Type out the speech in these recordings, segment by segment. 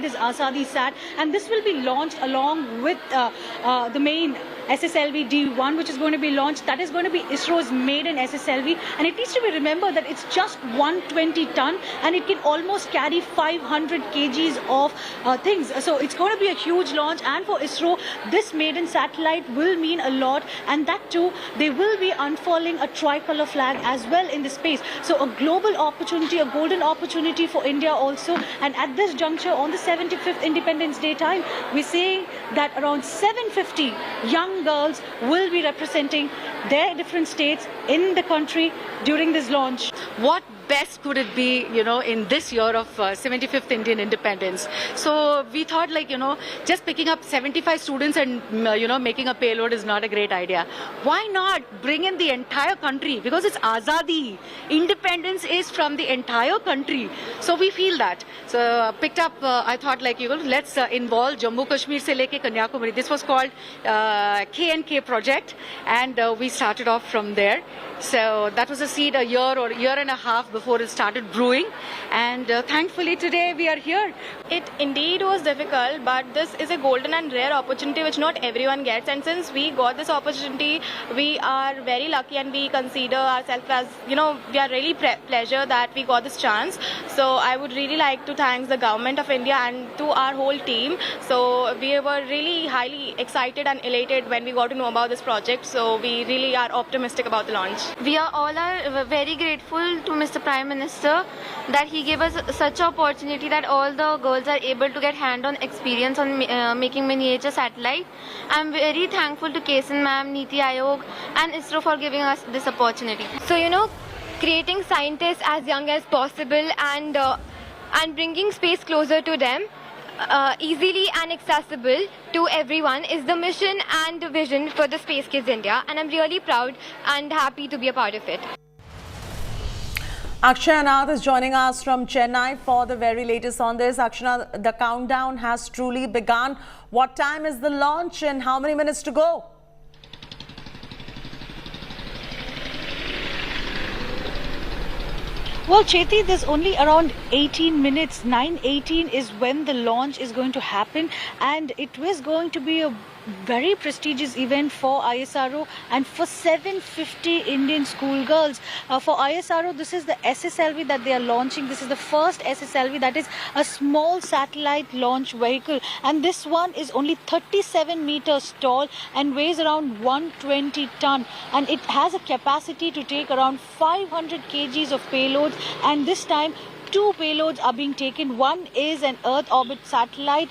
is AzadiSAT, and this will be launched along with the main SSLV-D1, which is going to be launched. That is going to be ISRO's maiden SSLV, and it needs to be remembered that it's just 120 ton and it can almost carry 500 kgs of things. So it's going to be a huge launch, and for ISRO, this maiden satellite will mean a lot, and that too, they will be unfurling a tricolor flag as well in the space. So a global opportunity, a golden opportunity for India also. And at this juncture, on the 75th Independence Day time, we're saying that around 750 young girls will be representing their different states in the country during this launch. What best could it be, in this year of 75th Indian independence? So we thought, just picking up 75 students and, making a payload is not a great idea. Why not bring in the entire country? Because it's Azadi. Independence is from the entire country. So we feel that. So picked up, I thought, let's involve Jammu Kashmir se leke Kanyakumari. This was called K&K project, and we started off from there. So that was a seed a year or a year and a half before it started brewing, and thankfully today we are here. It indeed was difficult, but this is a golden and rare opportunity which not everyone gets, and since we got this opportunity, we are very lucky, and we consider ourselves as, we are really pleasure that we got this chance. So I would really like to thank the government of India and to our whole team. So we were really highly excited and elated when we got to know about this project, so we really are optimistic about the launch. We are all very grateful to Mr. Prime Minister that he gave us such an opportunity that all the girls are able to get hand-on experience on making miniature satellite. I'm very thankful to Kesan ma'am, Niti Aayog and ISRO for giving us this opportunity. So, creating scientists as young as possible and bringing space closer to them, easily and accessible to everyone is the mission and vision for the Space Kids India, and I'm really proud and happy to be a part of it. Akshaya is joining us from Chennai for the very latest on this. Akshaya, the countdown has truly begun. What time is the launch and how many minutes to go? Well, Cheti, there's only around 18 minutes. 9:18 is when the launch is going to happen, and it was going to be a very prestigious event for ISRO and for 750 Indian schoolgirls. For ISRO, this is the SSLV that they are launching. This is the first SSLV, that is a small satellite launch vehicle, and this one is only 37 meters tall and weighs around 120 ton, and it has a capacity to take around 500 kgs of payloads, and this time two payloads are being taken. One is an Earth orbit satellite,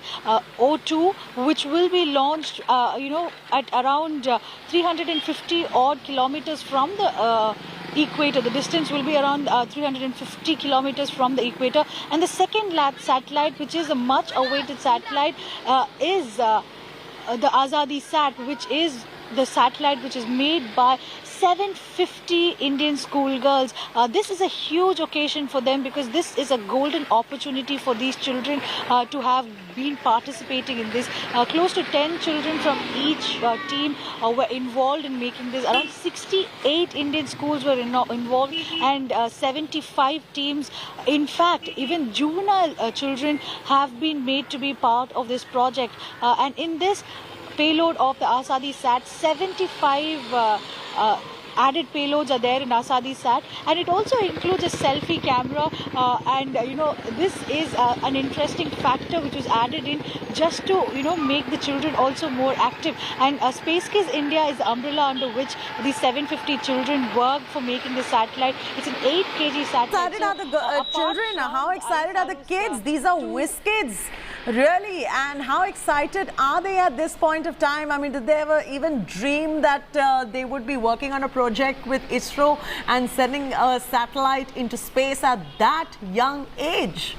O2, which will be launched, at around 350 odd kilometers from the equator. The distance will be around 350 kilometers from the equator. And the second satellite, which is a much awaited satellite, is the AzadiSAT, which is the satellite which is made by 750 Indian schoolgirls. This is a huge occasion for them because this is a golden opportunity for these children to have been participating in this. Close to 10 children from each team were involved in making this. Around 68 Indian schools were involved and 75 teams. In fact, even juvenile children have been made to be part of this project. And in this payload of the AzadiSAT, 75 added payloads are there in AzadiSAT, and it also includes a selfie camera, and this is an interesting factor which was added in just to make the children also more active. And Space Kids India is the umbrella under which these 750 children worked for making the satellite. It's an 8 kg satellite. Excited are the children? How excited are the kids? These are whiz kids. Really? And how excited are they at this point of time? I mean, did they ever even dream that they would be working on a project with ISRO and sending a satellite into space at that young age?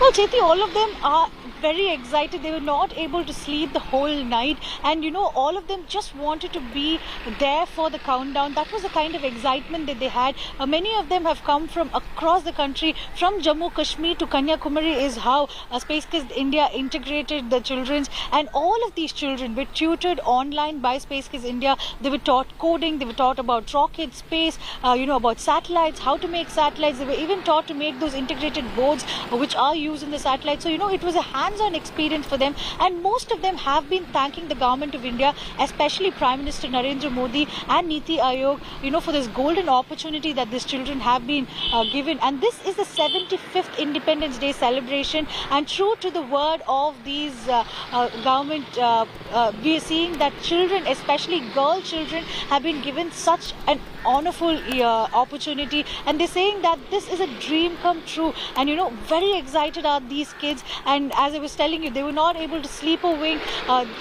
Well, Cheti, all of them are very excited. They were not able to sleep the whole night, and all of them just wanted to be there for the countdown. That was the kind of excitement that they had. Many of them have come from across the country, from Jammu Kashmir to Kanyakumari is how Space Kids India integrated the children, and all of these children were tutored online by Space Kids India. They were taught coding, they were taught about rocket space, about satellites, how to make satellites. They were even taught to make those integrated boards which are used in the satellite. So it was a hands-on experience for them, and most of them have been thanking the government of India, especially Prime Minister Narendra Modi and Niti Aayog, for this golden opportunity that these children have been given. And this is the 75th Independence Day celebration, and true to the word of these government, we are seeing that children, especially girl children, have been given such an honorful opportunity, and they're saying that this is a dream come true. And very excited are these kids, and as I was telling you, they were not able to sleep a wink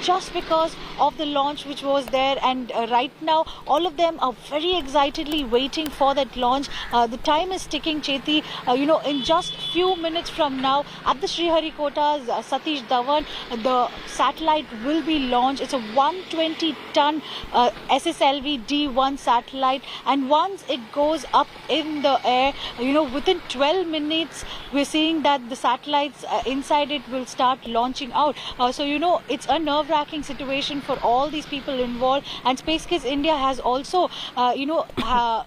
just because of the launch which was there. And right now all of them are very excitedly waiting for that launch. The time is ticking, Cheti. In just few minutes from now at the Sriharikota's Satish Dhawan, the satellite will be launched. It's a 120-ton SSLV-D1 satellite, and once it goes up in the air, within 12 minutes we're seeing that the satellites inside it will start launching out. So it's a nerve-wracking situation for all these people involved, and Space Kids India has also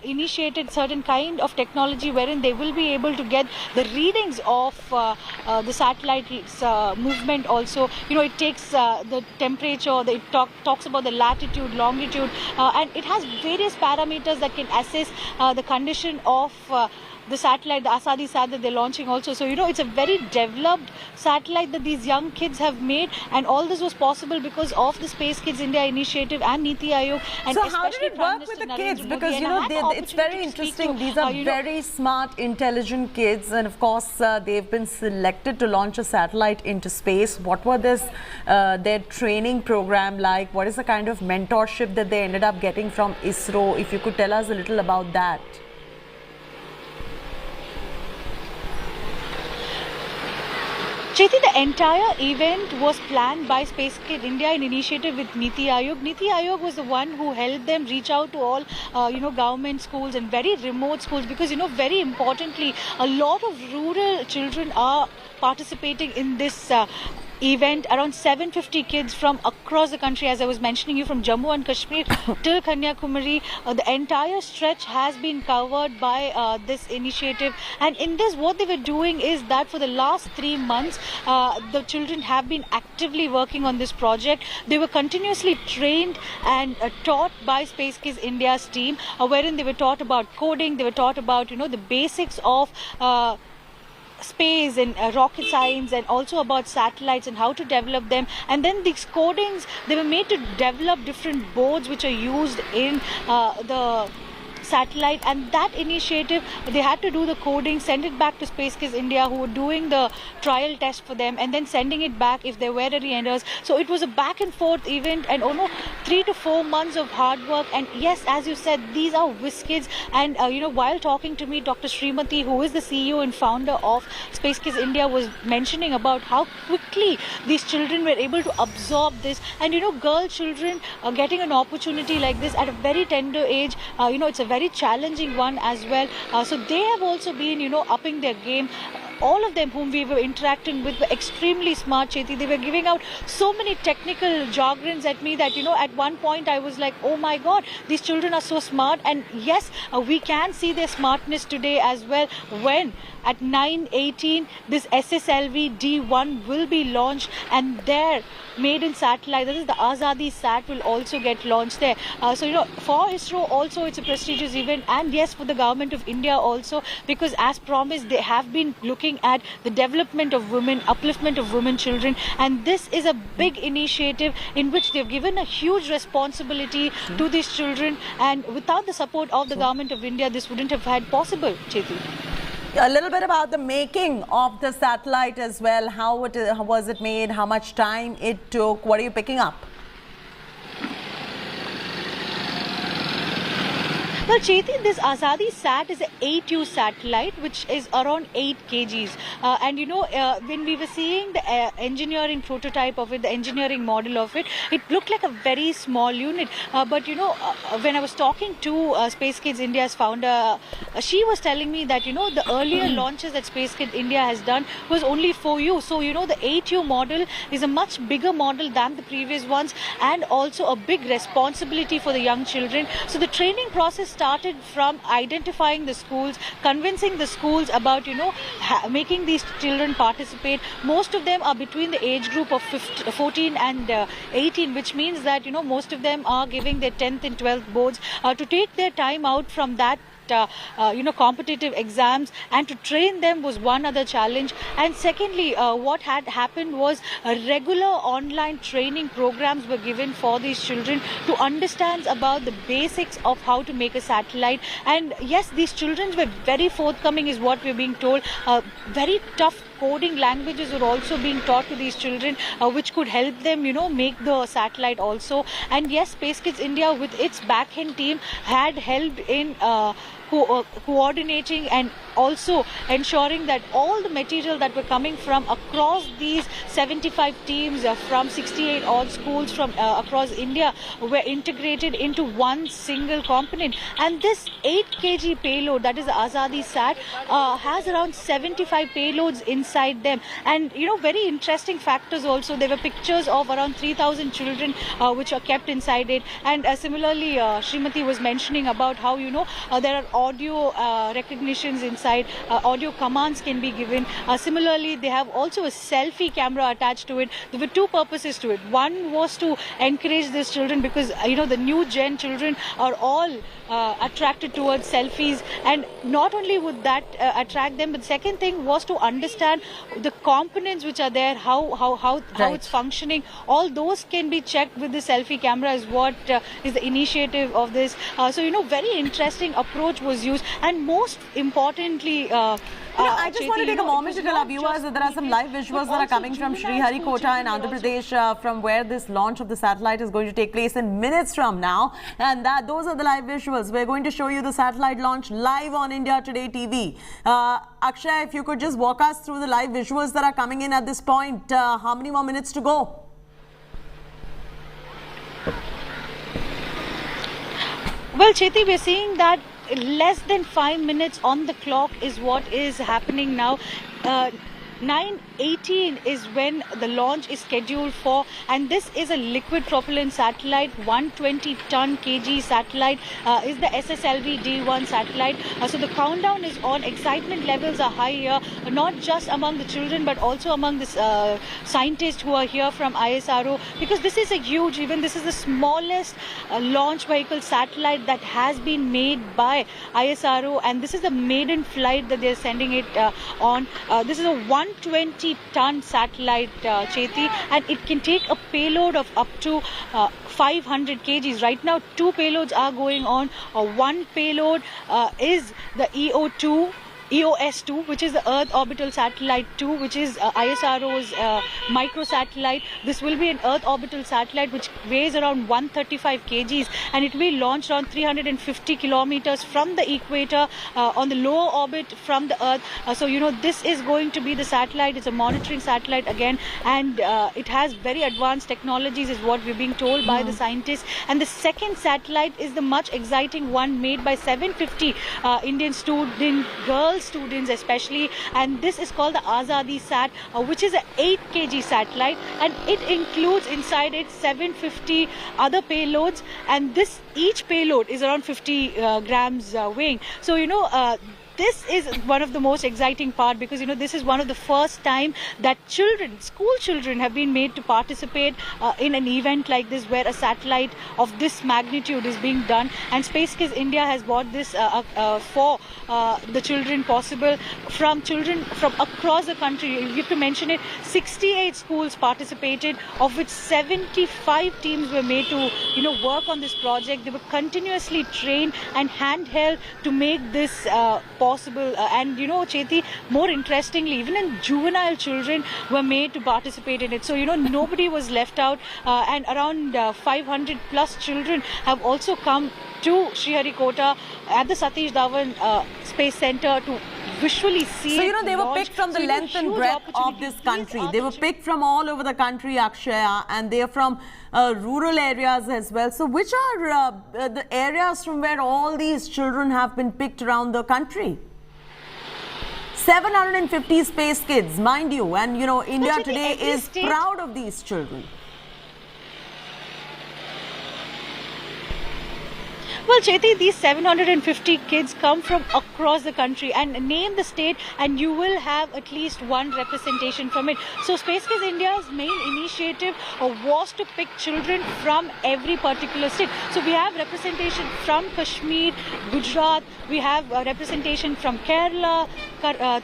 initiated certain kind of technology wherein they will be able to get the readings of the satellite's movement also. It takes the temperature, it talks about the latitude, longitude, and it has various parameters that can assess the condition of the satellite, the AzadiSAT that they're launching also. So it's a very developed satellite that these young kids have made, and all this was possible because of the Space Kids India initiative and Niti Aayog. And so how did it work with the kids? Because it's very interesting. These are very smart, intelligent kids, and of course they've been selected to launch a satellite into space. What were their training program like? What is the kind of mentorship that they ended up getting from ISRO? If you could tell us a little about that. Cheti, the entire event was planned by Space Kid India in initiative with Niti Aayog. Niti Aayog was the one who helped them reach out to all, government schools and very remote schools, because, very importantly, a lot of rural children are participating in this event. Around 750 kids from across the country, as I was mentioning you, from Jammu and Kashmir till Kanyakumari. The entire stretch has been covered by this initiative, and in this what they were doing is that for the last 3 months the children have been actively working on this project. They were continuously trained and taught by Space Kids India's team, wherein they were taught about coding, they were taught about the basics of space and rocket science, and also about satellites and how to develop them. And then these codings, they were made to develop different boards which are used in the satellite. And that initiative, they had to do the coding, send it back to Space Kids India, who were doing the trial test for them, and then sending it back if there were any errors. So it was a back and forth event, and 3 to 4 months of hard work. And yes, as you said, these are whiz kids. And while talking to me, Dr. Srimati, who is the CEO and founder of Space Kids India, was mentioning about how quickly these children were able to absorb this. And girl children getting an opportunity like this at a very tender age, it's a very challenging one as well. So they have also been upping their game. All of them whom we were interacting with were extremely smart, Cheti. They were giving out so many technical jargons at me that at one point I was like, oh my god, these children are so smart. And yes, we can see their smartness today as well, when at 9:18 this SSLV-D1 will be launched, and their maiden satellite, that is the AzadiSAT, will also get launched there. So for ISRO also it's a prestigious event, and yes, for the government of India also, because as promised they have been looking at the development of women, upliftment of women children, and this is a big initiative in which they've given a huge responsibility to these children, and without the support of the government of India, this wouldn't have had possible, Cheti. A little bit about the making of the satellite as well. How was it made? How much time it took? What are you picking up? Well, Chethi, this AzadiSAT is an 8U satellite, which is around 8 kgs. And when we were seeing the engineering prototype of it, the engineering model of it, it looked like a very small unit. But when I was talking to Space Kids India's founder, she was telling me that the earlier launches that Space Kids India has done was only 4U. So the 8U model is a much bigger model than the previous ones, and also a big responsibility for the young children. So the training process started from identifying the schools, convincing the schools about making these children participate. Most of them are between the age group of 14 and 18, which means that most of them are giving their 10th and 12th boards to take their time out from that competitive exams, and to train them was one other challenge. And secondly, what had happened was regular online training programs were given for these children to understand about the basics of how to make a satellite. And yes, these children were very forthcoming, is what we're being told. Very tough coding languages are also being taught to these children, which could help them make the satellite also. And yes, Space Kids India with its back-end team had helped in coordinating and also ensuring that all the material that were coming from across these 75 teams from 68 odd schools from across India were integrated into one single component. And this 8 kg payload, that is the AzadiSAT, has around 75 payloads inside them. And very interesting factors also. There were pictures of around 3,000 children which are kept inside it. And similarly, Srimati was mentioning about how there are audio recognitions inside, audio commands can be given. Similarly, they have also a selfie camera attached to it. There were two purposes to it. One was to encourage these children, because the new gen children are all attracted towards selfies, and not only would that attract them, but the second thing was to understand the components which are there, how it's functioning. All those can be checked with the selfie camera, is what is the initiative of this. So very interesting approach was used. And most importantly, I just want to take a moment to tell our viewers that there are some live visuals that are coming from Sriharikota in Andhra Pradesh, from where this launch of the satellite is going to take place in minutes from now. And those are the live visuals. We're going to show you the satellite launch live on India Today TV. Akshay, if you could just walk us through the live visuals that are coming in at this point. How many more minutes to go? Well, Chethi, we're seeing that less than 5 minutes on the clock is what is happening now. 9:18 is when the launch is scheduled for, and this is a liquid propellant satellite, 120 ton kg satellite, is the SSLV-D1 satellite. So the countdown is on. Excitement levels are high here, not just among the children but also among the scientists who are here from ISRO, because this is a huge, even this is the smallest launch vehicle satellite that has been made by ISRO, and this is the maiden flight that they're sending it on. This is a 120 ton satellite, Chethi, and it can take a payload of up to 500 kgs. Right now, 2 payloads are going on. One payload is the EOS-2, which is the Earth Orbital Satellite 2, which is ISRO's microsatellite. This will be an Earth Orbital Satellite which weighs around 135 kgs, and it will be launched around 350 kilometers from the equator on the lower orbit from the Earth. So this is going to be the satellite. It's a monitoring satellite again, and it has very advanced technologies, is what we're being told by the scientists. And the second satellite is the much exciting one made by 750 Indian girl students especially, and this is called the AzadiSAT, which is an 8 kg satellite, and it includes inside it 750 other payloads, and each payload is around 50 grams weighing. So this is one of the most exciting part, because this is one of the first time that school children have been made to participate in an event like this, where a satellite of this magnitude is being done. And Space Kids India has bought this for the children possible, from children from across the country. You have to mention it, 68 schools participated, of which 75 teams were made to work on this project. They were continuously trained and handheld to make this possible. And Chethi, more interestingly, even in juvenile children were made to participate in it. So nobody was left out, and around 500 plus children have also come to Sriharikota at the Satish Dhawan Space Center to visually see. So, it you know, they were picked from the length and breadth of this country. They were picked from all over the country, Akshaya, and they are from rural areas as well. So, which are the areas from where all these children have been picked around the country? 750 space kids, mind you, and you know, India today is proud of these children. Well, Cheti, these 750 kids come from across the country, and name the state and you will have at least one representation from it. So Space Kids India's main initiative was to pick children from every particular state. So we have representation from Kashmir, Gujarat, we have representation from Kerala,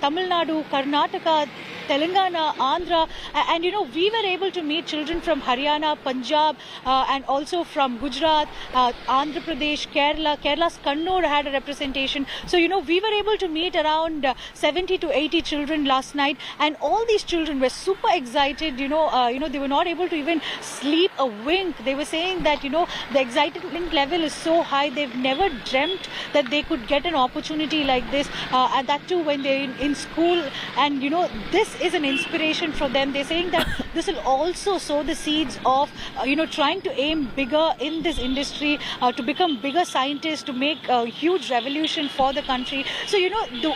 Tamil Nadu, Karnataka, Telangana, Andhra, and you know, we were able to meet children from Haryana, Punjab, and also from Gujarat, Andhra Pradesh, Kerala's Kannur had a representation. So you know, we were able to meet around 70 to 80 children last night, and all these children were super excited. You know, they were not able to even sleep a wink. They were saying that, you know, the excitement level is so high, they've never dreamt that they could get an opportunity like this, and that too when they're in school. And you know, this is an inspiration for them. They're saying that this will also sow the seeds of you know, trying to aim bigger in this industry, to become bigger scientists, to make a huge revolution for the country. So you know,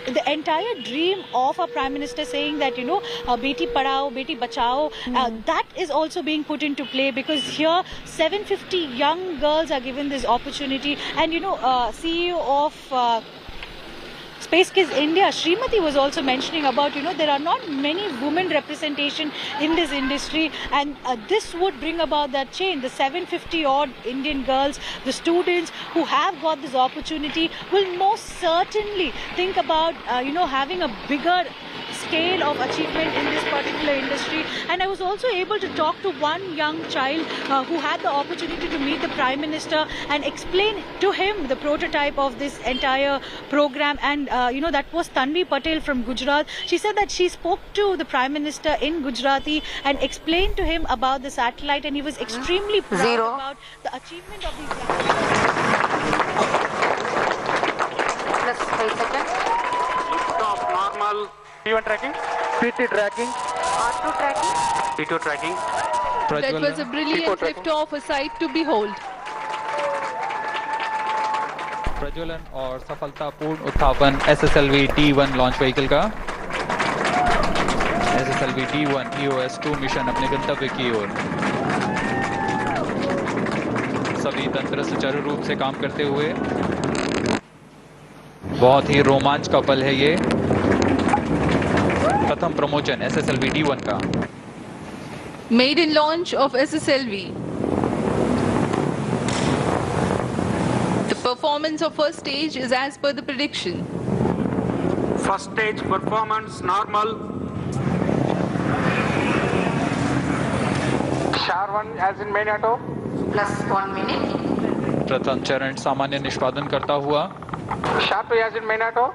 the entire dream of our Prime Minister saying that, you know, Beti Padhao, Beti Bachao, that is also being put into play, because here 750 young girls are given this opportunity. And you know, CEO of Space Kids India, Srimati, was also mentioning about, you know, there are not many women representation in this industry, and this would bring about that change. The 750 odd Indian girls, the students who have got this opportunity, will most certainly think about, you know, having a bigger scale of achievement in this particular industry. And I was also able to talk to one young child who had the opportunity to meet the Prime Minister and explain to him the prototype of this entire program. And you know, that was Tanvi Patel from Gujarat. She said that she spoke to the Prime Minister in Gujarati and explained to him about the satellite, and he was extremely proud about the achievement of these young Plus 5 seconds. Liftoff normal. P1 tracking. PT tracking. R2 tracking. P2 tracking. That was a brilliant liftoff, a sight to behold. प्रज्वलन और सफलतापूर्ण उत्थापन SSLV-D1 launch vehicle का। SSLV-D1 EOS-2 mission अपने गंतव्य की ओर। सभी तंत्र सुचारू रूप से काम करते हुए बहुत ही रोमांच का पल है ये। प्रथम प्रमोशन SSLV-D1 का। Maiden launch of SSLV. The performance of first stage is as per the prediction. First stage performance normal. SHAR-1 as in main auto. Plus 1 minute. प्रथम चरण सामान्य निष्पादन करता हुआ। SHAR-2 as in main auto.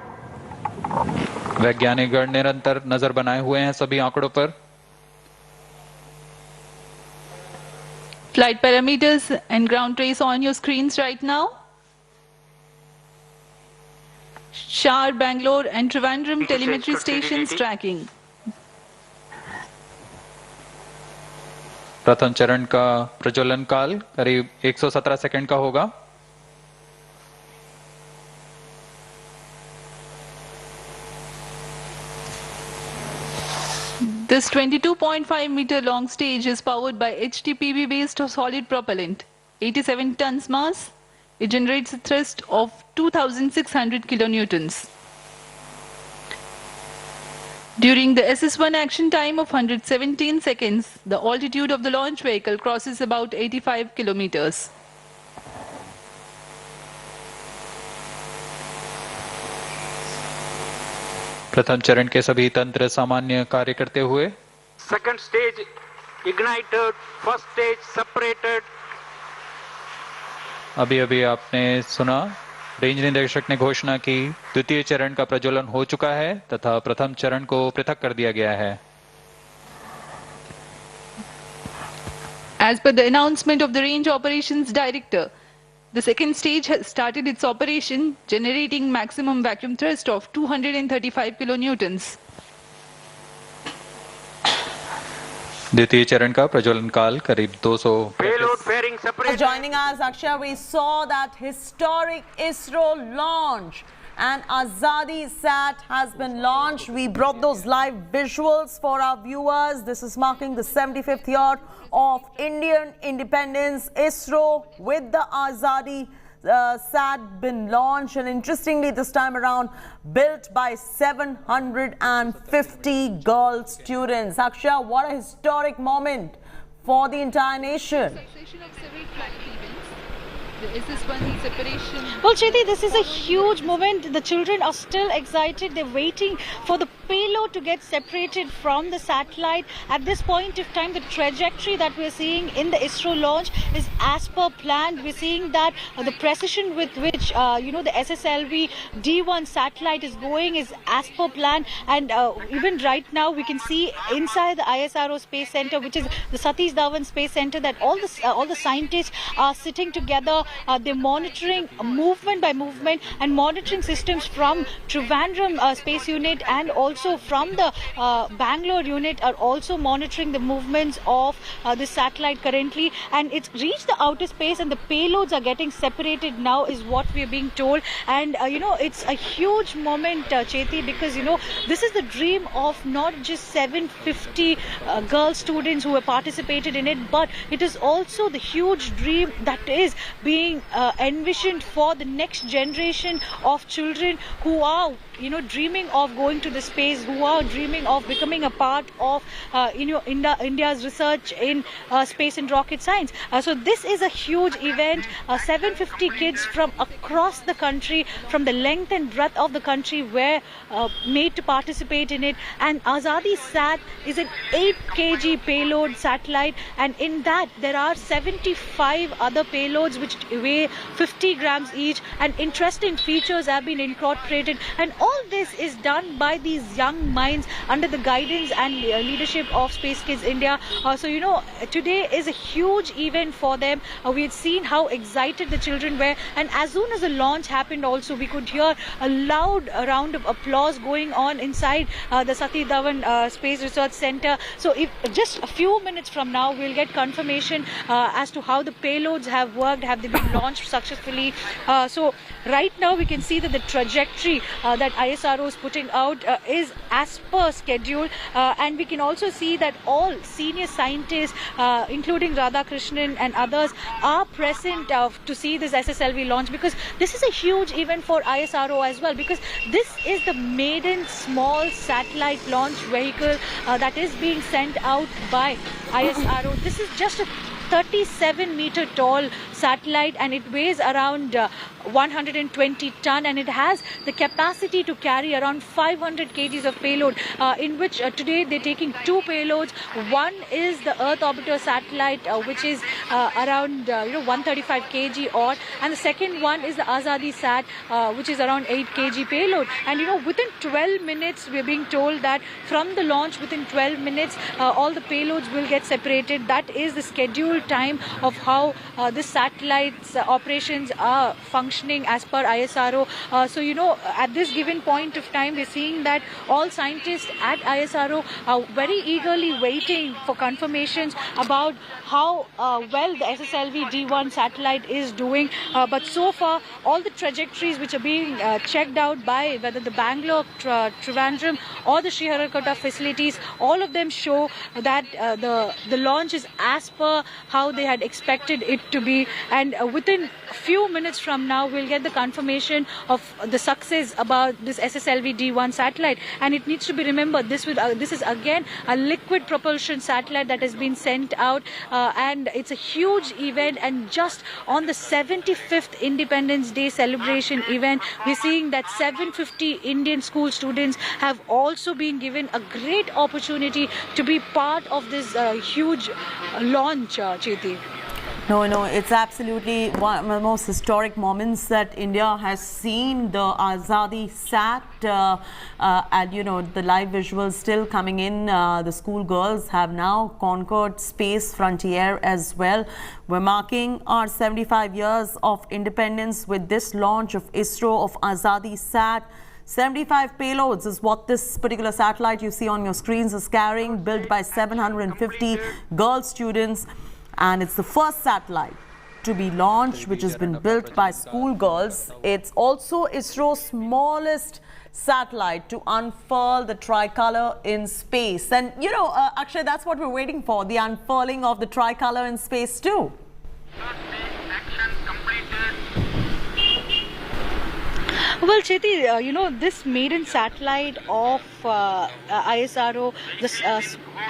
वैज्ञानिक गण निरंतर नजर बनाए हुए हैं सभी आंकड़ों पर। Flight parameters and ground trace on your screens right now. Shar, Bangalore and Trivandrum telemetry stations tracking. प्रथम चरण का प्रज्वलन काल करीब 117 सेकंड का होगा। This 22.5 meter long stage is powered by HTPB based solid propellant, 87 tons mass. It generates a thrust of 2,600 kilonewtons. During the SS1 action time of 117 seconds, the altitude of the launch vehicle crosses about 85 kilometers. प्रथम चरण के सभी तंत्र सामान्य कार्य करते हुए। Second stage ignited. First stage separated. अभी अभी आपने सुना रेंज निदेशक ने घोषणा की द्वितीय चरण का प्रज्वलन हो चुका है तथा प्रथम चरण को पृथक कर दिया गया है। As per the announcement of the Range Operations Director, The second stage has started its operation, generating maximum vacuum thrust of 235 kilonewtons. द्वितीय चरण का प्रज्वलन काल करीब 200 Payload fairing separation. Joining us, Akshay, we saw that historic ISRO launch and AzadiSAT has been launched. We brought those live visuals for our viewers. This is marking the 75th year of Indian independence. ISRO with the AzadiSAT been launched, and interestingly this time around built by 750 girl students. Akshay, what a historic moment for the entire nation. The SS1 separation. Well, Chiti, this is a huge moment. The children are still excited. They're waiting for the payload to get separated from the satellite. At this point of time, the trajectory that we're seeing in the ISRO launch is as per planned. We're seeing that the precision with which, the SSLV-D1 satellite is going is as per plan. And even right now, we can see inside the ISRO Space Center, which is the Satish Dhawan Space Center, that all the scientists are sitting together. They're monitoring movement by movement, and monitoring systems from Trivandrum Space Unit and also from the Bangalore unit are also monitoring the movements of this satellite currently, and it's reached the outer space and the payloads are getting separated now is what we're being told. And it's a huge moment, Cheti, because this is the dream of not just 750 girl students who have participated in it, but it is also the huge dream that is being envisioned for the next generation of children who are dreaming of going to the space, who are dreaming of becoming a part of India's research in space and rocket science. So this is a huge event. 750 kids from across the country, from the length and breadth of the country, were made to participate in it. And AzadiSAT is an 8 kg payload satellite, and in that there are 75 other payloads which weigh 50 grams each, and interesting features have been incorporated, and all this is done by these young minds under the guidance and leadership of Space Kids India. So today is a huge event for them. We had seen how excited the children were, and as soon as the launch happened also, we could hear a loud round of applause going on inside the Satish Dhawan Space Research Center. So if just a few minutes from now we'll get confirmation as to how the payloads have worked, have they been launched successfully. So right now we can see that the trajectory that ISRO is putting out is as per schedule, and we can also see that all senior scientists including Radhakrishnan and others are present to see this SSLV launch, because this is a huge event for ISRO as well, because this is the maiden small satellite launch vehicle that is being sent out by ISRO. This is just a 37-meter tall satellite, and it weighs around 120 ton, and it has the capacity to carry around 500 kgs of payload, in which today they're taking 2 payloads. One is the Earth Orbiter satellite, which is around 135 kg odd, and the second one is the AzadiSAT, which is around 8 kg payload. And within 12 minutes we're being told that from the launch, within 12 minutes all the payloads will get separated. That is the scheduled time of how the satellite's operations are functioning as per ISRO. So at this given point of time, we're seeing that all scientists at ISRO are very eagerly waiting for confirmations about how well the SSLV-D1 satellite is doing. But so far, all the trajectories which are being checked out by whether the Bangalore, Trivandrum or the Sriharikota facilities, all of them show that the launch is as per how they had expected it to be. And within a few minutes from now, we'll get the confirmation of the success about this SSLV-D1 satellite. And it needs to be remembered, this is again a liquid propulsion satellite that has been sent out, and it's a huge event. And just on the 75th Independence Day celebration event, we're seeing that 750 Indian school students have also been given a great opportunity to be part of this huge launch, Cheti. No, it's absolutely one of the most historic moments that India has seen. The AzadiSAT, and you know, the live visuals still coming in. The school girls have now conquered space frontier as well. We're marking our 75 years of independence with this launch of ISRO of AzadiSAT. 75 payloads is what this particular satellite you see on your screens is carrying, built by 750 girl students. And it's the first satellite to be launched which has been built by schoolgirls. It's also ISRO's smallest satellite to unfurl the tricolor in space. And you know, Akshay, that's what we're waiting for, the unfurling of the tricolor in space too. Well, Cheti, you know, this maiden satellite of ISRO, the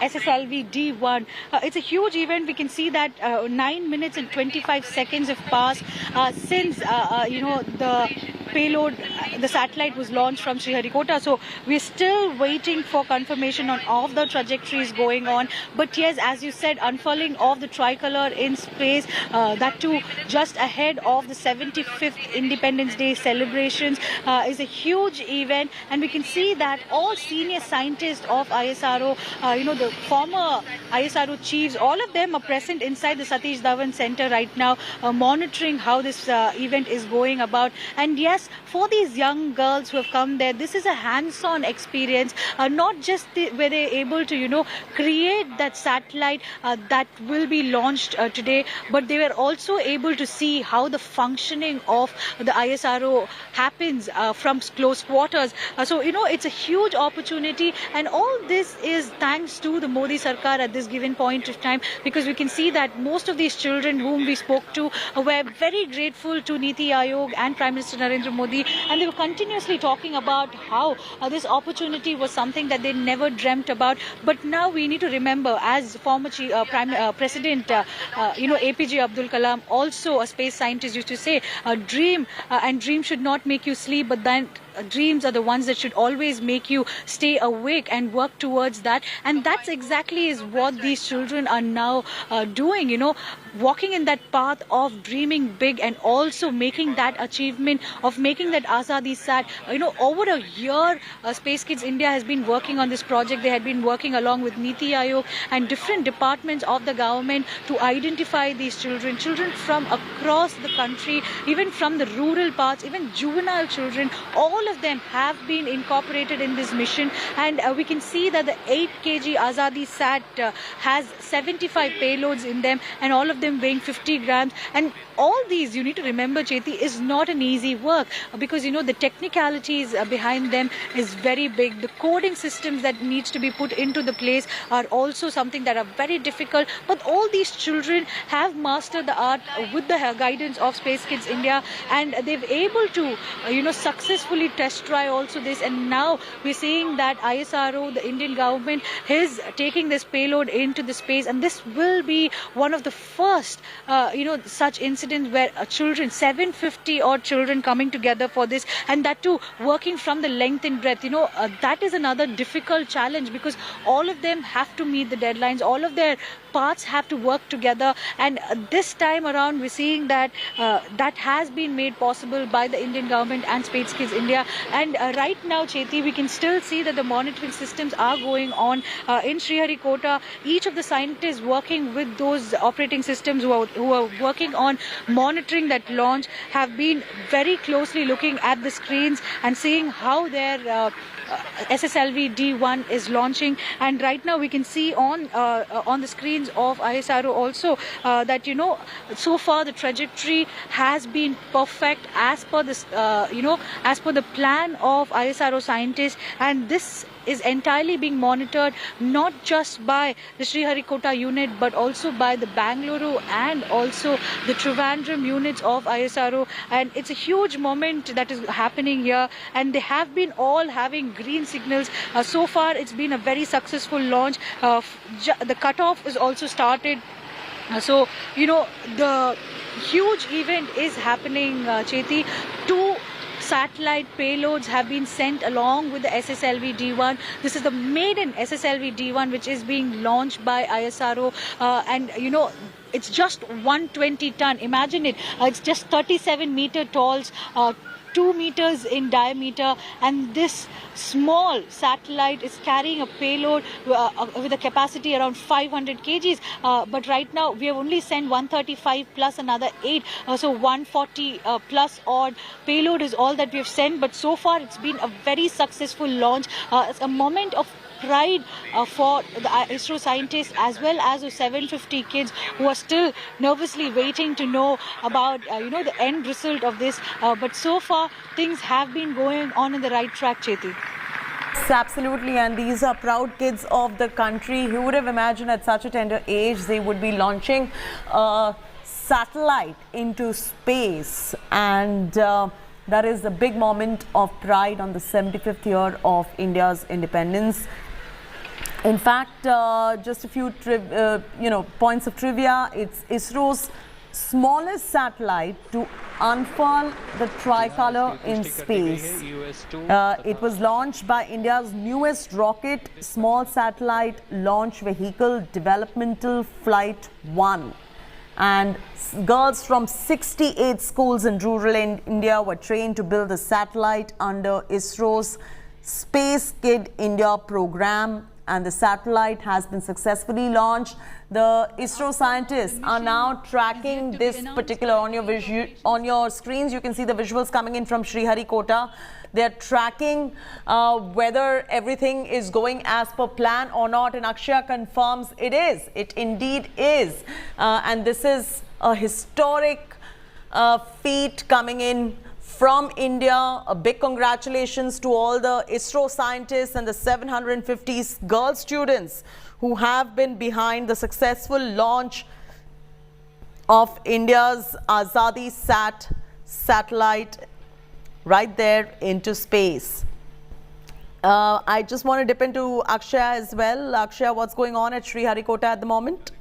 SSLV-D1, it's a huge event. We can see that 9 minutes and 25 seconds have passed since, you know, the payload, the satellite was launched from Sriharikota. So we're still waiting for confirmation on all the trajectories going on. But yes, as you said, unfurling of the tricolor in space, that too just ahead of the 75th Independence Day celebrations, is a huge event. And we can see that all senior scientists of ISRO, you know, the former ISRO chiefs, all of them are present inside the Satish Dhawan Center right now, monitoring how this event is going about. And yes, for these young girls who have come there, this is a hands-on experience, not just were they able to, you know, create that satellite that will be launched today, but they were also able to see how the functioning of the ISRO happens from close quarters. So, you know, it's a huge opportunity, and all this is thanks to the Modi Sarkar at this given point of time, because we can see that most of these children whom we spoke to were very grateful to Niti Aayog and Prime Minister Narendra Modi, and they were continuously talking about how this opportunity was something that they never dreamt about. But now we need to remember, as former President, you know, APJ Abdul Kalam, also a space scientist, used to say, dream and dream should not make you sleep, but then dreams are the ones that should always make you stay awake and work towards that. And that's exactly is what these children are now doing, you know, walking in that path of dreaming big and also making that achievement of making that AzadiSAT. You know, over a year, Space Kids India has been working on this project. They had been working along with Niti Aayog and different departments of the government to identify these children from across the country, even from the rural parts, even juvenile children. All of them have been incorporated in this mission, and we can see that the 8 kg AzadiSAT has 75 payloads in them, and all of them weighing 50 grams. And all these, you need to remember, Cheti, is not an easy work, because you know the technicalities behind them is very big. The coding systems that needs to be put into the place are also something that are very difficult. But all these children have mastered the art with the guidance of Space Kids India, and they've able to you know, successfully test try also this. And now we're seeing that ISRO, the Indian government, is taking this payload into the space, and this will be one of the first you know, such incidents where children, 750 odd children coming together for this, and that too working from the length and breadth. You know, that is another difficult challenge, because all of them have to meet the deadlines, all of their parts have to work together. And this time around we're seeing that that has been made possible by the Indian government and Space Kids India. And right now, Cheti, we can still see that the monitoring systems are going on in Sriharikota. Each of the scientists working with those operating systems who are working on monitoring that launch have been very closely looking at the screens and seeing how their SSLV-D1 is launching. And right now we can see on the screens of ISRO also that, you know, so far the trajectory has been perfect as per this you know, as per the plan of ISRO scientists. And this is entirely being monitored not just by the Sriharikota unit, but also by the Bangalore and also the Trivandrum units of ISRO. And it's a huge moment that is happening here, and they have been all having green signals. So far it's been a very successful launch. The cutoff is also started. So, you know, the huge event is happening, Cheti. 2 satellite payloads have been sent along with the SSLV-D1. This is the maiden SSLV-D1 which is being launched by ISRO, and it's just 120 ton. Imagine it. It's just 37-meter tall, 2 meters in diameter, and this small satellite is carrying a payload with a capacity around 500 kgs. But right now we have only sent 135 plus another 8, so 140 plus odd payload is all that we have sent. But so far it's been a very successful launch. It's a moment of pride for the ISRO scientists as well as the 750 kids who are still nervously waiting to know about the end result of this. But so far things have been going on in the right track, Cheti. Yes, absolutely, and these are proud kids of the country. Who would have imagined at such a tender age they would be launching a satellite into space, and that is a big moment of pride on the 75th year of India's independence. In fact, just a few points of trivia. It's ISRO's smallest satellite to unfurl the tricolor in space. It was launched by India's newest rocket, Small Satellite Launch Vehicle Developmental Flight 1. And girls from 68 schools in rural India were trained to build a satellite under ISRO's Space Kid India program, and the satellite has been successfully launched. The ISRO scientists are now tracking this particular, on your screens you can see the visuals coming in from Sriharikota. They're tracking whether everything is going as per plan or not, and Akshaya confirms it is. It indeed is. And this is a historic feat coming in from India. A big congratulations to all the ISRO scientists and the 750 girl students who have been behind the successful launch of India's AzadiSAT satellite right there into space. I just want to dip into Akshaya as well. Akshaya, what's going on at Sriharikota at the moment?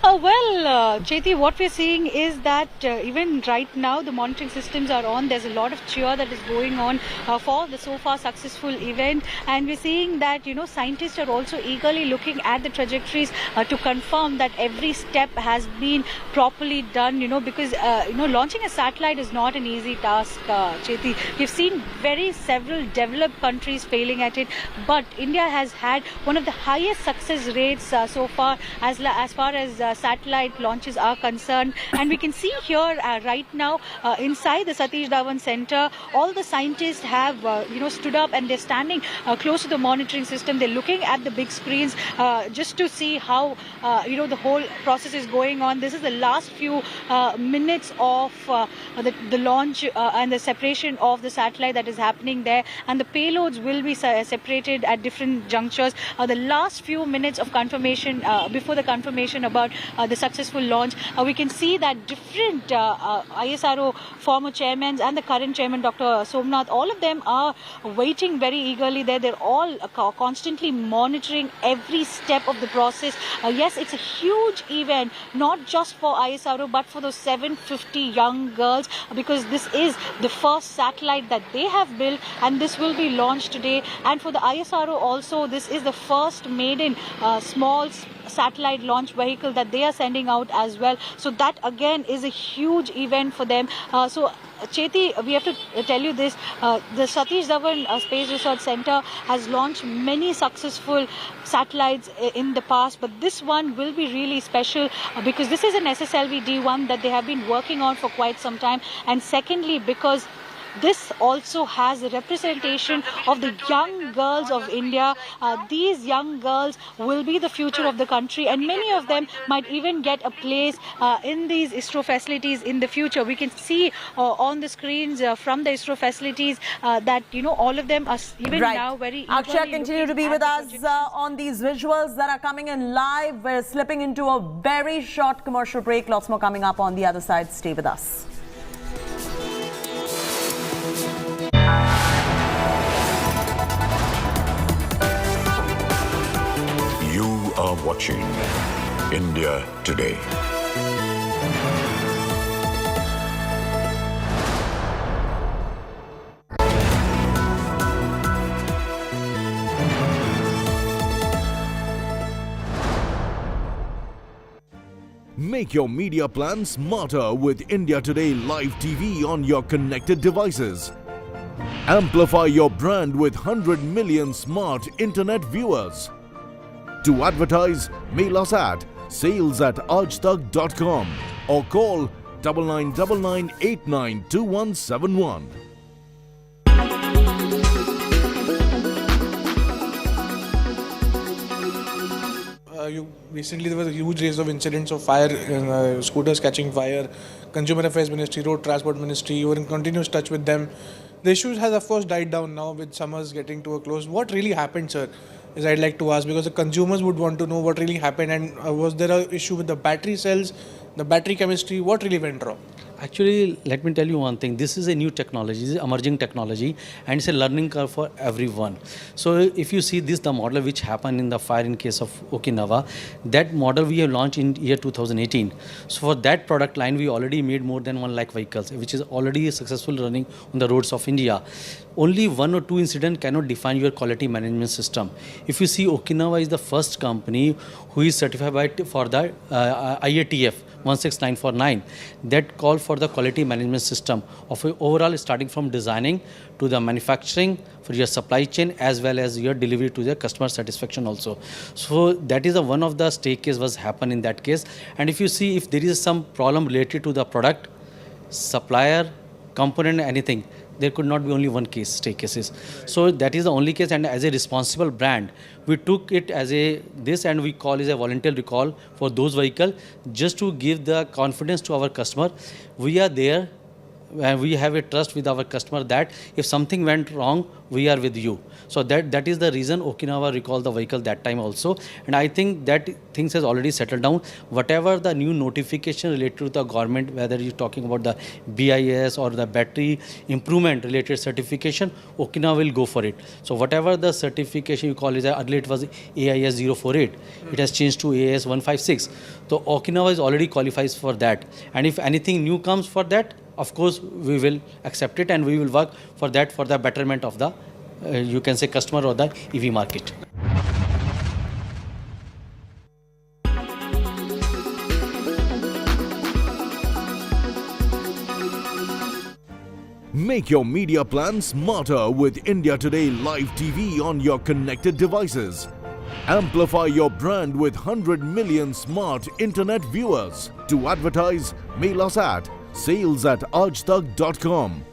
Cheti, what we're seeing is that even right now the monitoring systems are on. There's a lot of cheer that is going on for the so far successful event, and we're seeing that scientists are also eagerly looking at the trajectories to confirm that every step has been properly done. Because launching a satellite is not an easy task, Cheti. We've seen several developed countries failing at it, but India has had one of the highest success rates so far as far as satellite launches are concerned. And we can see here right now inside the Satish Dhawan Center, all the scientists have stood up, and they're standing close to the monitoring system. They're looking at the big screens just to see how the whole process is going on. This is the last few minutes of the launch and the separation of the satellite that is happening there, and the payloads will be separated at different junctures. The last few minutes of confirmation before the confirmation about the successful launch, we can see that different ISRO former chairmen and the current chairman, Dr. Somnath, all of them are waiting very eagerly there. They're all constantly monitoring every step of the process. Yes, it's a huge event, not just for ISRO, but for those 750 young girls, because this is the first satellite that they have built, and this will be launched today. And for the ISRO also, this is the first maiden small satellite launch vehicle that they are sending out as well. So that again is a huge event for them. So Cheti, we have to tell you this, the Satish Dhawan Space Research Center has launched many successful satellites in the past, but this one will be really special because this is an SSLV-D1 that they have been working on for quite some time, and secondly because this also has a representation of the young girls of India. These young girls will be the future of the country, and many of them might even get a place in these ISRO facilities in the future. We can see on the screens from the ISRO facilities that all of them are even now very eagerly. Akshay, continue to be with us on these visuals that are coming in live. We're slipping into a very short commercial break. Lots more coming up on the other side. Stay with us. You are watching India Today. Make your media plan smarter with India Today Live TV on your connected devices. Amplify your brand with 100 million smart internet viewers. To advertise, mail us at sales@AzadiSAT.com or call 9999892171. Recently there was a huge race of incidents of fire, scooters catching fire. Consumer Affairs Ministry, Road Transport Ministry, you were in continuous touch with them. The issues has of course died down now with summers getting to a close. What really happened, sir, is I'd like to ask, because the consumers would want to know what really happened, and was there an issue with the battery cells, the battery chemistry, what really went wrong? Actually, let me tell you one thing. This is a new technology, this is emerging technology, and it's a learning curve for everyone. So if you see this, the model which happened in the fire in case of Okinawa, that model we have launched in year 2018. So for that product line, we already made more than 1 lakh vehicles, which is already successful running on the roads of India. Only 1 or 2 incidents cannot define your quality management system. If you see, Okinawa is the first company who is certified for the IATF 16949 that call for the quality management system of overall, starting from designing to the manufacturing for your supply chain as well as your delivery to the customer satisfaction also. So that is one of the stake case was happen in that case. And if you see, if there is some problem related to the product, supplier, component, anything, there could not be only one case, stake cases. So that is the only case, and as a responsible brand, we took it as this and we call it a voluntary recall for those vehicles just to give the confidence to our customer. We are there and we have a trust with our customer that if something went wrong, we are with you. So that is the reason Okinawa recalled the vehicle that time also. And I think that things has already settled down. Whatever the new notification related to the government, whether you're talking about the BIS or the battery improvement related certification, Okinawa will go for it. So whatever the certification you call it, earlier it was AIS 048. It has changed to AIS 156. So Okinawa is already qualifies for that. And if anything new comes for that, of course, we will accept it and we will work for that for the betterment of the, you can say, customer or the EV market. Make your media plan smarter with India Today Live TV on your connected devices. Amplify your brand with 100 million smart internet viewers. To advertise, mail us at sales@AzadiSAT.com.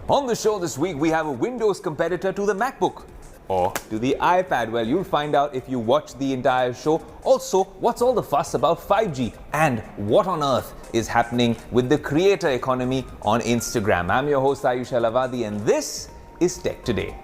On the show this week, we have a Windows competitor to the MacBook or to the iPad. Well, you'll find out if you watch the entire show. Also, what's all the fuss about 5G and what on earth is happening with the creator economy on Instagram. I'm your host Satish Dhawan, and this is Tech Today.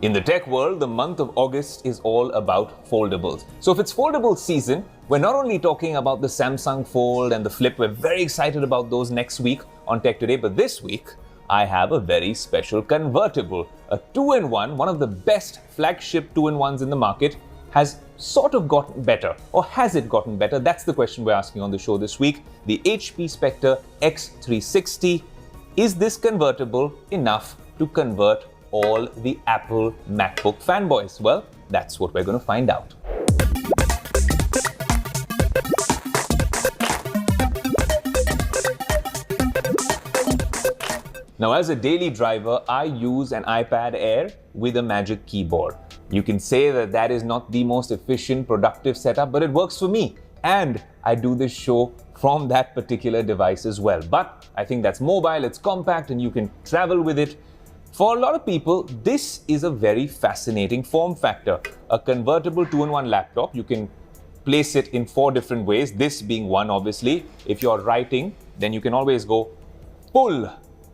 In the tech world, the month of August is all about foldables. So if it's foldable season, we're not only talking about the Samsung Fold and the Flip, we're very excited about those next week on Tech Today, but this week, I have a very special convertible. A 2-in-1, one of the best flagship 2-in-1s in the market, has sort of gotten better. Or has it gotten better? That's the question we're asking on the show this week. The HP Spectre X360. Is this convertible enough to convert all the Apple MacBook fanboys? Well, that's what we're going to find out. Now, as a daily driver, I use an iPad Air with a Magic Keyboard. You can say that that is not the most efficient, productive setup, but it works for me. And I do this show from that particular device as well. But I think that's mobile, it's compact, and you can travel with it. For a lot of people, this is a very fascinating form factor. A convertible 2-in-1 laptop, you can place it in 4 different ways, this being one obviously. If you're writing, then you can always go pull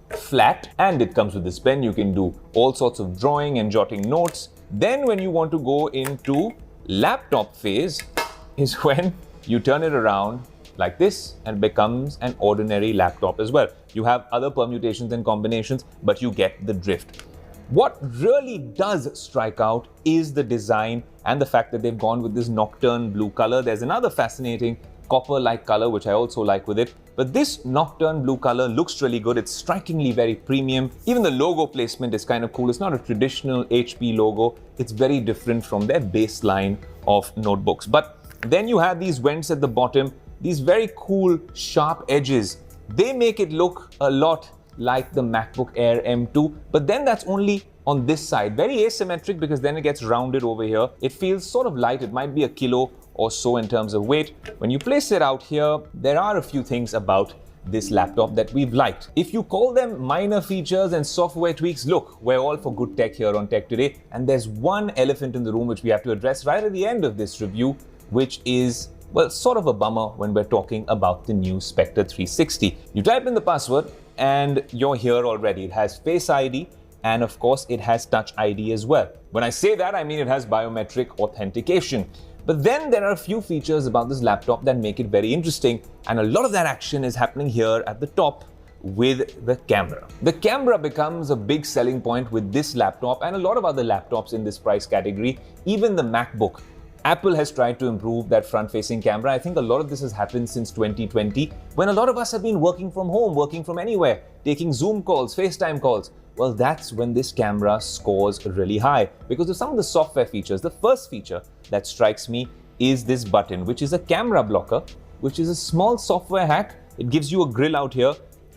flat, and it comes with this pen. You can do all sorts of drawing and jotting notes. Then when you want to go into laptop phase is when you turn it around like this and becomes an ordinary laptop as well. You have other permutations and combinations, but you get the drift. What really does strike out is the design and the fact that they've gone with this nocturne blue color. There's another fascinating copper-like color, which I also like with it. But this nocturne blue color looks really good. It's strikingly very premium. Even the logo placement is kind of cool. It's not a traditional HP logo. It's very different from their baseline of notebooks. But then you have these vents at the bottom, these very cool sharp edges. They make it look a lot like the MacBook Air M2, but then that's only on this side. Very asymmetric because then it gets rounded over here. It feels sort of light. It might be a kilo or so in terms of weight. When you place it out here, there are a few things about this laptop that we've liked. If you call them minor features and software tweaks, look, we're all for good tech here on Tech Today. And there's one elephant in the room which we have to address right at the end of this review, which is, well, sort of a bummer when we're talking about the new Spectre 360. You type in the password and you're here already. It has Face ID and of course it has Touch ID as well. When I say that, I mean it has biometric authentication. But then there are a few features about this laptop that make it very interesting, and a lot of that action is happening here at the top with the camera. The camera becomes a big selling point with this laptop and a lot of other laptops in this price category, even the MacBook. Apple has tried to improve that front-facing camera. I think a lot of this has happened since 2020, when a lot of us have been working from home, working from anywhere, taking Zoom calls, FaceTime calls. Well, that's when this camera scores really high because of some of the software features. The first feature that strikes me is this button, which is a camera blocker, which is a small software hack. It gives you a grill out here,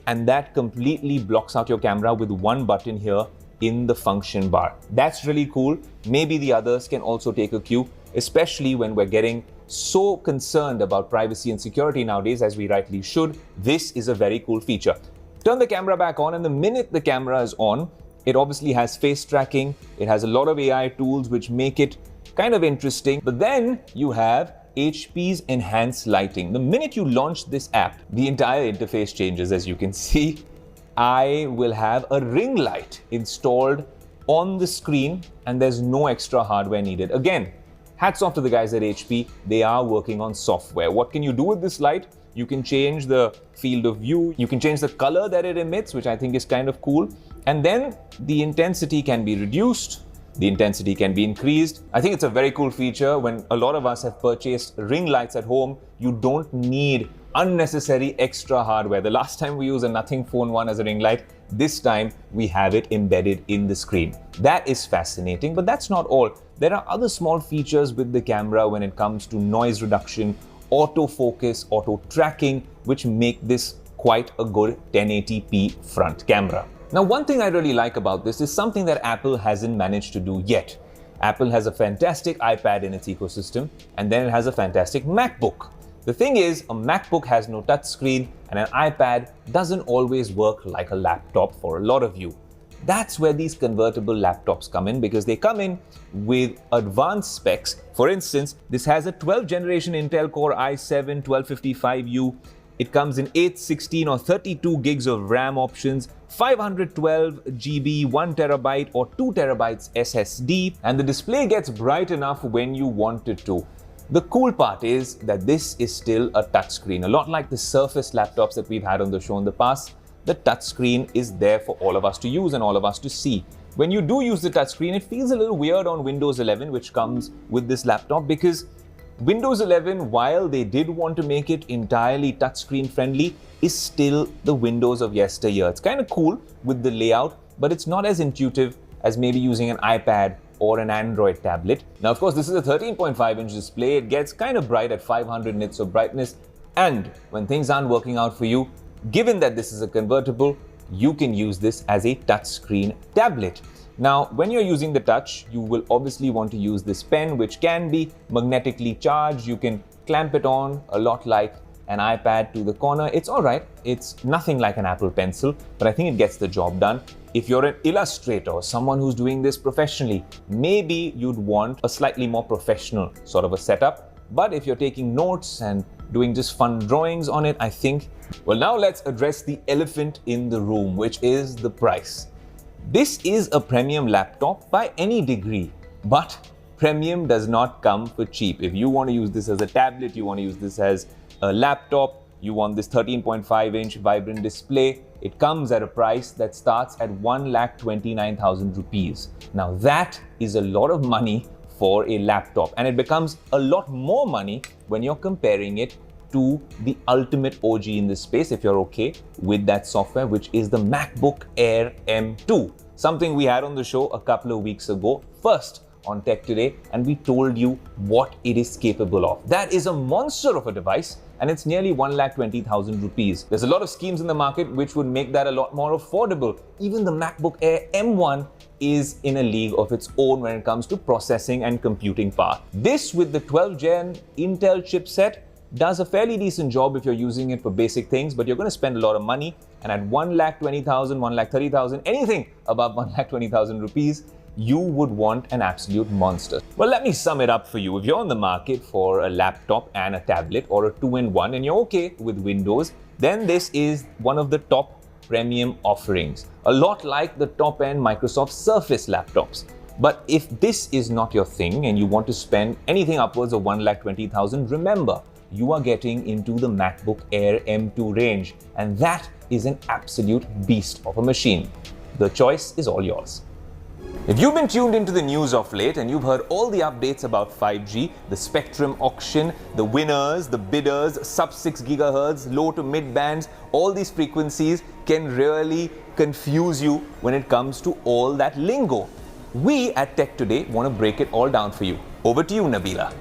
and that completely blocks out your camera with one button here in the function bar. That's really cool. Maybe the others can also take a cue, especially when we're getting so concerned about privacy and security nowadays, as we rightly should. This is a very cool feature. Turn the camera back on, and the minute the camera is on, it obviously has face tracking. It has a lot of AI tools which make it kind of interesting. But then you have HP's enhanced lighting. The minute you launch this app, the entire interface changes. As you can see, I will have a ring light installed on the screen and there's no extra hardware needed. Again, hats off to the guys at HP. They are working on software. What can you do with this light? You can change the field of view. You can change the color that it emits, which I think is kind of cool. And then the intensity can be reduced. The intensity can be increased. I think it's a very cool feature. When a lot of us have purchased ring lights at home, you don't need unnecessary extra hardware. The last time we used a Nothing Phone 1 as a ring light, this time we have it embedded in the screen. That is fascinating, but that's not all. There are other small features with the camera when it comes to noise reduction, autofocus, auto tracking, which make this quite a good 1080p front camera. Now, one thing I really like about this is something that Apple hasn't managed to do yet. Apple has a fantastic iPad in its ecosystem, and then it has a fantastic MacBook. The thing is, a MacBook has no touchscreen, and an iPad doesn't always work like a laptop for a lot of you. That's where these convertible laptops come in, because they come in with advanced specs. For instance, this has a 12th generation Intel Core i7 1255U. It comes in 8, 16 or 32 gigs of RAM options, 512 GB, 1 terabyte or 2 terabytes SSD, and the display gets bright enough when you want it to. The cool part is that this is still a touchscreen. A lot like the Surface laptops that we've had on the show in the past, the touchscreen is there for all of us to use and all of us to see. When you do use the touchscreen, it feels a little weird on Windows 11, which comes with this laptop, because Windows 11, while they did want to make it entirely touchscreen friendly, is still the Windows of yesteryear. It's kind of cool with the layout, but it's not as intuitive as maybe using an iPad or an Android tablet. Now, of course, this is a 13.5-inch display. It gets kind of bright at 500 nits of brightness. And when things aren't working out for you, given that this is a convertible, you can use this as a touchscreen tablet. Now, when you're using the touch, you will obviously want to use this pen, which can be magnetically charged. You can clamp it on a lot like an iPad to the corner. It's all right. It's nothing like an Apple Pencil, but I think it gets the job done. If you're an illustrator or someone who's doing this professionally, maybe you'd want a slightly more professional sort of a setup. But if you're taking notes and doing just fun drawings on it, I think, well, now let's address the elephant in the room, which is the price. This is a premium laptop by any degree, but premium does not come for cheap. If you want to use this as a tablet, you want to use this as a laptop, you want this 13.5-inch vibrant display, it comes at a price that starts at 1,29,000 rupees. Now that is a lot of money for a laptop, and it becomes a lot more money when you're comparing it to the ultimate OG in this space, if you're okay with that software, which is the MacBook Air M2. Something we had on the show a couple of weeks ago, first on Tech Today, and we told you what it is capable of. That is a monster of a device, and it's nearly 1,20,000 rupees. There's a lot of schemes in the market which would make that a lot more affordable. Even the MacBook Air M1 is in a league of its own when it comes to processing and computing power. This, with the 12th gen Intel chipset, does a fairly decent job if you're using it for basic things, but you're going to spend a lot of money, and at 1,20,000, 1,30,000, anything above 1,20,000 rupees, you would want an absolute monster. Well, let me sum it up for you. If you're on the market for a laptop and a tablet, or a 2-in-1, and you're okay with Windows, then this is one of the top premium offerings. A lot like the top-end Microsoft Surface laptops. But if this is not your thing and you want to spend anything upwards of 1,20,000, remember, you are getting into the MacBook Air M2 range, and that is an absolute beast of a machine. The choice is all yours. If you've been tuned into the news of late and you've heard all the updates about 5G, the spectrum auction, the winners, the bidders, sub-6 gigahertz, low to mid bands, all these frequencies can really confuse you when it comes to all that lingo. We at Tech Today want to break it all down for you. Over to you, Nabila.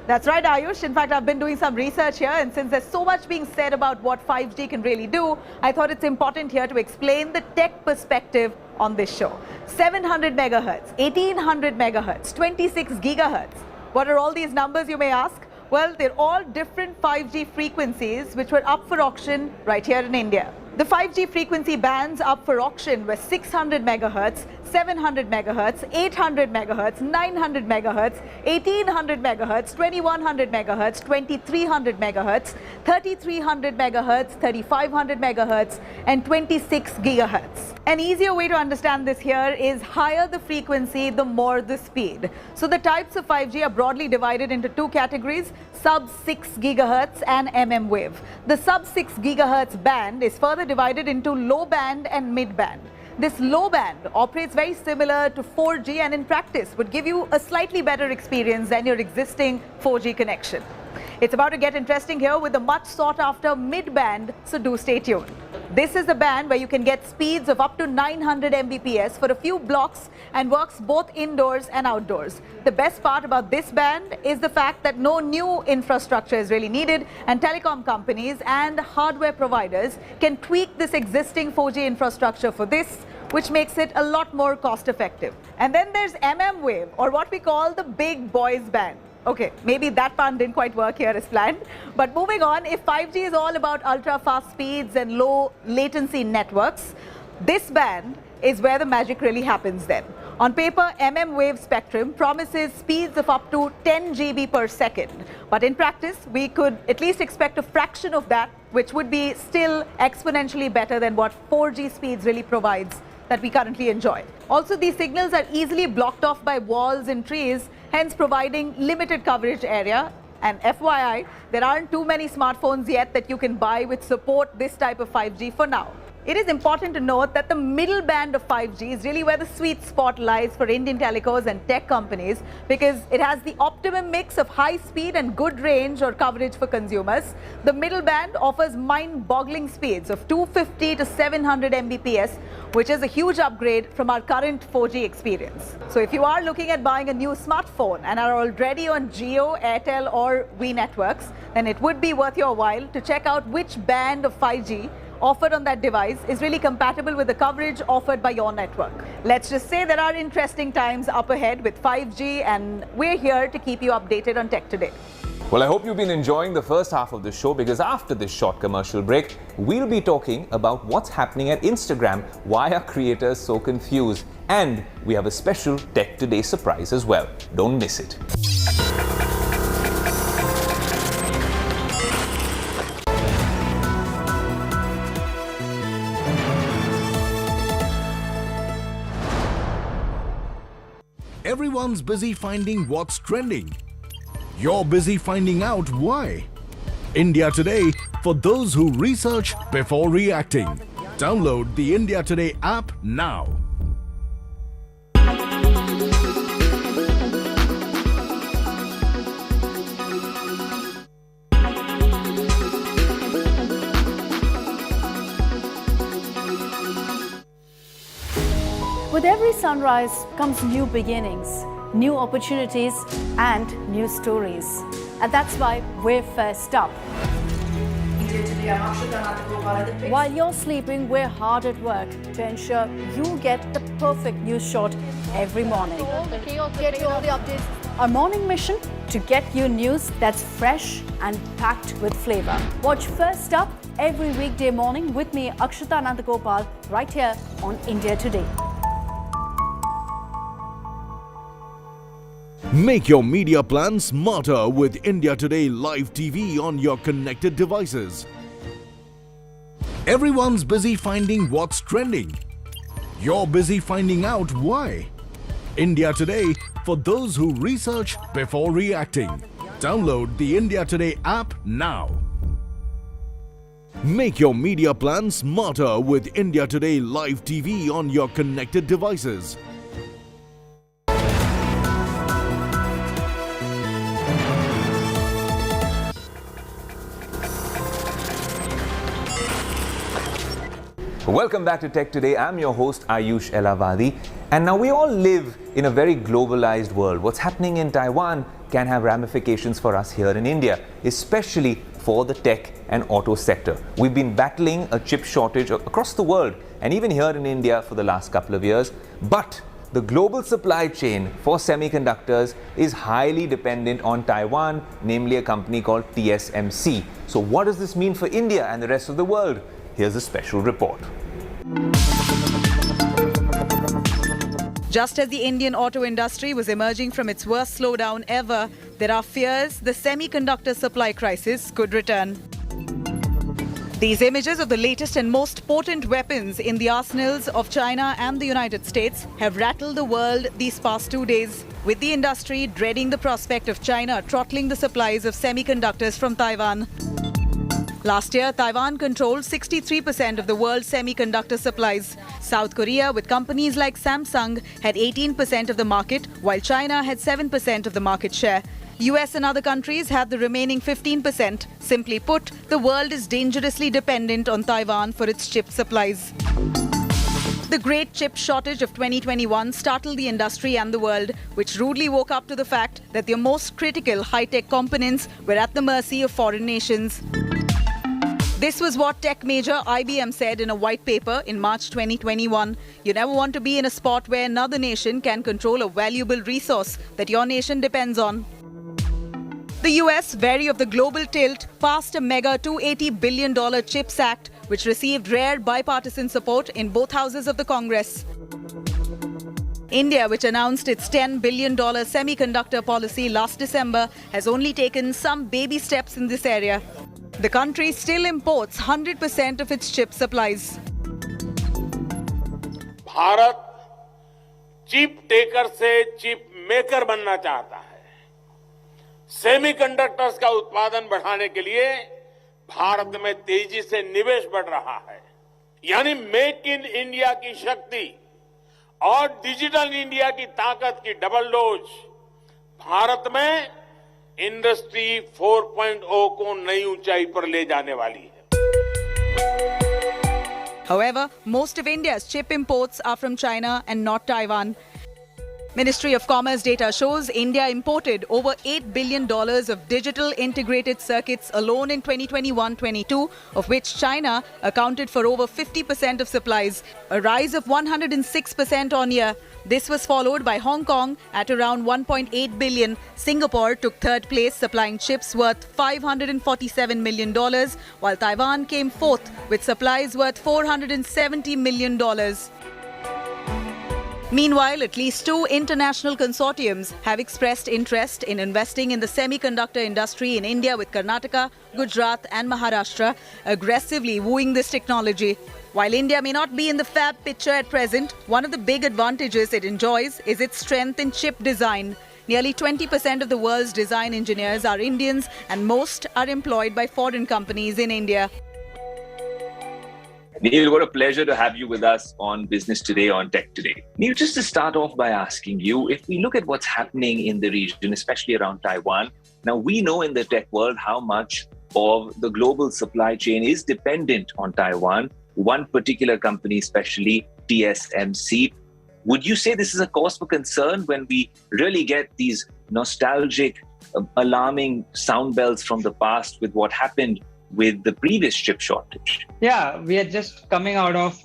That's right, Ayush. In fact, I've been doing some research here, and since there's so much being said about what 5G can really do, I thought it's important here to explain the tech perspective on this show. 700 megahertz, 1800 megahertz, 26 gigahertz. What are all these numbers, you may ask? Well, they're all different 5G frequencies which were up for auction right here in India. The 5G frequency bands up for auction were 600 megahertz, 700 megahertz, 800 megahertz, 900 megahertz, 1800 megahertz, 2100 megahertz, 2300 megahertz, 3300 megahertz, 3500 megahertz, and 26 gigahertz. An easier way to understand this here is higher the frequency, the more the speed. So the types of 5G are broadly divided into two categories: sub-6 gigahertz and MM wave. The sub-6 gigahertz band is further divided into low band and mid band. This low band operates very similar to 4G and in practice would give you a slightly better experience than your existing 4G connection. It's about to get interesting here with the much sought after mid band, so do stay tuned. This is a band where you can get speeds of up to 900 Mbps for a few blocks and works both indoors and outdoors. The best part about this band is the fact that no new infrastructure is really needed, and telecom companies and hardware providers can tweak this existing 4G infrastructure for this, which makes it a lot more cost effective. And then there's MM wave, or what we call the big boys band. Okay, maybe that pun didn't quite work here as planned. But moving on, if 5G is all about ultra-fast speeds and low latency networks, this band is where the magic really happens then. On paper, MM wave spectrum promises speeds of up to 10 GB per second. But in practice, we could at least expect a fraction of that, which would be still exponentially better than what 4G speeds really provides that we currently enjoy. Also, these signals are easily blocked off by walls and trees, hence providing limited coverage area. And FYI, there aren't too many smartphones yet that you can buy which support this type of 5G for now. It is important to note that the middle band of 5G is really where the sweet spot lies for Indian telecos and tech companies, because it has the optimum mix of high speed and good range or coverage for consumers. The middle band offers mind-boggling speeds of 250 to 700 Mbps, which is a huge upgrade from our current 4G experience. So if you are looking at buying a new smartphone and are already on Jio, Airtel or Vi networks, then it would be worth your while to check out which band of 5G offered on that device is really compatible with the coverage offered by your network. Let's just say there are interesting times up ahead with 5G, and we're here to keep you updated on Tech Today. Well, I hope you've been enjoying the first half of the show, because after this short commercial break, we'll be talking about what's happening at Instagram, why are creators so confused, and we have a special Tech Today surprise as well. Don't miss it. Everyone's busy finding what's trending. You're busy finding out why. India Today, for those who research before reacting. Download the India Today app now. With every sunrise comes new beginnings, new opportunities and new stories. And that's why we're first up. While you're sleeping, we're hard at work to ensure you get the perfect news shot every morning. Get you all the updates. Our morning mission to get you news that's fresh and packed with flavor. Watch First Up every weekday morning with me, Akshata Nandagopal, right here on India Today. Make your media plan smarter with India Today Live TV on your connected devices. Everyone's busy finding what's trending. You're busy finding out why. India Today for those who research before reacting. Download the India Today app now. Make your media plan smarter with India Today Live TV on your connected devices. Welcome back to Tech Today. I'm your host Ayush Elavadi, and now we all live in a very globalized world. What's happening in Taiwan can have ramifications for us here in India, especially for the tech and auto sector. We've been battling a chip shortage across the world and even here in India for the last couple of years, but the global supply chain for semiconductors is highly dependent on Taiwan, namely a company called TSMC. So what does this mean for India and the rest of the world? Here's a special report. Just as the Indian auto industry was emerging from its worst slowdown ever, there are fears the semiconductor supply crisis could return. These images of the latest and most potent weapons in the arsenals of China and the United States have rattled the world these past 2 days, with the industry dreading the prospect of China throttling the supplies of semiconductors from Taiwan. Last year, Taiwan controlled 63% of the world's semiconductor supplies. South Korea, with companies like Samsung, had 18% of the market, while China had 7% of the market share. US and other countries had the remaining 15%. Simply put, the world is dangerously dependent on Taiwan for its chip supplies. The great chip shortage of 2021 startled the industry and the world, which rudely woke up to the fact that their most critical high-tech components were at the mercy of foreign nations. This was what tech major IBM said in a white paper in March 2021. You never want to be in a spot where another nation can control a valuable resource that your nation depends on. The US, wary of the global tilt, passed a mega $280 billion CHIPS Act, which received rare bipartisan support in both houses of the Congress. India, which announced its $10 billion semiconductor policy last December, has only taken some baby steps in this area. The country still imports 100% of its chip supplies. Bharat chip taker से chip maker बनना चाहता है। Semiconductors का उत्पादन बढ़ाने के लिए भारत में तेजी से निवेश बढ़ रहा है। यानी मेक इन इंडिया की शक्ति और डिजिटल इंडिया की ताकत की डबल डोज भारत में इंडस्ट्री 4.0 को नई ऊंचाई पर ले जाने वाली है। However, most of India's chip imports are from China and not Taiwan. Ministry of Commerce data shows India imported over $8 billion of digital integrated circuits alone in 2021-22, of which China accounted for over 50% of supplies, a rise of 106% on year. This was followed by Hong Kong at around $1.8 billion. Singapore took third place, supplying chips worth $547 million, while Taiwan came fourth with supplies worth $470 million. Meanwhile, at least 2 international consortiums have expressed interest in investing in the semiconductor industry in India, with Karnataka, Gujarat and Maharashtra aggressively wooing this technology. While India may not be in the fab picture at present, one of the big advantages it enjoys is its strength in chip design. Nearly 20% of the world's design engineers are Indians, and most are employed by foreign companies in India. Neil, what a pleasure to have you with us on Business Today, on Tech Today. Neil, just to start off by asking you, if we look at what's happening in the region, especially around Taiwan, now we know in the tech world how much of the global supply chain is dependent on Taiwan, one particular company, especially TSMC. Would you say this is a cause for concern when we really get these nostalgic, alarming sound bells from the past with what happened with the previous chip shortage? Yeah, we are just coming out of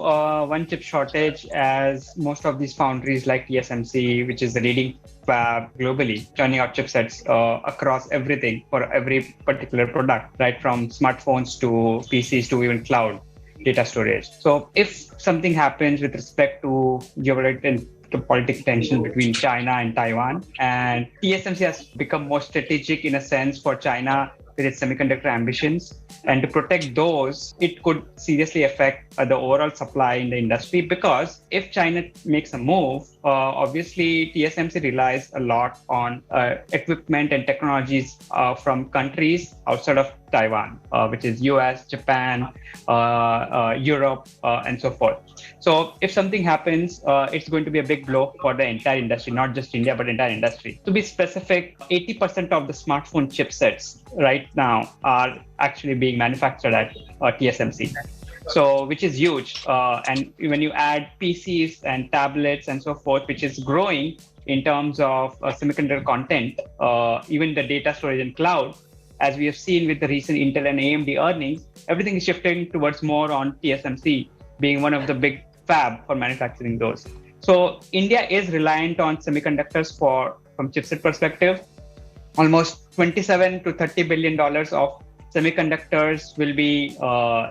one chip shortage, as most of these foundries like TSMC, which is the leading fab globally, churning out chipsets across everything for every particular product, right from smartphones to PCs to even cloud data storage. So if something happens with respect to geopolitical tension between China and Taiwan, and TSMC has become more strategic in a sense for China with its semiconductor ambitions, and to protect those, it could seriously affect the overall supply in the industry, because if China makes a move, obviously TSMC relies a lot on equipment and technologies from countries outside of Taiwan, which is US, Japan, Europe, and so forth. So if something happens, it's going to be a big blow for the entire industry, not just India, but entire industry. To be specific, 80% of the smartphone chipsets right now are actually being manufactured at TSMC. So, which is huge. And when you add PCs and tablets and so forth, which is growing in terms of semiconductor content, even the data storage and cloud, as we have seen with the recent Intel and AMD earnings, everything is shifting towards more on TSMC being one of the big fab for manufacturing those. So India is reliant on semiconductors from chipset perspective. Almost $27 to $30 billion of semiconductors will be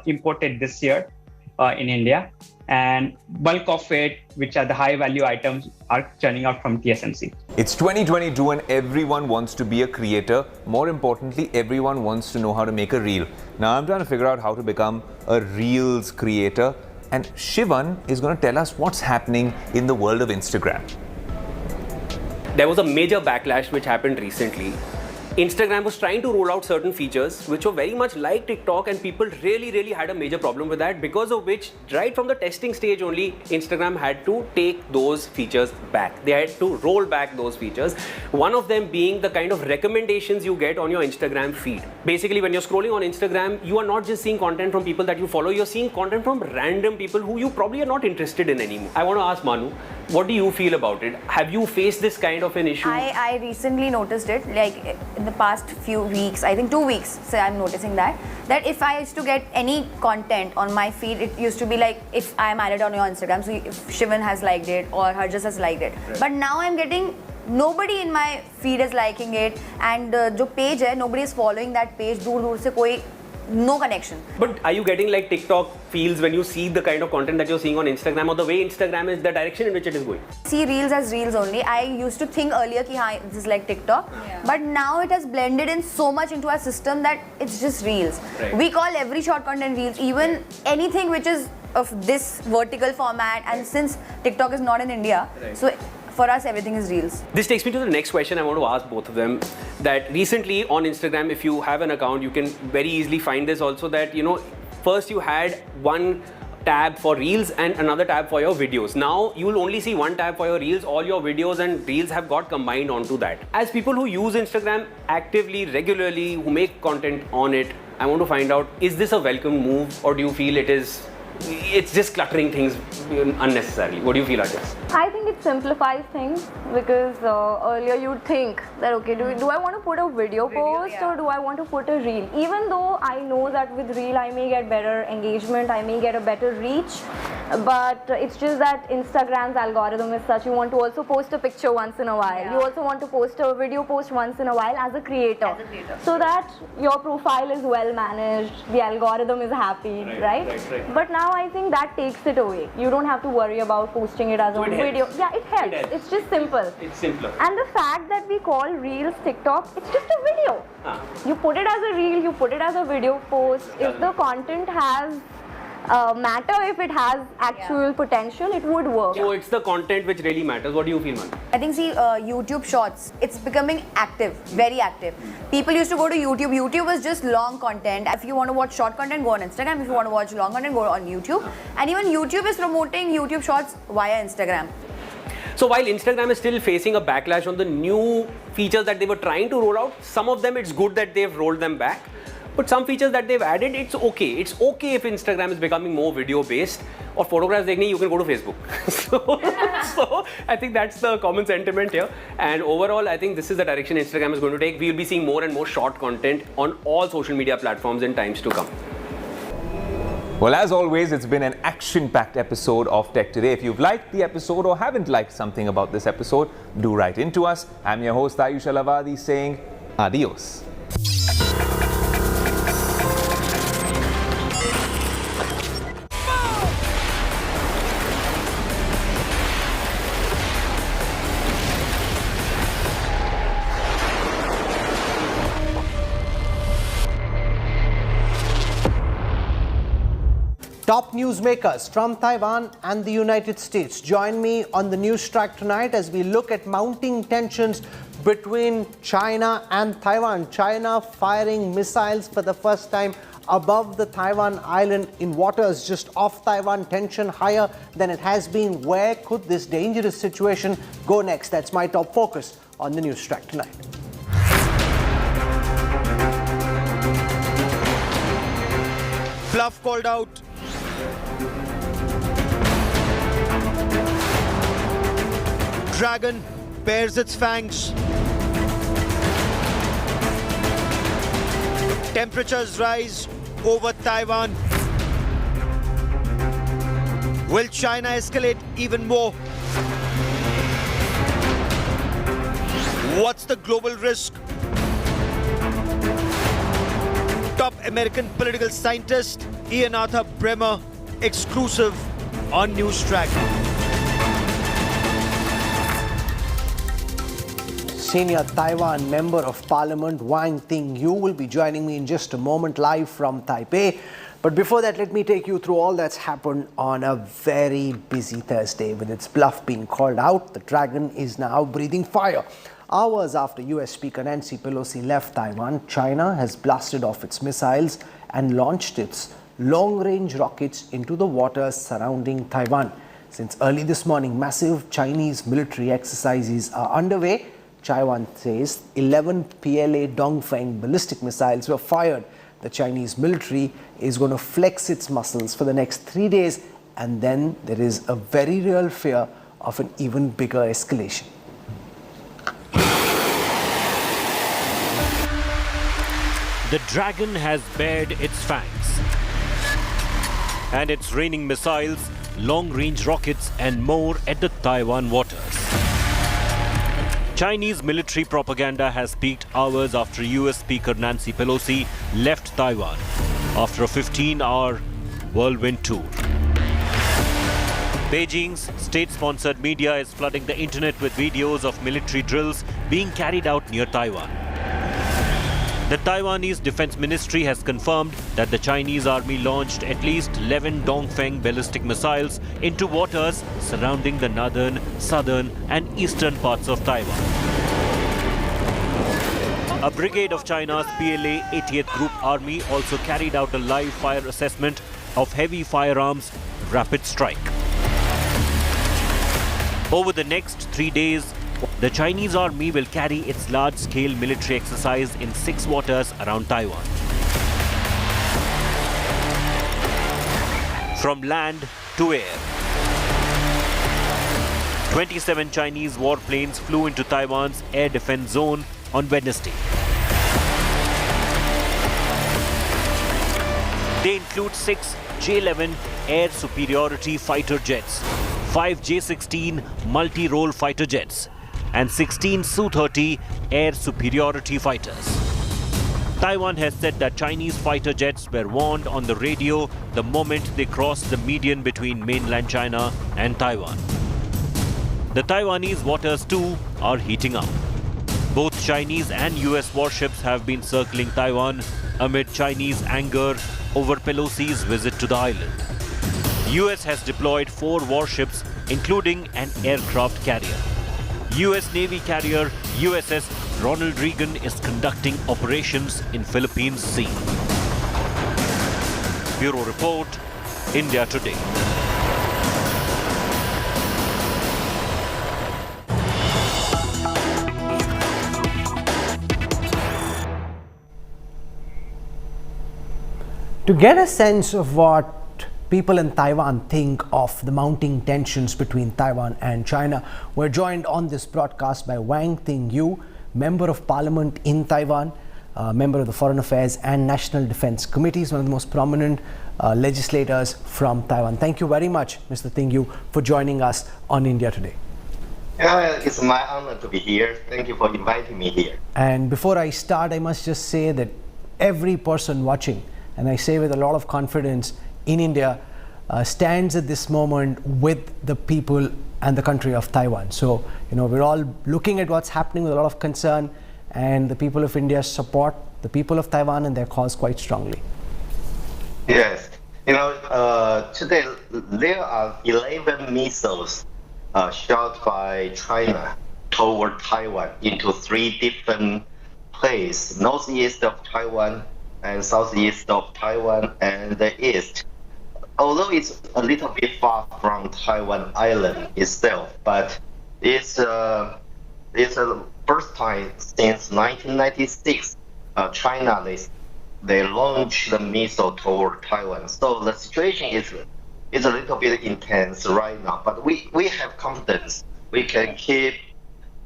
imported this year in India, and bulk of it, which are the high value items, are churning out from TSMC. It's 2022 and everyone wants to be a creator. More importantly, everyone wants to know how to make a reel. Now I'm trying to figure out how to become a reels creator, and Shivan is going to tell us what's happening in the world of Instagram. There was a major backlash which happened recently. Instagram was trying to roll out certain features which were very much like TikTok, and people really had a major problem with that, because of which right from the testing stage only Instagram had to take those features back. They had to roll back those features. One of them being the kind of recommendations you get on your Instagram feed. Basically, when you're scrolling on Instagram, you are not just seeing content from people that you follow, you're seeing content from random people who you probably are not interested in anymore. I want to ask Manu, what do you feel about it? Have you faced this kind of an issue? I recently noticed it, like in the past few weeks, I think 2 weeks, so I'm noticing that if I used to get any content on my feed, it used to be like, if I'm added on your Instagram, so if Shivan has liked it or Harjas has liked it. Right. But now I'm getting, nobody in my feed is liking it, and jo page hai, nobody is following that page, dur se koi, no connection. But are you getting like TikTok feels when you see the kind of content that you're seeing on Instagram, or the way Instagram is, the direction in which it is going? See reels as reels only. I used to think earlier that this is like TikTok, but now it has blended in so much into our system that it's just reels. Right. We call every short content reels, even anything which is of this vertical format, and since TikTok is not in India, so for us everything is reels. This takes me to the next question I want to ask both of them. That recently on Instagram, if you have an account, you can very easily find this also, that first you had one tab for reels and another tab for your videos. Now you will only see one tab for your reels. All your videos and reels have got combined onto that. As people who use Instagram actively, regularly, who make content on it, I want to find out, is this a welcome move, or do you feel it's just cluttering things unnecessarily? What do you feel, Arjas? I think it simplifies things, because earlier you'd think that, okay, do I want to put a video post or do I want to put a reel? Even though I know that with reel I may get better engagement, I may get a better reach, but it's just that Instagram's algorithm is such, you want to also post a picture once in a while. You also want to post a video post once in a while as a creator. So that your profile is well managed, the algorithm is happy, right? But now I think that takes it away. You don't have to worry about posting it as a video. Yeah, it helps. It's just simple. It's simpler. And the fact that we call reels TikTok, it's just a video. You put it as a reel, you put it as a video post. If the content has matter, if it has actual potential, it would work. So it's the content which really matters. What do you feel, man? I think, see, YouTube Shorts, it's becoming active, very active. People used to go to YouTube. YouTube was just long content. If you want to watch short content, go on Instagram. If you want to watch long content, go on YouTube. And even YouTube is promoting YouTube Shorts via Instagram. So while Instagram is still facing a backlash on the new features that they were trying to roll out, some of them it's good that they've rolled them back. But some features that they've added, it's okay. It's okay if Instagram is becoming more video based or photographs dekhne, you can go to Facebook. so I think that's the common sentiment here. And overall, I think this is the direction Instagram is going to take. We will be seeing more and more short content on all social media platforms in times to come. Well, as always, it's been an action-packed episode of Tech Today. If you've liked the episode or haven't liked something about this episode, do write into us. I'm your host, Ayush Alavadi, saying adios. Top newsmakers from Taiwan and the United States join me on the news track tonight as we look at mounting tensions between China and Taiwan. China firing missiles for the first time above the Taiwan island in waters just off Taiwan, tension higher than it has been. Where could this dangerous situation go next? That's my top focus on the news track tonight. Bluff called out. Dragon bares its fangs. Temperatures rise over Taiwan. Will China escalate even more? What's the global risk? Top American political scientist Ian Arthur Bremer, exclusive on Newstrack. Senior Taiwan Member of Parliament Wang Ting-yu will be joining me in just a moment live from Taipei. But before that, let me take you through all that's happened on a very busy Thursday. With its bluff being called out, the Dragon is now breathing fire. Hours after US Speaker Nancy Pelosi left Taiwan, China has blasted off its missiles and launched its long-range rockets into the waters surrounding Taiwan. Since early this morning, massive Chinese military exercises are underway. Taiwan says 11 PLA Dongfeng ballistic missiles were fired. The Chinese military is going to flex its muscles for the next 3 days, and then there is a very real fear of an even bigger escalation. The Dragon has bared its fangs, and it's raining missiles, long-range rockets and more at the Taiwan waters. Chinese military propaganda has peaked hours after US Speaker Nancy Pelosi left Taiwan after a 15-hour whirlwind tour. Beijing's state-sponsored media is flooding the internet with videos of military drills being carried out near Taiwan. The Taiwanese Defense Ministry has confirmed that the Chinese army launched at least 11 Dongfeng ballistic missiles into waters surrounding the northern, southern and eastern parts of Taiwan. A brigade of China's PLA 80th Group Army also carried out a live fire assessment of heavy firearms rapid strike. Over the next 3 days, the Chinese army will carry its large-scale military exercise in 6 waters around Taiwan. From land to air. 27 Chinese warplanes flew into Taiwan's air defense zone on Wednesday. They include 6 J-11 air superiority fighter jets, 5 J-16 multi-role fighter jets, and 16 Su-30 air superiority fighters. Taiwan has said that Chinese fighter jets were warned on the radio the moment they crossed the median between mainland China and Taiwan. The Taiwanese waters too are heating up. Both Chinese and US warships have been circling Taiwan amid Chinese anger over Pelosi's visit to the island. US has deployed 4 warships, including an aircraft carrier. US Navy carrier USS Ronald Reagan is conducting operations in Philippines Sea. Bureau Report, India Today. To get a sense of what people in Taiwan think of the mounting tensions between Taiwan and China, we're joined on this broadcast by Wang Ting-yu, Member of Parliament in Taiwan, member of the Foreign Affairs and National Defense Committees, one of the most prominent legislators from Taiwan. Thank you very much, Mr. Ting-yu, for joining us on India Today. It's my honor to be here. Thank you for inviting me here. And before I start, I must just say that every person watching, and I say with a lot of confidence, in India, stands at this moment with the people and the country of Taiwan. So, we're all looking at what's happening with a lot of concern, and the people of India support the people of Taiwan and their cause quite strongly. Yes. Today there are 11 missiles shot by China toward Taiwan into 3 different places, northeast of Taiwan and southeast of Taiwan and the east. Although it's a little bit far from Taiwan island itself, but it's a first time since 1996 China they launched the missile toward Taiwan. So the situation is a little bit intense right now, but we have confidence we can keep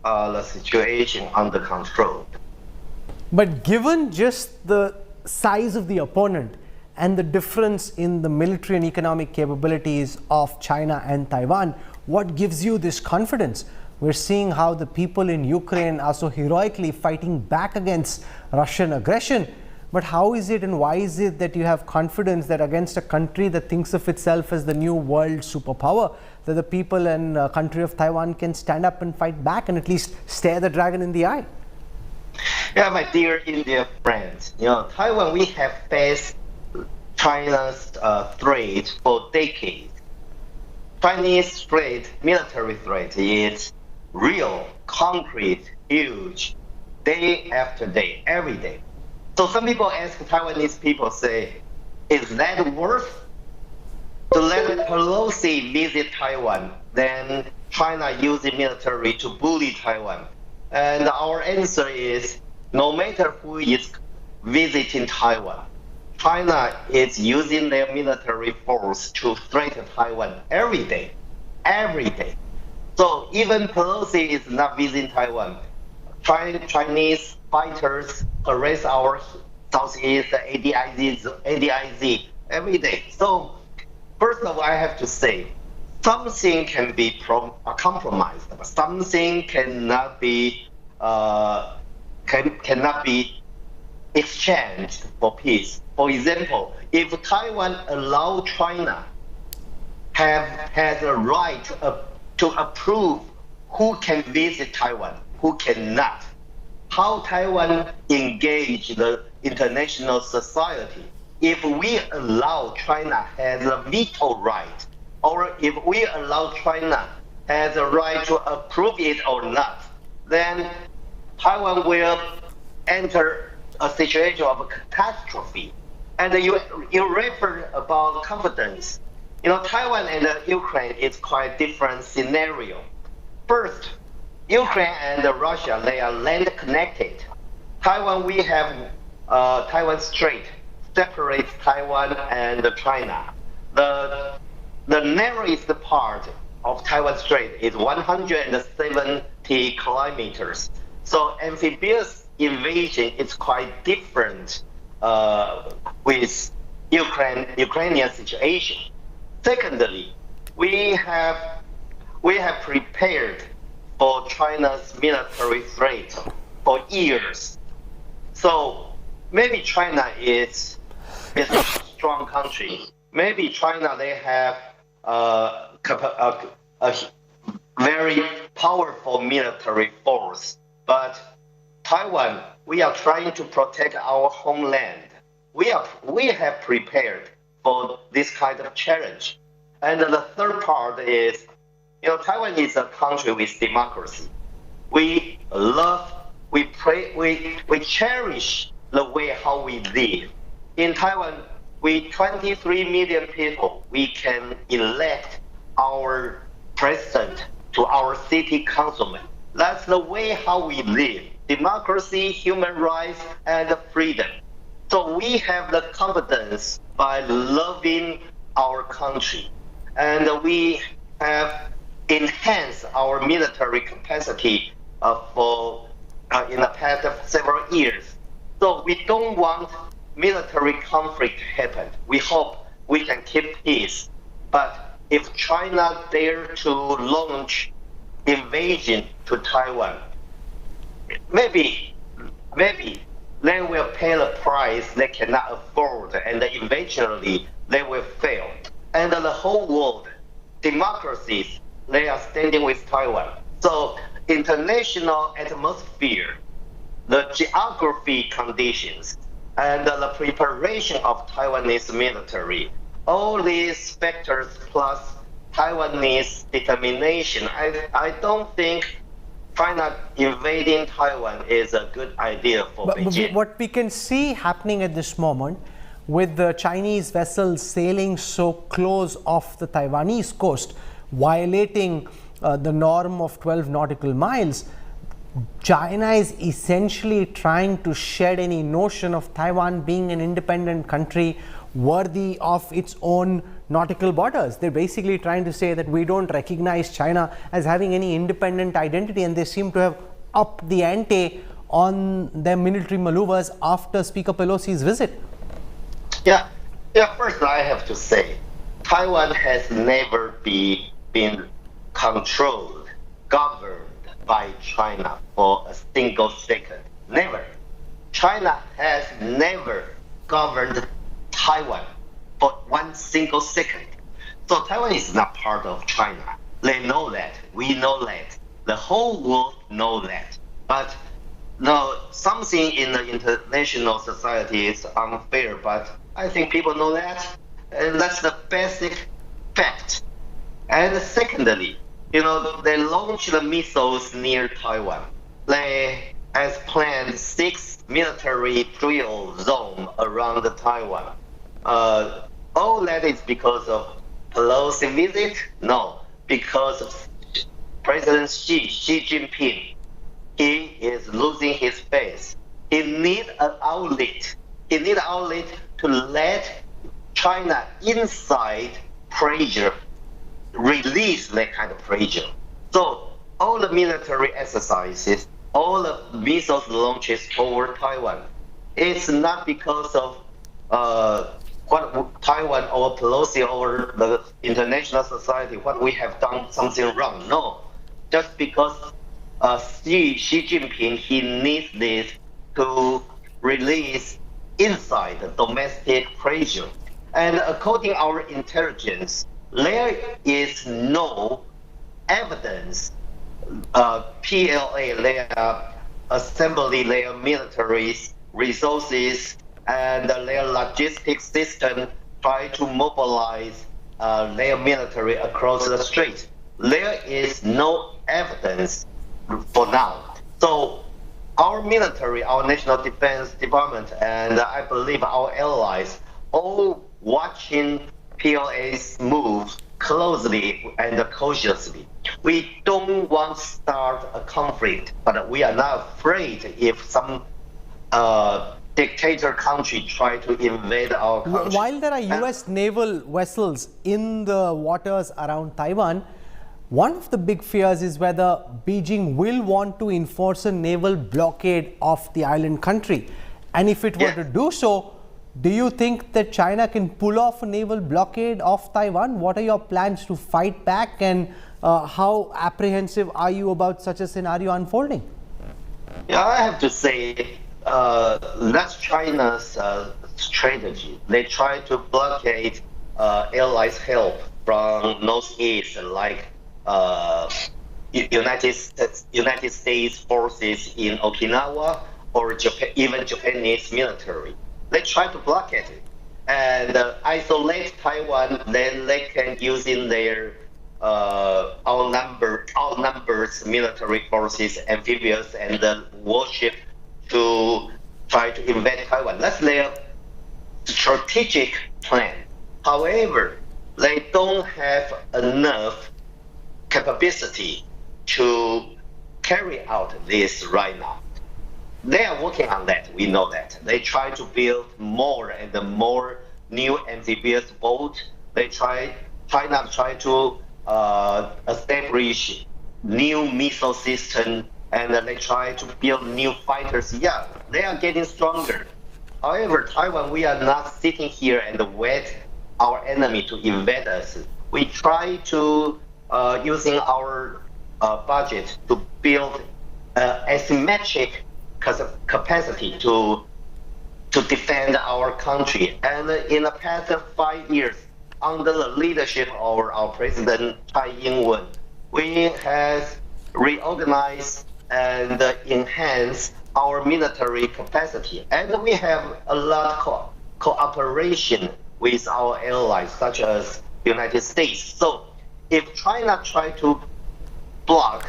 the situation under control. But given just the size of the opponent and the difference in the military and economic capabilities of China and Taiwan, what gives you this confidence? We're seeing how the people in Ukraine are so heroically fighting back against Russian aggression. But how is it and why is it that you have confidence that against a country that thinks of itself as the new world superpower, that the people and country of Taiwan can stand up and fight back and at least stare the dragon in the eye? Yeah, my dear India friends, Taiwan, we have faced China's threat for decades. Chinese threat, military threat, is real, concrete, huge, day after day, every day. So some people ask Taiwanese people, say, is that worth to let Pelosi visit Taiwan than China using military to bully Taiwan? And our answer is, no matter who is visiting Taiwan, China is using their military force to threaten Taiwan every day, every day. So even Pelosi is not visiting Taiwan. Chinese fighters harass our southeast ADIZ every day. So first of all, I have to say, something can be compromised, but something cannot be exchanged for peace. For example, if Taiwan allow China has a right to approve who can visit Taiwan, who cannot, how Taiwan engage the international society? If we allow China has a veto right, or if we allow China has a right to approve it or not, then Taiwan will enter a situation of a catastrophe. And you referred about confidence. Taiwan and Ukraine is quite different scenario. First, Ukraine and Russia, they are land connected. Taiwan, we have Taiwan Strait, separates Taiwan and China. The narrowest part of Taiwan Strait is 170 kilometers. So amphibious invasion is quite different with Ukrainian situation. Secondly, we have prepared for China's military threat for years. So maybe China is a strong country. Maybe China, they have a very powerful military force. But Taiwan, we are trying to protect our homeland. We have prepared for this kind of challenge. And the third part is, Taiwan is a country with democracy. We love, we pray, we cherish the way how we live. In Taiwan, with 23 million people, we can elect our president to our city councilman. That's the way how we live. Democracy, human rights, and freedom. So we have the confidence by loving our country, and we have enhanced our military capacity in the past several years. So we don't want military conflict to happen. We hope we can keep peace. But if China dare to launch invasion to Taiwan, maybe they will pay the price they cannot afford, and eventually they will fail. And the whole world, democracies, they are standing with Taiwan. So international atmosphere, the geography conditions, and the preparation of Taiwanese military, all these factors plus Taiwanese determination, I don't think China invading Taiwan is a good idea for Beijing. What we can see happening at this moment, with the Chinese vessels sailing so close off the Taiwanese coast, violating the norm of 12 nautical miles, China is essentially trying to shed any notion of Taiwan being an independent country worthy of its own nautical borders. They're basically trying to say that we don't recognize China as having any independent identity, and they seem to have upped the ante on their military maneuvers after Speaker Pelosi's visit. Yeah. First, I have to say, Taiwan has never been controlled, governed by China for a single second. Never. China has never governed Taiwan for one single second. So Taiwan is not part of China. They know that. We know that. The whole world knows that. But no, something in the international society is unfair, but I think people know that. And that's the basic fact. And secondly, they launched the missiles near Taiwan. They, as planned, 6 military drill zones around Taiwan. All that is because of Pelosi visit? No, because of President Xi Jinping. He is losing his face. He needs an outlet. He needs an outlet to let China inside pressure, release that kind of pressure. So all the military exercises, all the missiles launches over Taiwan, it's not because of what Taiwan or Pelosi or the international society, what we have done something wrong. No, just because Xi Jinping, he needs this to release inside the domestic pressure. And according to our intelligence, there is no evidence PLA, their assembly, their military resources, and their logistics system try to mobilize their military across the strait. There is no evidence for now. So our military, our National Defense Department, and I believe our allies all watching PLA's moves closely and cautiously. We don't want to start a conflict, but we are not afraid if some dictator country try to invade our country. While there are US naval vessels in the waters around Taiwan, one of the big fears is whether Beijing will want to enforce a naval blockade of the island country. And if it were to do so, do you think that China can pull off a naval blockade of Taiwan? What are your plans to fight back, and how apprehensive are you about such a scenario unfolding? Yeah, I have to say, that's China's strategy. They try to blockade allies' help from northeast, like United States forces in Okinawa, or even Japanese military. They try to blockade it and isolate Taiwan. Then they can use in their outnumbered military forces, amphibious, and warship to try to invade Taiwan. That's their strategic plan. However, they don't have enough capacity to carry out this right now. they are working on that. We know that. They try to build more and more new amphibious boats. China try to establish new missile system, and they try to build new fighters. Yeah, they are getting stronger. However, Taiwan, we are not sitting here and wait our enemy to invade us. We try to using our budget to build asymmetric capacity to defend our country. And in the past 5 years, under the leadership of our President Tsai Ing-wen, we have reorganized and enhanced our military capacity. And we have a lot of cooperation with our allies, such as the United States. So if China try to block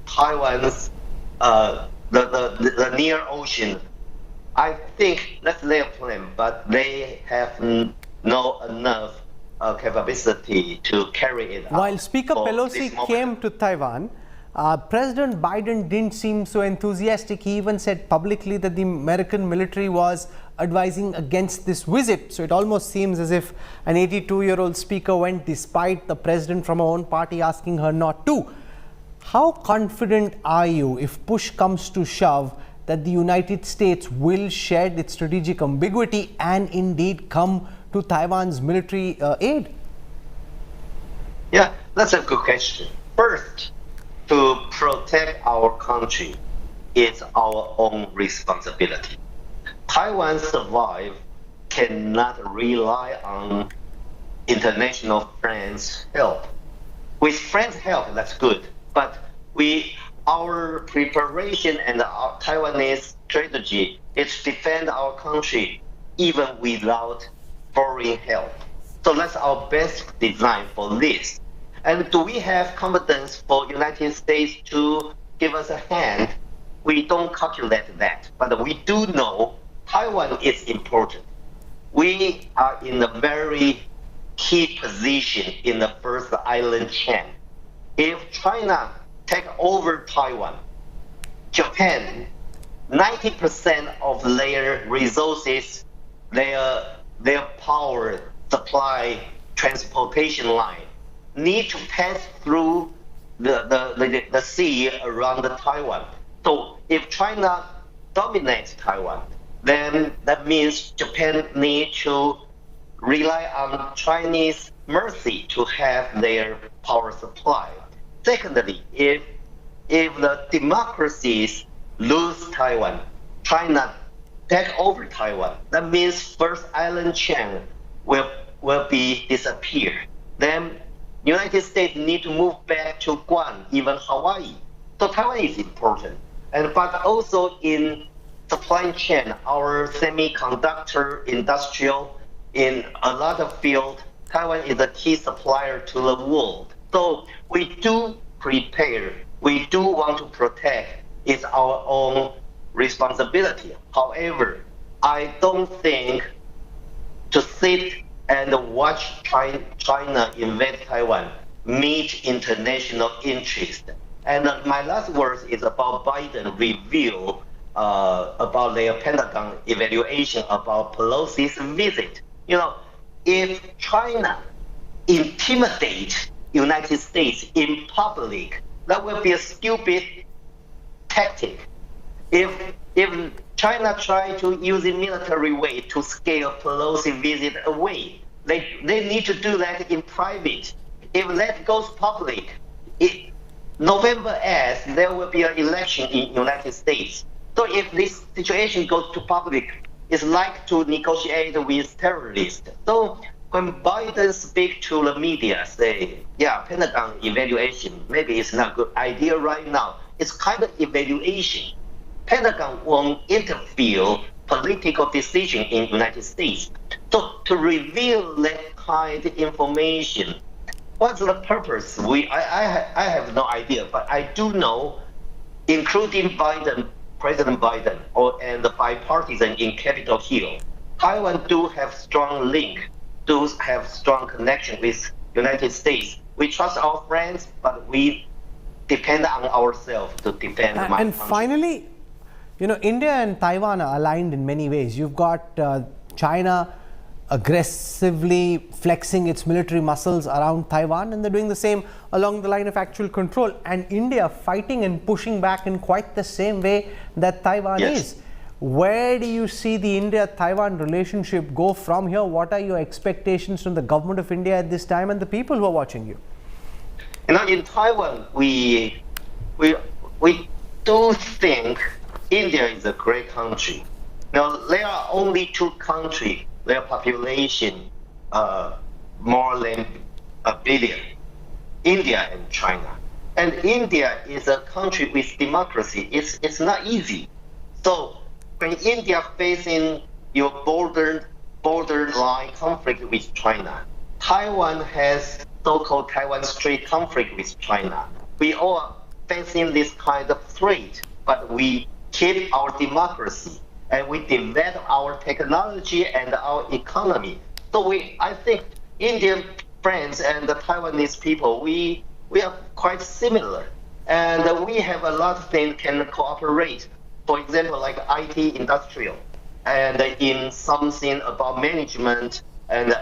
Taiwan's the near ocean, I think that's their plan, but they have no enough capability to carry it out. While Speaker Pelosi came to Taiwan, President Biden didn't seem so enthusiastic. He even said publicly that the American military was advising against this visit. So it almost seems as if an 82-year-old speaker went despite the president from her own party asking her not to. How confident are you, if push comes to shove, that the United States will shed its strategic ambiguity and indeed come to Taiwan's military aid? Yeah, that's a good question. First, to protect our country is our own responsibility. Taiwan survive cannot rely on international friends' help. With friends' help, that's good, but our preparation and our Taiwanese strategy is to defend our country even without foreign help. So that's our best design for this. And do we have confidence for United States to give us a hand? We don't calculate that, but we do know Taiwan is important. We are in a very key position in the first island chain. If China take over Taiwan, Japan, 90% of their resources, their power supply transportation line need to pass through the sea around Taiwan. So if China dominates Taiwan, then that means Japan needs to rely on Chinese mercy to have their power supply. Secondly, if the democracies lose Taiwan, China take over Taiwan, that means first island chain will be disappear. Then United States need to move back to Guam, even Hawaii. So Taiwan is important. But also in supply chain, our semiconductor industrial, in a lot of fields, Taiwan is a key supplier to the world. So we do prepare, we do want to protect, it's our own responsibility. However, I don't think to sit and watch China invade Taiwan meet international interest. And my last words is about Biden review about their Pentagon evaluation about Pelosi's visit. You know, if China intimidates United States in public, that will be a stupid tactic. If China try to use a military way to scale Pelosi visit away, they need to do that in private. If that goes public, November as there will be an election in United States. So if this situation goes to public, it's like to negotiate with terrorists. So when Biden speaks to the media, say, yeah, Pentagon evaluation, maybe it's not a good idea right now. It's kind of evaluation. Pentagon won't interfere political decision in United States. So to reveal that kind of information, what's the purpose? I have no idea, but I do know, including Biden, President Biden, and the bipartisan in Capitol Hill, Taiwan do have strong link, do have strong connection with United States. We trust our friends, but we depend on ourselves to defend my country. And finally, You know, India and Taiwan are aligned in many ways. You've got China aggressively flexing its military muscles around Taiwan, and they're doing the same along the line of actual control. And India fighting and pushing back in quite the same way that Taiwan is. Where do you see the India-Taiwan relationship go from here? What are your expectations from the government of India at this time and the people who are watching you? You know, in Taiwan, we do think India is a great country. Now, there are only two countries, their population more than 1 billion, India and China. And India is a country with democracy. It's not easy. So when India facing your borderline conflict with China, Taiwan has so-called Taiwan Strait conflict with China. We all are facing this kind of threat, but we keep our democracy and we develop our technology and our economy. So I think Indian friends and the Taiwanese people, we are quite similar, and we have a lot of things can cooperate. For example, like IT industrial, and in something about management and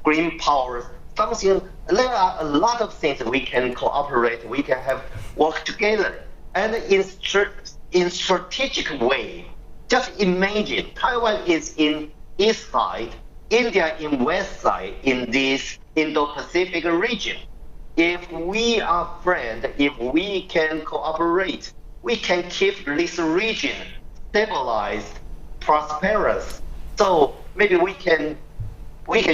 green power. There are a lot of things we can cooperate. We can have work together, and in strategic way. Just imagine Taiwan is in east side, India in west side in this Indo-Pacific region. If we are friends, if we can cooperate, we can keep this region stabilized, prosperous. So maybe we can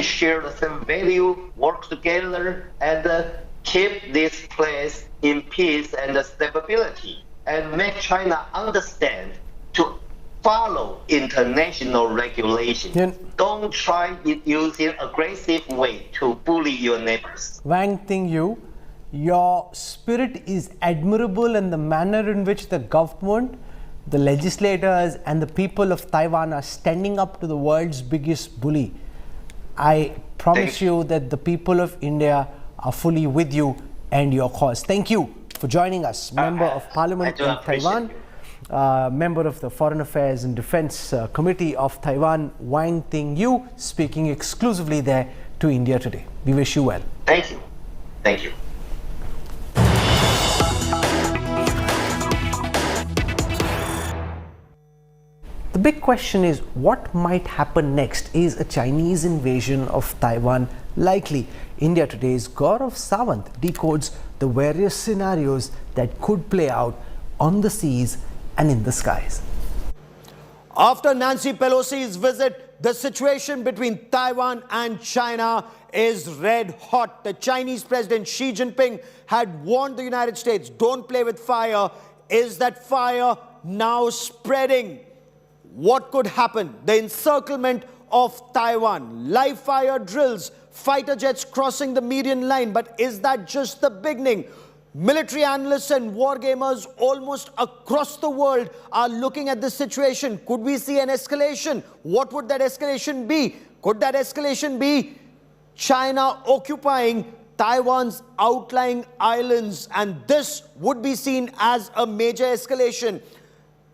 share the same value, work together, and keep this place in peace and stability, and make China understand to follow international regulation. Don't try using aggressive way to bully your neighbors. Wang Ting-yu, your spirit is admirable, and the manner in which the government, the legislators and the people of Taiwan are standing up to the world's biggest bully. I promise you that the people of India are fully with you and your cause. Thank you for joining us. Member of Parliament in Taiwan, member of the Foreign Affairs and Defense Committee of Taiwan, Wang Ting-yu, speaking exclusively there to India Today. We wish you well. Thank you. Thank you. The big question is, what might happen next? Is a Chinese invasion of Taiwan likely? India Today's Gaurav Sawant decodes the various scenarios that could play out on the seas and in the skies. After Nancy Pelosi's visit, the situation between Taiwan and China is red hot. The Chinese President Xi Jinping had warned the United States, don't play with fire. Is that fire now spreading? What could happen? The encirclement of Taiwan, live fire drills, fighter jets crossing the median line. But is that just the beginning? Military analysts and war gamers almost across the world are looking at this situation. Could we see an escalation? What would that escalation be? Could that escalation be China occupying Taiwan's outlying islands? And this would be seen as a major escalation.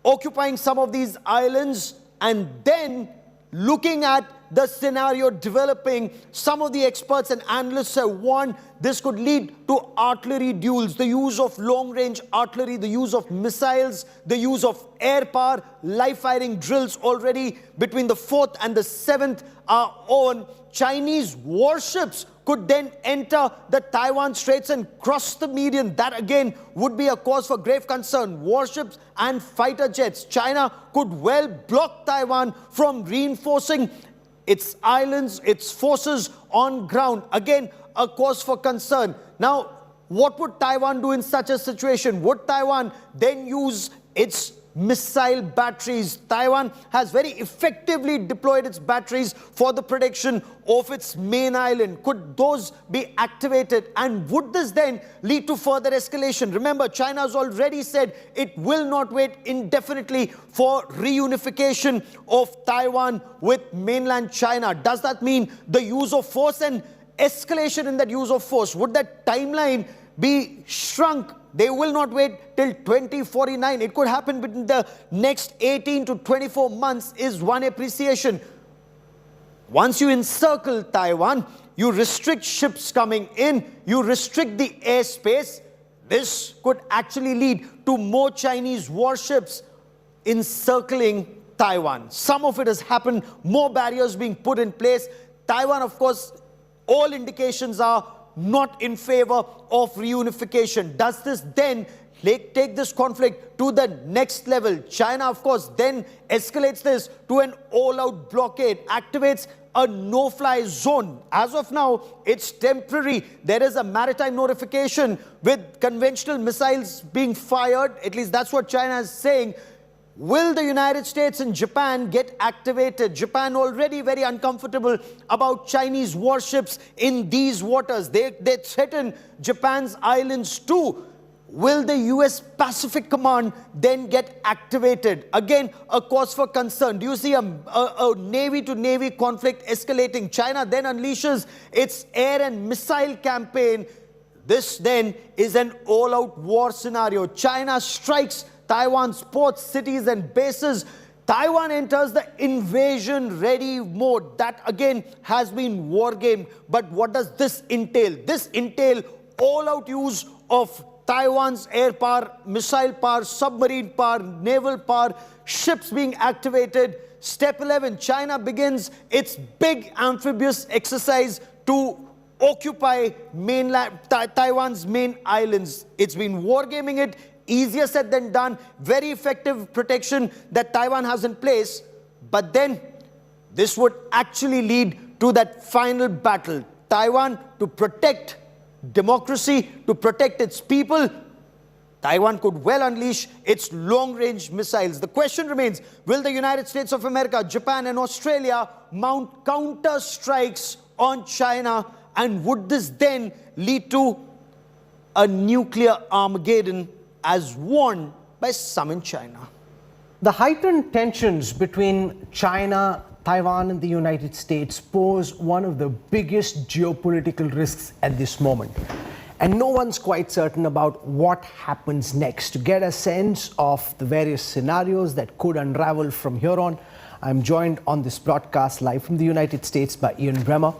Occupying some of these islands and then looking at the scenario developing. Some of the experts and analysts have warned this could lead to artillery duels, the use of long-range artillery, the use of missiles, the use of air power. Live-firing drills already between the 4th and the 7th are on. Chinese warships could then enter the Taiwan Straits and cross the median. That again would be a cause for grave concern. Warships and fighter jets. China could well block Taiwan from reinforcing its islands, its forces on ground. Again, a cause for concern. Now, what would Taiwan do in such a situation? Would Taiwan then use its missile batteries? Taiwan has very effectively deployed its batteries for the protection of its main island. Could those be activated? And would this then lead to further escalation? Remember, China has already said it will not wait indefinitely for reunification of Taiwan with mainland China. Does that mean the use of force and escalation in that use of force? Would that timeline be shrunk. They will not wait till 2049. It could happen within the next 18 to 24 months is one appreciation. Once you encircle Taiwan, you restrict ships coming in, you restrict the airspace. This could actually lead to more Chinese warships encircling Taiwan. Some of it has happened, more barriers being put in place. Taiwan, of course, all indications are not in favor of reunification. Does this then take this conflict to the next level? China, of course, then escalates this to an all-out blockade, activates a no-fly zone. As of now, it's temporary. There is a maritime notification with conventional missiles being fired. At least that's what China is saying. Will the United States and Japan get activated? Japan already very uncomfortable about Chinese warships in these waters. They threaten Japan's islands too. Will the US Pacific Command then get activated? Again, a cause for concern. Do you see a Navy-to-Navy conflict escalating? China then unleashes its air and missile campaign. This then is an all-out war scenario. China strikes Taiwan's ports, cities and bases. Taiwan enters the invasion-ready mode. That again has been war-gamed. But what does this entail? This entails all-out use of Taiwan's air power, missile power, submarine power, naval power, ships being activated. Step 11, China begins its big amphibious exercise to occupy mainland, Taiwan's main islands. It's been wargaming it. Easier said than done. Very effective protection that Taiwan has in place. But then this would actually lead to that final battle. Taiwan, to protect democracy, to protect its people, Taiwan could well unleash its long-range missiles. The question remains, will the United States of America, Japan and Australia mount counter strikes on China? And would this then lead to a nuclear Armageddon as warned by some in China? The heightened tensions between China, Taiwan and the United States pose one of the biggest geopolitical risks at this moment. And no one's quite certain about what happens next. To get a sense of the various scenarios that could unravel from here on, I'm joined on this broadcast live from the United States by Ian Bremmer,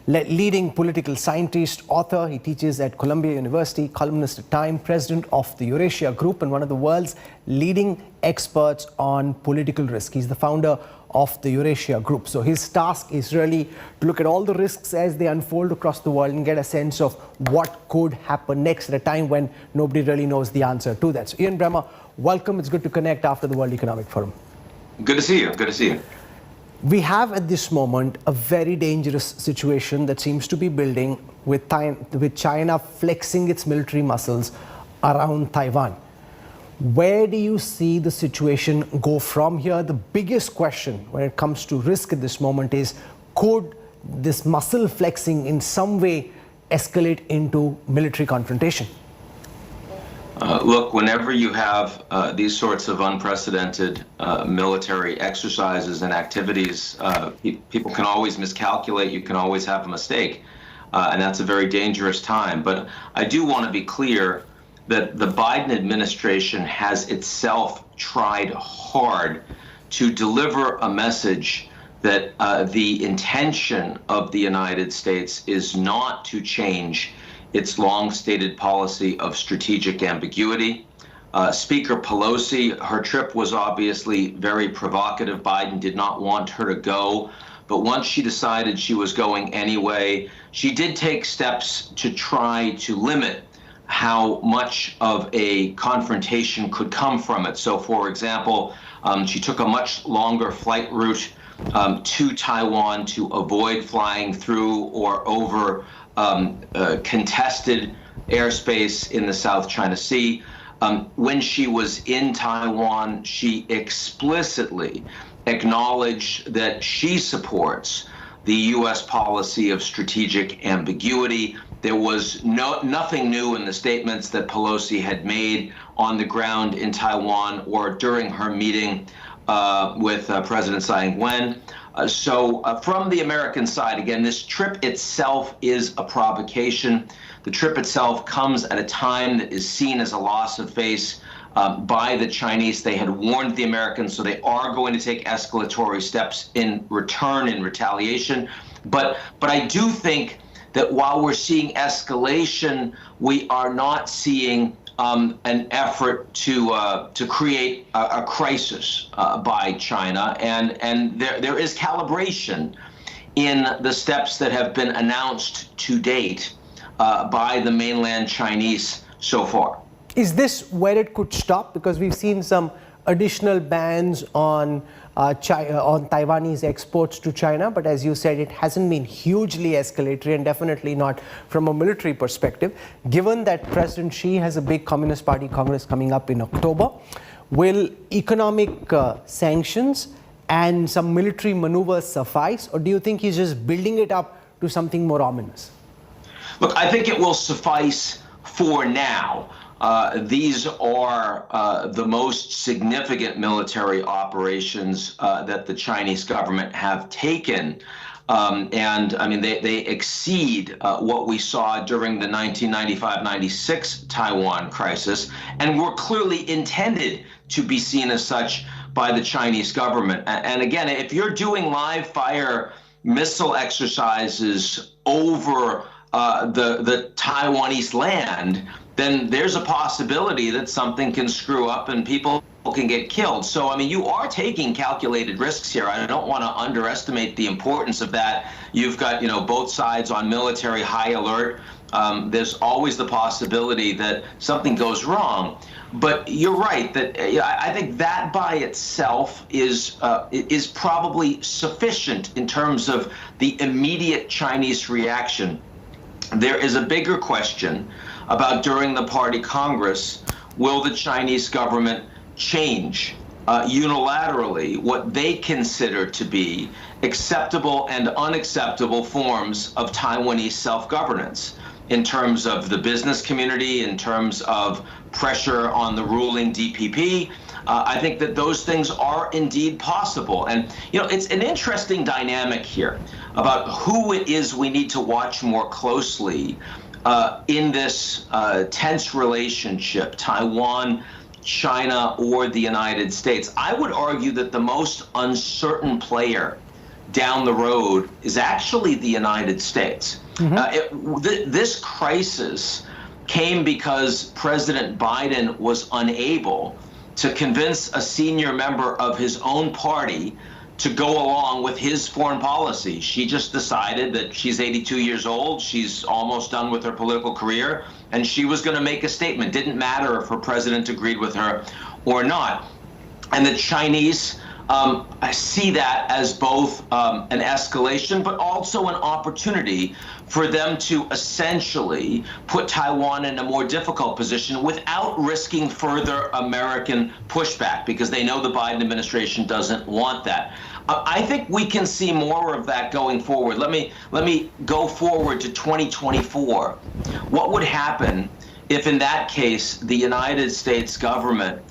leading political scientist, author. He teaches at Columbia University, columnist at Time, president of the Eurasia Group and one of the world's leading experts on political risk. He's the founder of the Eurasia Group. So his task is really to look at all the risks as they unfold across the world and get a sense of what could happen next at a time when nobody really knows the answer to that. So Ian Bremmer, welcome. It's good to connect after the World Economic Forum. Good to see you. Good to see you. We have at this moment a very dangerous situation that seems to be building with China flexing its military muscles around Taiwan. Where do you see the situation go from here? The biggest question when it comes to risk at this moment is, could this muscle flexing in some way escalate into military confrontation? Look, whenever you have these sorts of unprecedented military exercises and activities, people can always miscalculate, you can always have a mistake, and that's a very dangerous time. But I do want to be clear that the Biden administration has itself tried hard to deliver a message that the intention of the United States is not to change its long-stated policy of strategic ambiguity. Speaker Pelosi, her trip was obviously very provocative. Biden did not want her to go, but once she decided she was going anyway, she did take steps to try to limit how much of a confrontation could come from it. So, for example, she took a much longer flight route to Taiwan to avoid flying through or over contested airspace in the South China Sea. When she was in Taiwan, she explicitly acknowledged that she supports the U.S. policy of strategic ambiguity. There was nothing new in the statements that Pelosi had made on the ground in Taiwan or during her meeting with President Tsai Ing-wen. From the American side, again, this trip itself is a provocation. The trip itself comes at a time that is seen as a loss of face by the Chinese. They had warned the Americans, so they are going to take escalatory steps in return, in retaliation. But I do think that while we're seeing escalation, we are not seeing an effort to create a crisis by China, and there is calibration in the steps that have been announced to date by the mainland Chinese so far. Is this where it could stop? Because we've seen some additional bans on Taiwanese exports to China, but as you said, it hasn't been hugely escalatory and definitely not from a military perspective. Given that President Xi has a big Communist Party Congress coming up in October, will economic sanctions and some military maneuvers suffice, or do you think he's just building it up to something more ominous? Look, I think it will suffice for now. These are the most significant military operations that the Chinese government have taken. And I mean, they exceed what we saw during the 1995-96 Taiwan crisis, and were clearly intended to be seen as such by the Chinese government. And again, if you're doing live fire missile exercises over the Taiwanese land, then there's a possibility that something can screw up and people can get killed. So, I mean, you are taking calculated risks here. I don't want to underestimate the importance of that. You've got, both sides on military high alert. There's always the possibility that something goes wrong. But you're right that I think that by itself is probably sufficient in terms of the immediate Chinese reaction. There is a bigger question about, during the Party Congress, will the Chinese government change unilaterally what they consider to be acceptable and unacceptable forms of Taiwanese self-governance in terms of the business community, in terms of pressure on the ruling DPP. I think that those things are indeed possible. And, it's an interesting dynamic here about who it is we need to watch more closely in this tense relationship, Taiwan, China, or the United States. I would argue that the most uncertain player down the road is actually the United States. This crisis came because President Biden was unable to convince a senior member of his own party to go along with his foreign policy. She just decided that she's 82 years old, she's almost done with her political career, and she was going to make a statement. Didn't matter if her president agreed with her or not. And the Chinese see that as both an escalation, but also an opportunity for them to essentially put Taiwan in a more difficult position without risking further American pushback, because they know the Biden administration doesn't want that. I think we can see more of that going forward. Let me go forward to 2024. What would happen if, in that case, the United States government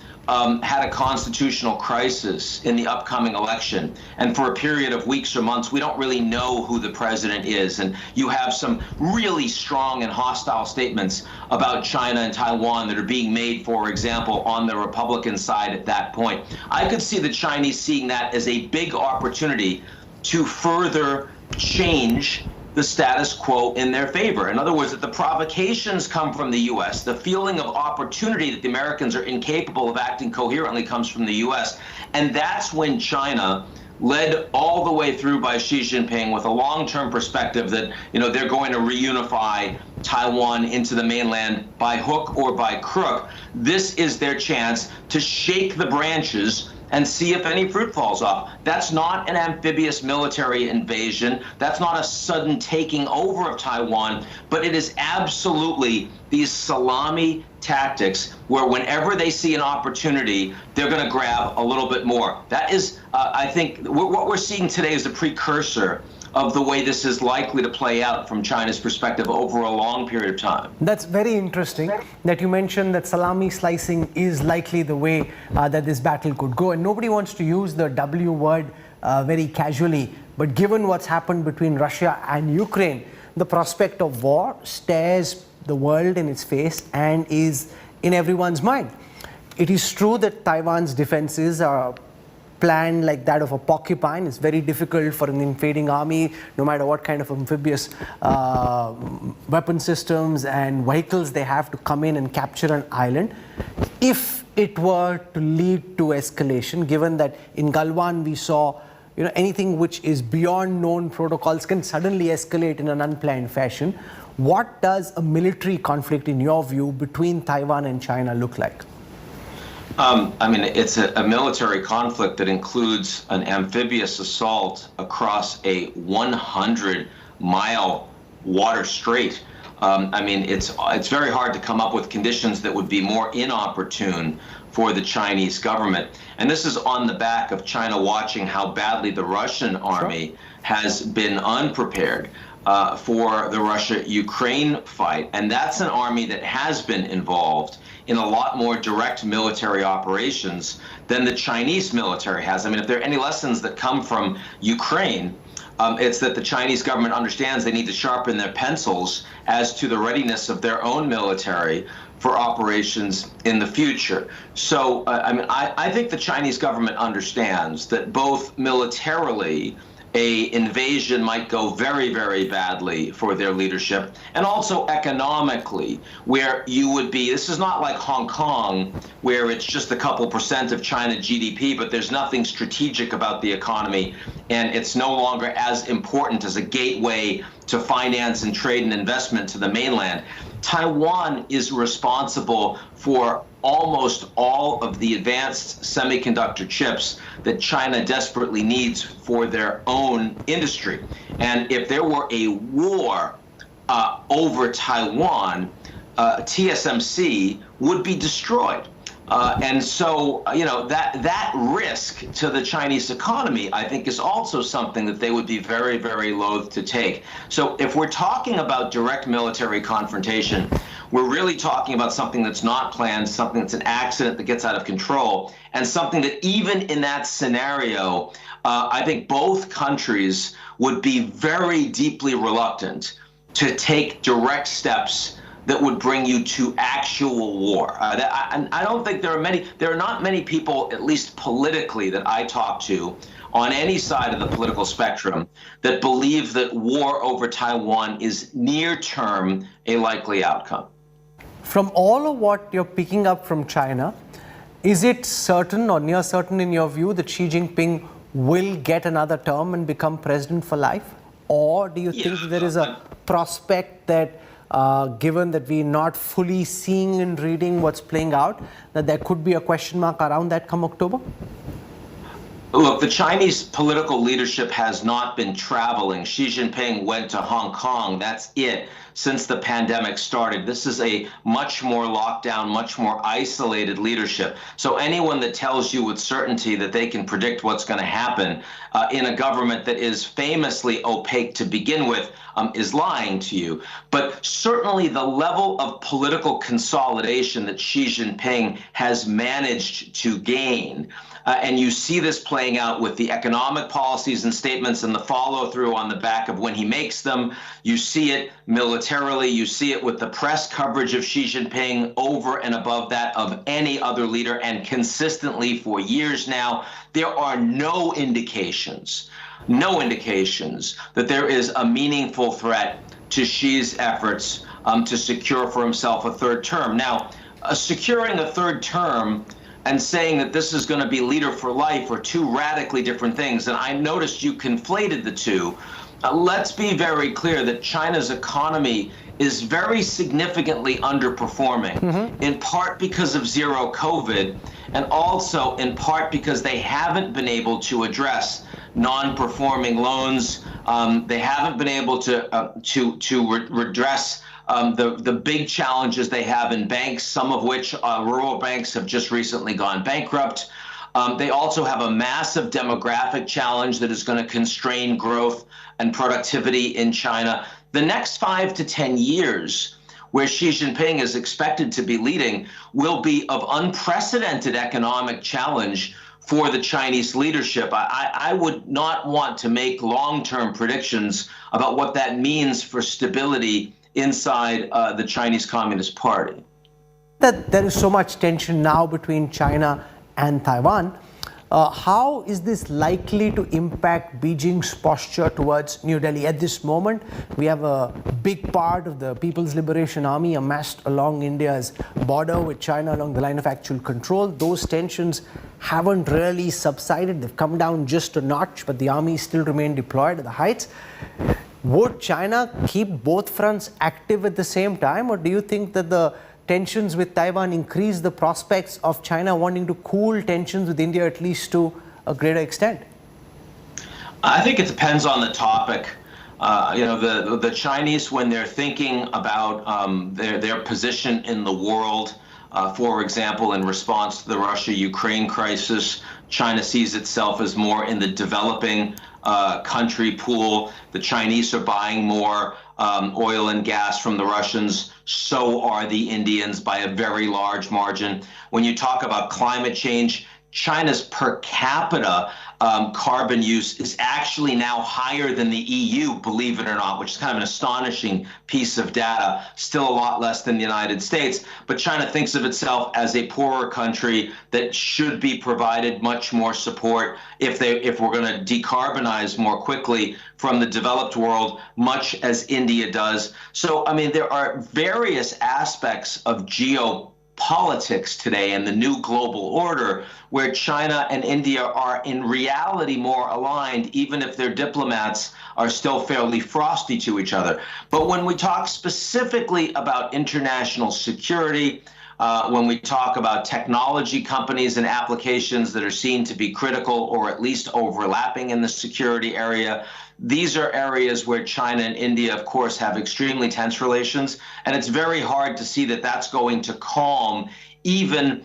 had a constitutional crisis in the upcoming election, and for a period of weeks or months, we don't really know who the president is, and you have some really strong and hostile statements about China and Taiwan that are being made, for example, on the Republican side at that point. I could see the Chinese seeing that as a big opportunity to further change the status quo in their favor. In other words, that the provocations come from the U.S., the feeling of opportunity that the Americans are incapable of acting coherently comes from the U.S., and that's when China, led all the way through by Xi Jinping with a long-term perspective that, they're going to reunify Taiwan into the mainland by hook or by crook, this is their chance to shake the branches and see if any fruit falls off. That's not an amphibious military invasion. That's not a sudden taking over of Taiwan, but it is absolutely these salami tactics where whenever they see an opportunity, they're going to grab a little bit more. That is, I think, what we're seeing today is a precursor of the way this is likely to play out from China's perspective over a long period of time. That's very interesting that you mentioned that salami slicing is likely the way that this battle could go. And nobody wants to use the W word very casually. But given what's happened between Russia and Ukraine, the prospect of war stares the world in its face and is in everyone's mind. It is true that Taiwan's defenses are planned like that of a porcupine. It's very difficult for an invading army, no matter what kind of amphibious weapon systems and vehicles they have, to come in and capture an island. If it were to lead to escalation, given that in Galwan we saw anything which is beyond known protocols can suddenly escalate in an unplanned fashion, what does a military conflict, in your view, between Taiwan and China look like? I mean, it's a military conflict that includes an amphibious assault across a 100-mile water strait. I mean, it's very hard to come up with conditions that would be more inopportune for the Chinese government. And this is on the back of China watching how badly the Russian army has been unprepared for the Russia-Ukraine fight. And that's an army that has been involved in a lot more direct military operations than the Chinese military has. I mean, if there are any lessons that come from Ukraine, it's that the Chinese government understands they need to sharpen their pencils as to the readiness of their own military for operations in the future. So, I mean, I think the Chinese government understands that both militarily, a invasion might go very, very badly for their leadership, and also economically, where you would be, this is not like Hong Kong, where it's just a couple % of China GDP, but there's nothing strategic about the economy, and it's no longer as important as a gateway to finance and trade and investment to the mainland. Taiwan is responsible for almost all of the advanced semiconductor chips that China desperately needs for their own industry. And if there were a war over Taiwan, TSMC would be destroyed. And so, that risk to the Chinese economy, I think, is also something that they would be very, very loath to take. So if we're talking about direct military confrontation, we're really talking about something that's not planned, something that's an accident that gets out of control, and something that even in that scenario, I think both countries would be very deeply reluctant to take direct steps that would bring you to actual war. I don't think there are not many people, at least politically, that I talk to on any side of the political spectrum that believe that war over Taiwan is near-term a likely outcome. From all of what you're picking up from China, is it certain or near certain in your view that Xi Jinping will get another term and become president for life? Or do you think there is a prospect that given that we're not fully seeing and reading what's playing out, that there could be a question mark around that come October? Look, the Chinese political leadership has not been traveling. Xi Jinping went to Hong Kong. That's it since the pandemic started. This is a much more locked down, much more isolated leadership. So anyone that tells you with certainty that they can predict what's going to happen in a government that is famously opaque to begin with is lying to you. But certainly the level of political consolidation that Xi Jinping has managed to gain, and you see this playing out with the economic policies and statements and the follow-through on the back of when he makes them. You see it militarily. You see it with the press coverage of Xi Jinping over and above that of any other leader, and consistently for years now. There are no indications that there is a meaningful threat to Xi's efforts to secure for himself a third term. Now, securing a third term and saying that this is going to be leader for life are two radically different things. And I noticed you conflated the two. Let's be very clear that China's economy is very significantly underperforming, in part because of zero COVID, and also in part because they haven't been able to address non-performing loans. They haven't been able to redress the big challenges they have in banks, some of which rural banks have just recently gone bankrupt. They also have a massive demographic challenge that is going to constrain growth and productivity in China. The next 5 to 10 years, where Xi Jinping is expected to be leading, will be of unprecedented economic challenge for the Chinese leadership. I would not want to make long-term predictions about what that means for stability inside the Chinese Communist Party. That there is so much tension now between China and Taiwan. How is this likely to impact Beijing's posture towards New Delhi? At this moment, we have a big part of the People's Liberation Army amassed along India's border with China along the line of actual control. Those tensions haven't really subsided. They've come down just a notch, but the army still remain deployed at the heights. Would China keep both fronts active at the same time, or do you think that the tensions with Taiwan increase the prospects of China wanting to cool tensions with India at least to a greater extent? I think it depends on the topic. The Chinese, when they're thinking about their position in the world, for example, in response to the Russia-Ukraine crisis, China sees itself as more in the developing country pool. The Chinese are buying more oil and gas from the Russians. So are the Indians by a very large margin. When you talk about climate change, China's per capita carbon use is actually now higher than the EU, believe it or not, which is kind of an astonishing piece of data. Still a lot less than the United States. But China thinks of itself as a poorer country that should be provided much more support if we're going to decarbonize more quickly from the developed world, much as India does. So, I mean, there are various aspects of geopolitics today and the new global order where China and India are in reality more aligned, even if their diplomats are still fairly frosty to each other. But when we talk specifically about international security, when we talk about technology companies and applications that are seen to be critical or at least overlapping in the security area, these are areas where China and India, of course, have extremely tense relations, and it's very hard to see that that's going to calm, even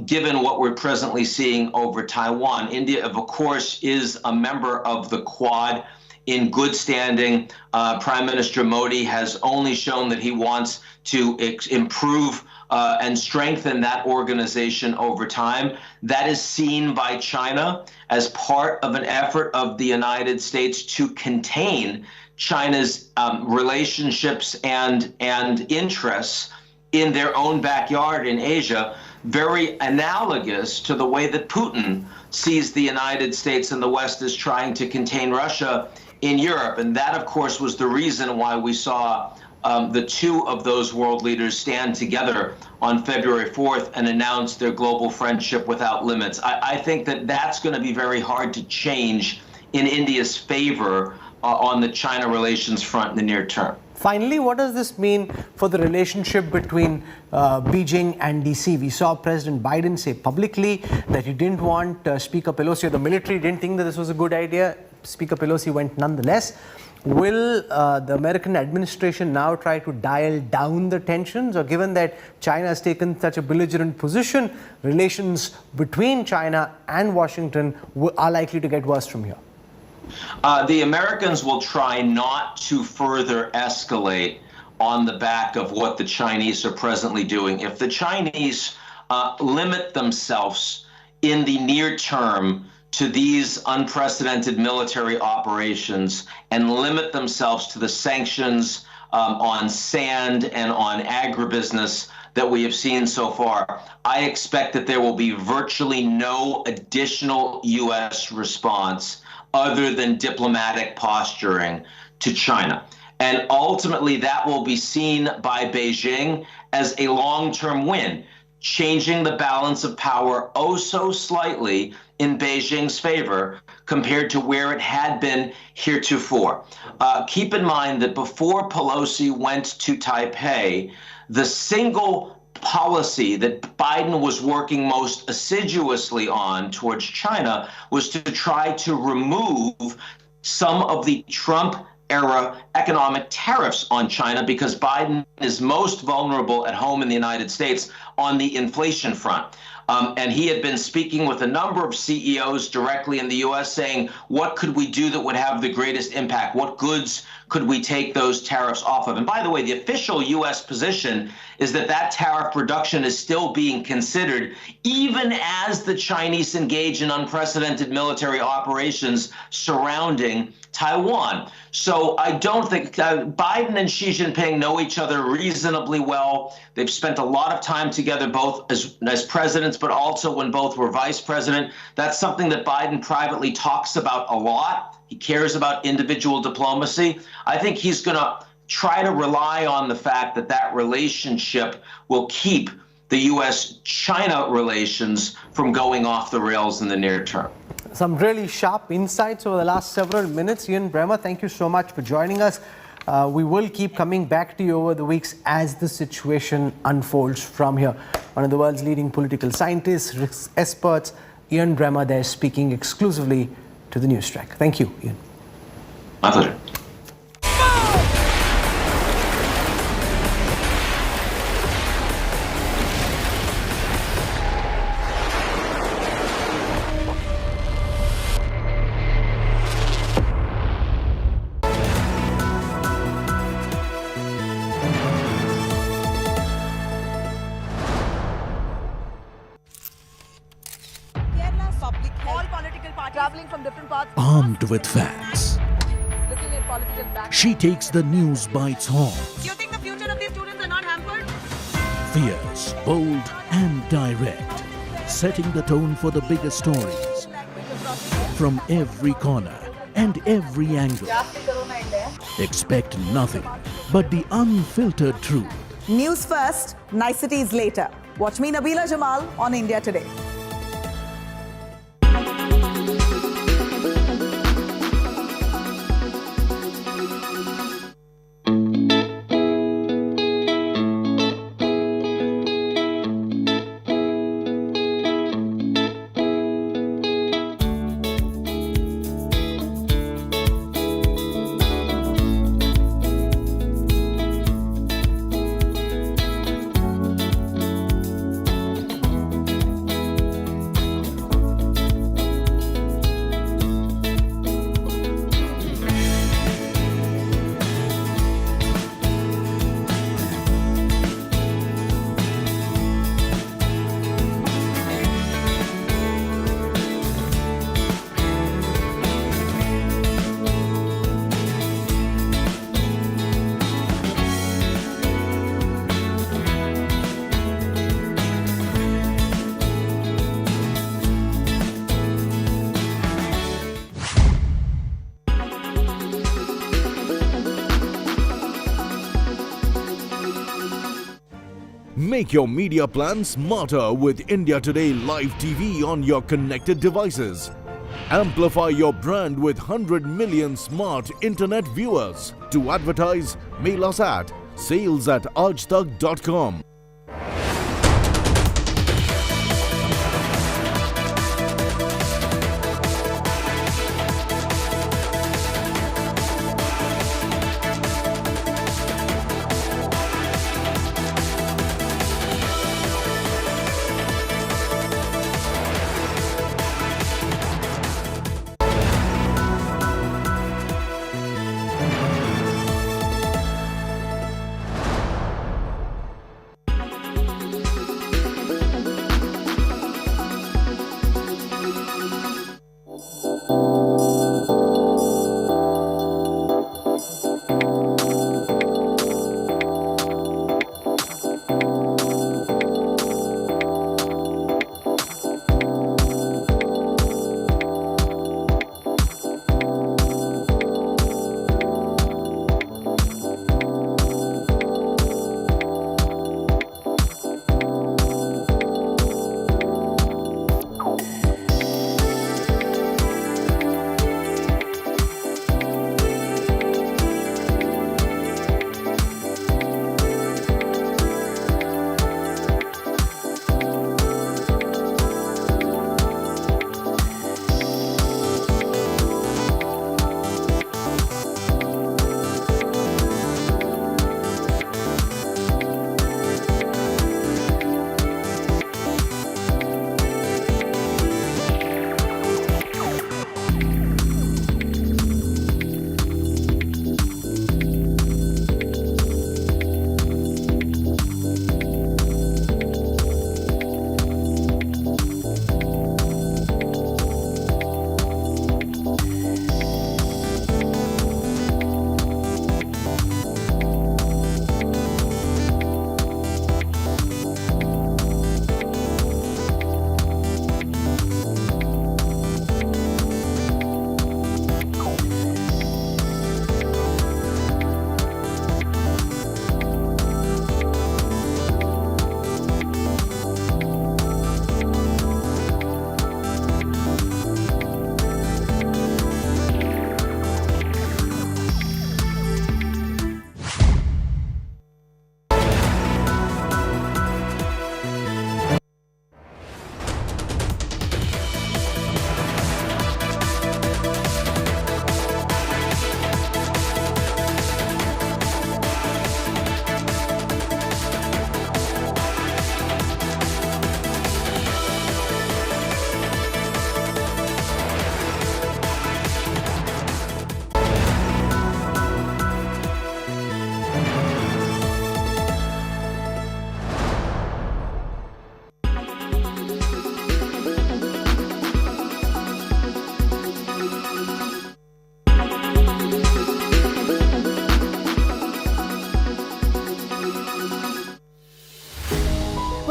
given what we're presently seeing over Taiwan. India, of course, is a member of the Quad in good standing. Prime Minister Modi has only shown that he wants to improve and strengthen that organization over time. That is seen by China as part of an effort of the United States to contain China's relationships and interests in their own backyard in Asia, very analogous to the way that Putin sees the United States and the West as trying to contain Russia in Europe. And that, of course, was the reason why we saw the two of those world leaders stand together on February 4th and announce their global friendship without limits. I think that that's going to be very hard to change in India's favor on the China relations front in the near term. Finally, what does this mean for the relationship between Beijing and DC? We saw President Biden say publicly that he didn't want Speaker Pelosi, or the military didn't think that this was a good idea. Speaker Pelosi went nonetheless. Will the American administration now try to dial down the tensions, or given that China has taken such a belligerent position, relations between China and Washington are likely to get worse from here? The Americans will try not to further escalate on the back of what the Chinese are presently doing. If the Chinese limit themselves in the near term to these unprecedented military operations and limit themselves to the sanctions on sand and on agribusiness that we have seen so far, I expect that there will be virtually no additional U.S. response other than diplomatic posturing to China. And ultimately, that will be seen by Beijing as a long-term win, changing the balance of power oh so slightly in Beijing's favor compared to where it had been heretofore. Keep in mind that before Pelosi went to Taipei, the single policy that Biden was working most assiduously on towards China was to try to remove some of the Trump-era economic tariffs on China, because Biden is most vulnerable at home in the United States on the inflation front. And he had been speaking with a number of CEOs directly in the U.S. saying, what could we do that would have the greatest impact? What goods could we take those tariffs off of? And by the way, the official U.S. position is that that tariff reduction is still being considered, even as the Chinese engage in unprecedented military operations surrounding Taiwan. So I don't think Biden and Xi Jinping know each other reasonably well. They've spent a lot of time together, both as presidents, but also when both were vice president. That's something that Biden privately talks about a lot. He cares about individual diplomacy. I think he's going to try to rely on the fact that that relationship will keep the U.S.-China relations from going off the rails in the near term. Some really sharp insights over the last several minutes. Ian Bremmer, thank you so much for joining us. We will keep coming back to you over the weeks as the situation unfolds from here. One of the world's leading political scientists, risk experts, Ian Bremmer, there speaking exclusively to the News Track. Thank you, Ian. My pleasure. Armed with facts, she takes the news by its horns. You think the future of these students are not hampered? Fierce, bold and direct, setting the tone for the biggest stories from every corner and every angle. Expect nothing but the unfiltered truth. News first, niceties later. Watch me, Nabila Jamal, on India Today. Make your media plan smarter with India Today Live TV on your connected devices. Amplify your brand with 100 million smart internet viewers. To advertise, mail us at sales@AzadiSAT.com.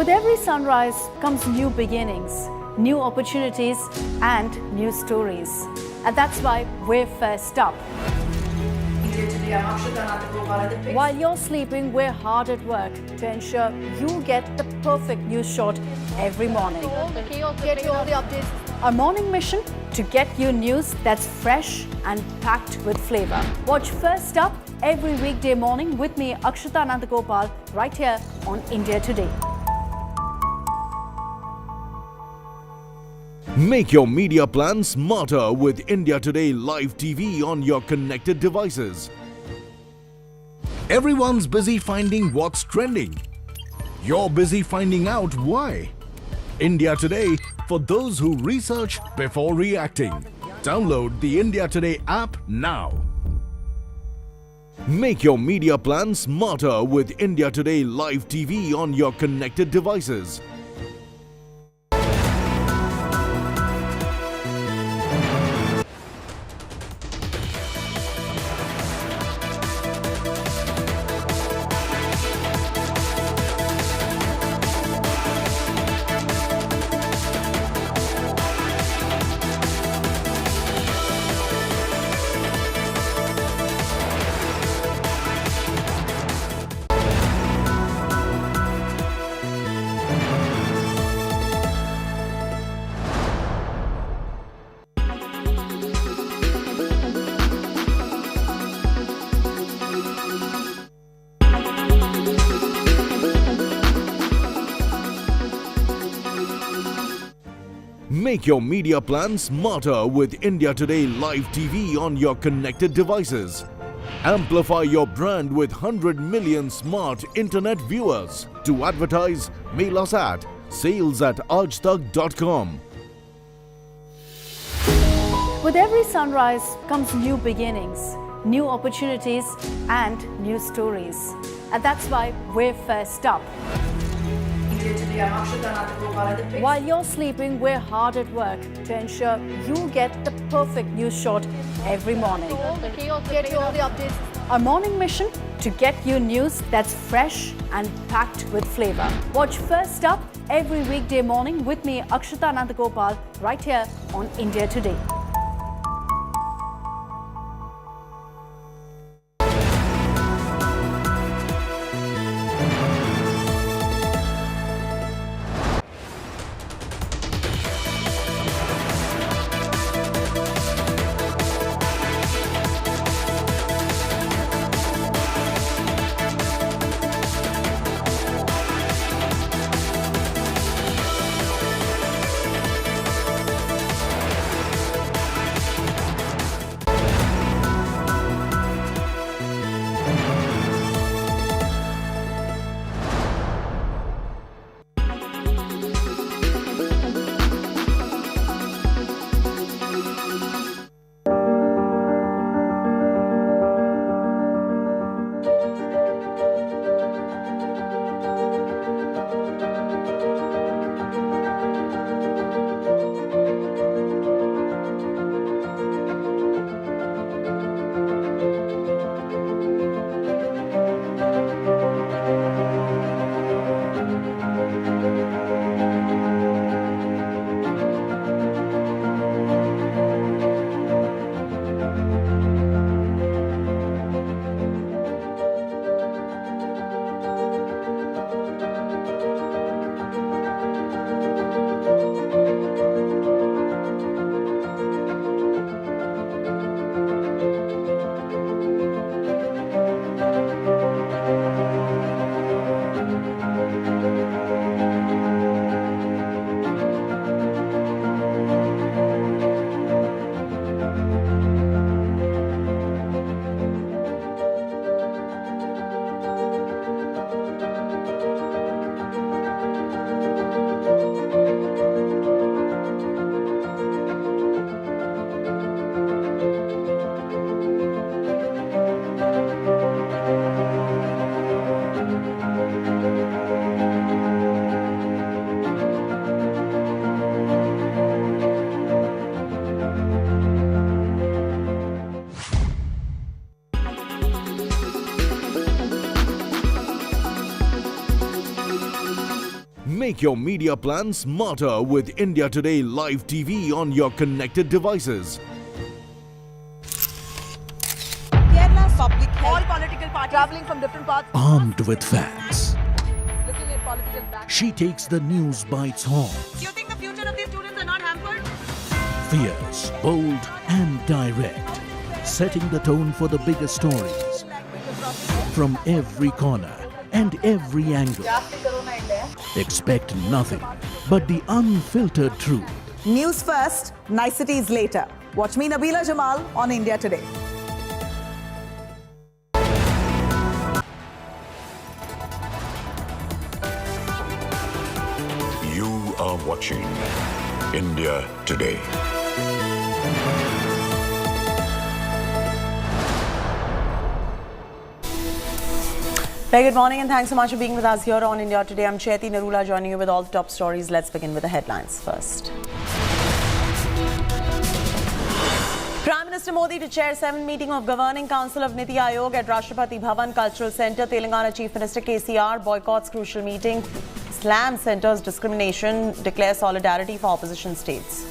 With every sunrise comes new beginnings, new opportunities and new stories. And that's why we're first up. While you're sleeping, we're hard at work to ensure you get the perfect news shot every morning. Get you all the updates. Our morning mission to get you news that's fresh and packed with flavor. Watch First Up every weekday morning with me, Akshata Nandagopal, right here on India Today. Make your media plan smarter with India Today Live TV on your connected devices. Everyone's busy finding what's trending. You're busy finding out why. India Today for those who research before reacting. Download the India Today app now. Make your media plan smarter with India Today Live TV on your connected devices. Make your media plan smarter with India Today Live TV on your connected devices. Amplify your brand with 100 million smart internet viewers. To advertise, mail us at sales@AzadiSAT.com. With every sunrise comes new beginnings, new opportunities and new stories. And that's why we're first up. While you're sleeping, we're hard at work to ensure you get the perfect news shot every morning. Get you all the updates. Our morning mission to get you news that's fresh and packed with flavor. Watch First Up every weekday morning with me, Akshata Nandagopal, right here on India Today. Make your media plan smarter with India Today Live TV on your connected devices. Kerala's public health. All political parties traveling from different parts. Armed with facts, Looking at political back. she takes the news by its horns. Do you think the future of these students are not hampered? Fierce, bold and direct, setting the tone for the biggest stories from every corner and every angle. Expect nothing but the unfiltered truth. News first, niceties later. Watch me, Nabila Jamal, on India Today. You are watching India Today. Very good morning and thanks so much for being with us here on India Today. I'm Chaiti Narula joining you with all the top stories. Let's begin with the headlines first. Prime Minister Modi to chair 7th meeting of Governing Council of Niti Aayog at Rashtrapati Bhavan Cultural Centre. Telangana Chief Minister KCR boycotts crucial meeting. Slams centre's discrimination, declares solidarity for opposition states.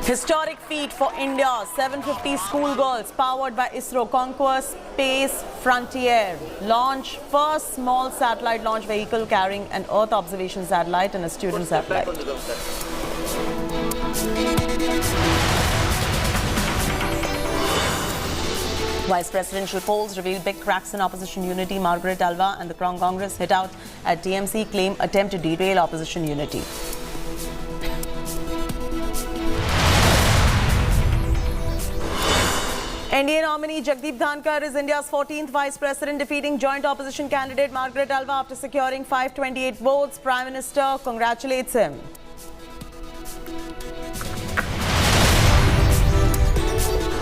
Historic feat for India. 750 schoolgirls powered by ISRO conquer space frontier. Launch first small satellite launch vehicle carrying an Earth observation satellite and a student satellite. Vice presidential polls reveal big cracks in opposition unity. Margaret Alva and the Crown Congress hit out at TMC, claim attempt to derail opposition unity. NDA nominee Jagdeep Dhankar is India's 14th vice president, defeating joint opposition candidate Margaret Alva after securing 528 votes. Prime Minister congratulates him.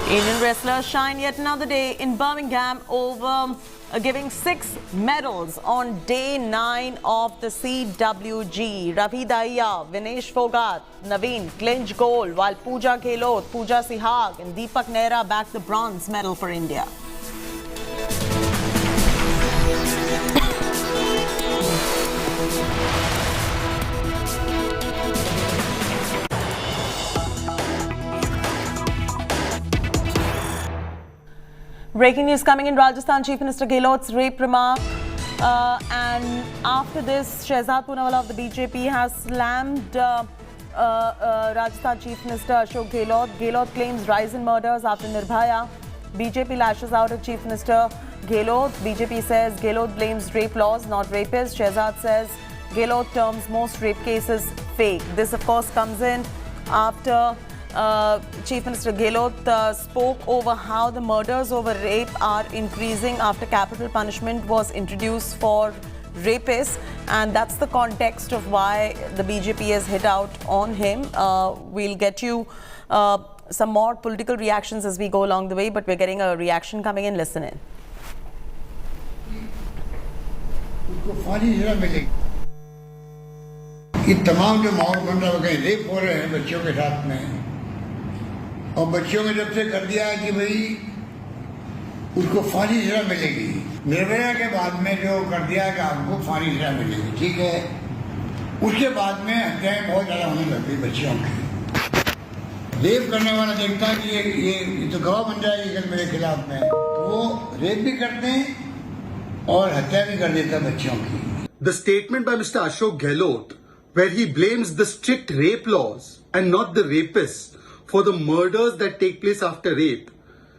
Indian wrestlers shine yet another day in Birmingham over giving 6 medals on day 9 of the CWG. Ravi Dahiya, Vinesh Fogart, Naveen clinched gold, while Pooja Gehlot, Pooja Sihag and Deepak Nehra backed the bronze medal for India. Breaking news coming in. Rajasthan Chief Minister Gehlot's rape remark. And after this, Shehzad Poonawalla of the BJP has slammed Rajasthan Chief Minister Ashok Gehlot. Gehlot claims rise in murders after Nirbhaya. BJP lashes out at Chief Minister Gehlot. BJP says Gehlot blames rape laws, not rapists. Shehzad says Gehlot terms most rape cases fake. This, of course, comes in after Chief Minister Gehlot spoke over how the murders over rape are increasing after capital punishment was introduced for rapists, and that's the context of why the BJP has hit out on him. We'll get you some more political reactions as we go along the way, but we're getting a reaction coming in. Listen in. ये तमाम जो माहौल बन रहा है कहीं rape हो रहे हैं बच्चों के साथ में, और बच्चों में जब से कर दिया है कि भाई उसको फांसी सजा मिलेगी, निर्भया के बाद में जो कर दिया है कि आपको फांसी सजा मिलेगी, ठीक है, उसके बाद में हत्याएं बहुत ज़्यादा होने लग गई बच्चियों की। रेप करने वाला देखता है कि ये तो गवाह बन जाएगी कल मेरे खिलाफ में, तो वो रेप भी करते हैं और हत्या भी कर देता है बच्चियों की। The statement by Mr. Ashok Gehlot, where he blames the strict rape laws and not the rapists for the murders that take place after rape,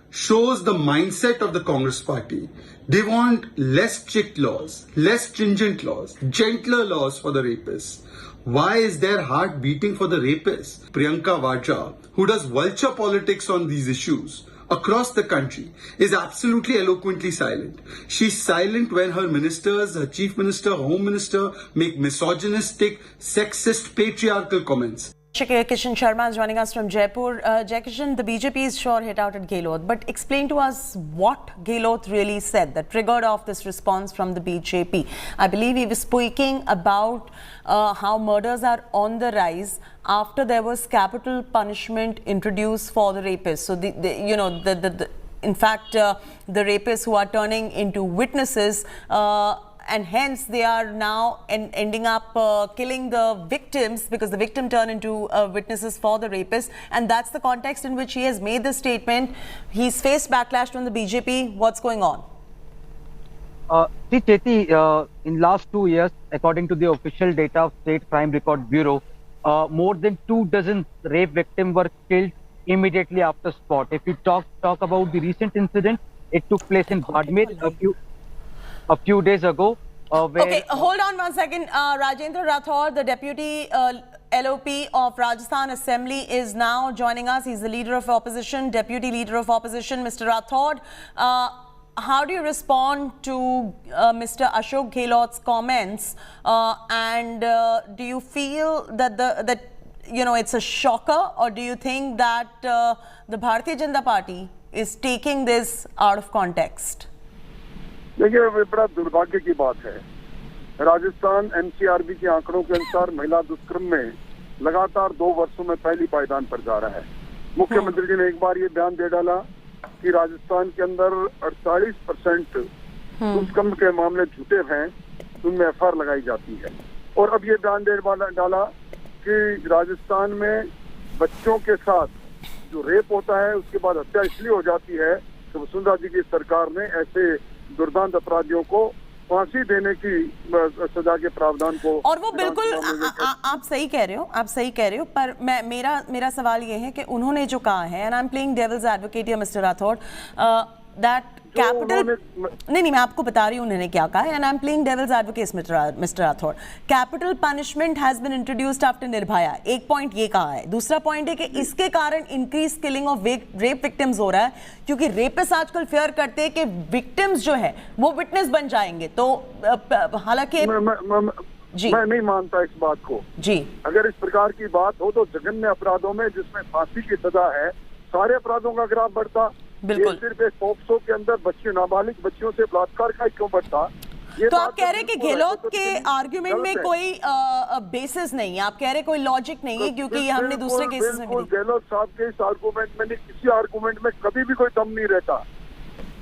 shows the mindset of the Congress party. They want less strict laws, less stringent laws, gentler laws for the rapists. Why is their heart beating for the rapists? Priyanka Vadra, who does vulture politics on these issues across the country, is absolutely eloquently silent. She's silent when her ministers, her chief minister, home minister, make misogynistic, sexist, patriarchal comments. Kishan Sharma is joining us from Jaipur. Kishan, the BJP is sure hit out at Gehlot, but explain to us what Gehlot really said that triggered off this response from the BJP. I believe he was speaking about how murders are on the rise after there was capital punishment introduced for the rapists. So, the in fact, the rapists who are turning into witnesses, and hence they are now ending up killing the victims because the victim turned into witnesses for the rapists, and that's the context in which he has made this statement. He's faced backlash from the BJP. What's going on? See, Cheti, in last 2 years, according to the official data of State Crime Record Bureau, more than 24 rape victims were killed immediately after spot. If we talk about the recent incident, it took place in Bhadmer a few days ago. Okay, hold on 1 second. Rajendra Rathore, the deputy LOP of Rajasthan Assembly, is now joining us. He's the leader of opposition, deputy leader of opposition. Mr. Rathore, how do you respond to Mr. Ashok Gehlot's comments, and do you feel that it's a shocker, or do you think that the Bharatiya Janata Party is taking this out of context? देखिए, ये बड़ा दुर्भाग्य की बात है। Rajasthan NCRB के आंकड़ों के अनुसार महिला दुष्कर्म में लगातार 2 वर्षों में पहली पायदान पर जा रहा है। मुख्यमंत्री जी ने एक बार ये बयान दे डाला कि राजस्थान के अंदर 48% दुष्कर्म के मामले झूठे हैं, उनमें एफआईआर लगाई जाती है। और अब ये बयान दे डाला कि राजस्थान में बच्चों के साथ जो रेप होता है उसके बाद हत्या इसलिए हो जाती है कि वसुंधरा जी की सरकार ने ऐसे दुर्दांत अपराधियों को फांसी देने की सजा के प्रावधान को, और वो बिल्कुल आप सही कह रहे हो, पर मेरा सवाल ये है कि उन्होंने जो कहा है, and I am playing devil's advocate या मिस्टर राठौड़, दैट कैपिटल नहीं मैं आपको बता रही हूँ उन्होंने क्या कहा है, and I am playing devil's advocate mister Rathore. Capital punishment has been introduced after Nirbhaya, एक पॉइंट ये कहा है। दूसरा पॉइंट है कि इसके कारण increase killing of rape victims हो रहा है, क्योंकि रेपिस्ट आजकल फेयर करते हैं कि विक्टिम्स जो है वो विटनेस बन जाएंगे। तो हालांकि मैं नहीं मानता इस बात को जी। अगर इस प्रकार की बात हो तो जघन्य अपराधों में जिसमें फांसी की सजा है, सारे अपराधों का ग्राफ बढ़ता। बिल्कुल। सिर्फ एक पॉक्सो के अंदर बच्चे, नाबालिग बच्चियों से बलात्कार का क्यों बढ़ता? तो आप कह रहे हैं कि गहलोत के आर्ग्यूमेंट में कोई बेसिस नहीं है, आप कह रहे कोई लॉजिक नहीं है, क्योंकि हमने दूसरे केसेस में भी गहलोत साहब के इस आर्गूमेंट में नहीं, किसी आर्गूमेंट में कभी भी कोई दम नहीं रहता।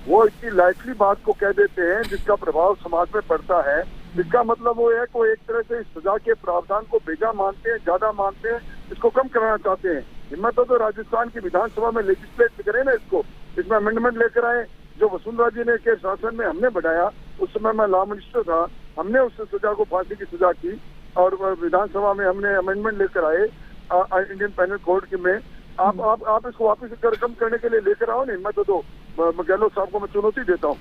वो इतनी लाइटली बात को कह देते हैं जिसका प्रभाव समाज में पड़ता है। इसका मतलब वो है कि एक तरह से इस सजा के प्रावधान को बेजा मानते हैं, ज्यादा मानते हैं, इसको कम कराना चाहते हैं। हिम्मत हो तो राजस्थान की विधानसभा में लेजिस्लेट करें ना इसको, इसमें अमेंडमेंट लेकर आए। जो वसुंधरा जी ने के शासन में हमने बढ़ाया, उस समय मैं लॉ मिनिस्टर था, हमने उस सजा को फांसी की सजा की और विधानसभा में हमने अमेंडमेंट लेकर आए इंडियन पैनल कोड के में। आप इसको वापस कम करने के लिए लेकर आओ ना, हिम्मत हो तो गहलोत साहब को मैं चुनौती देता हूँ।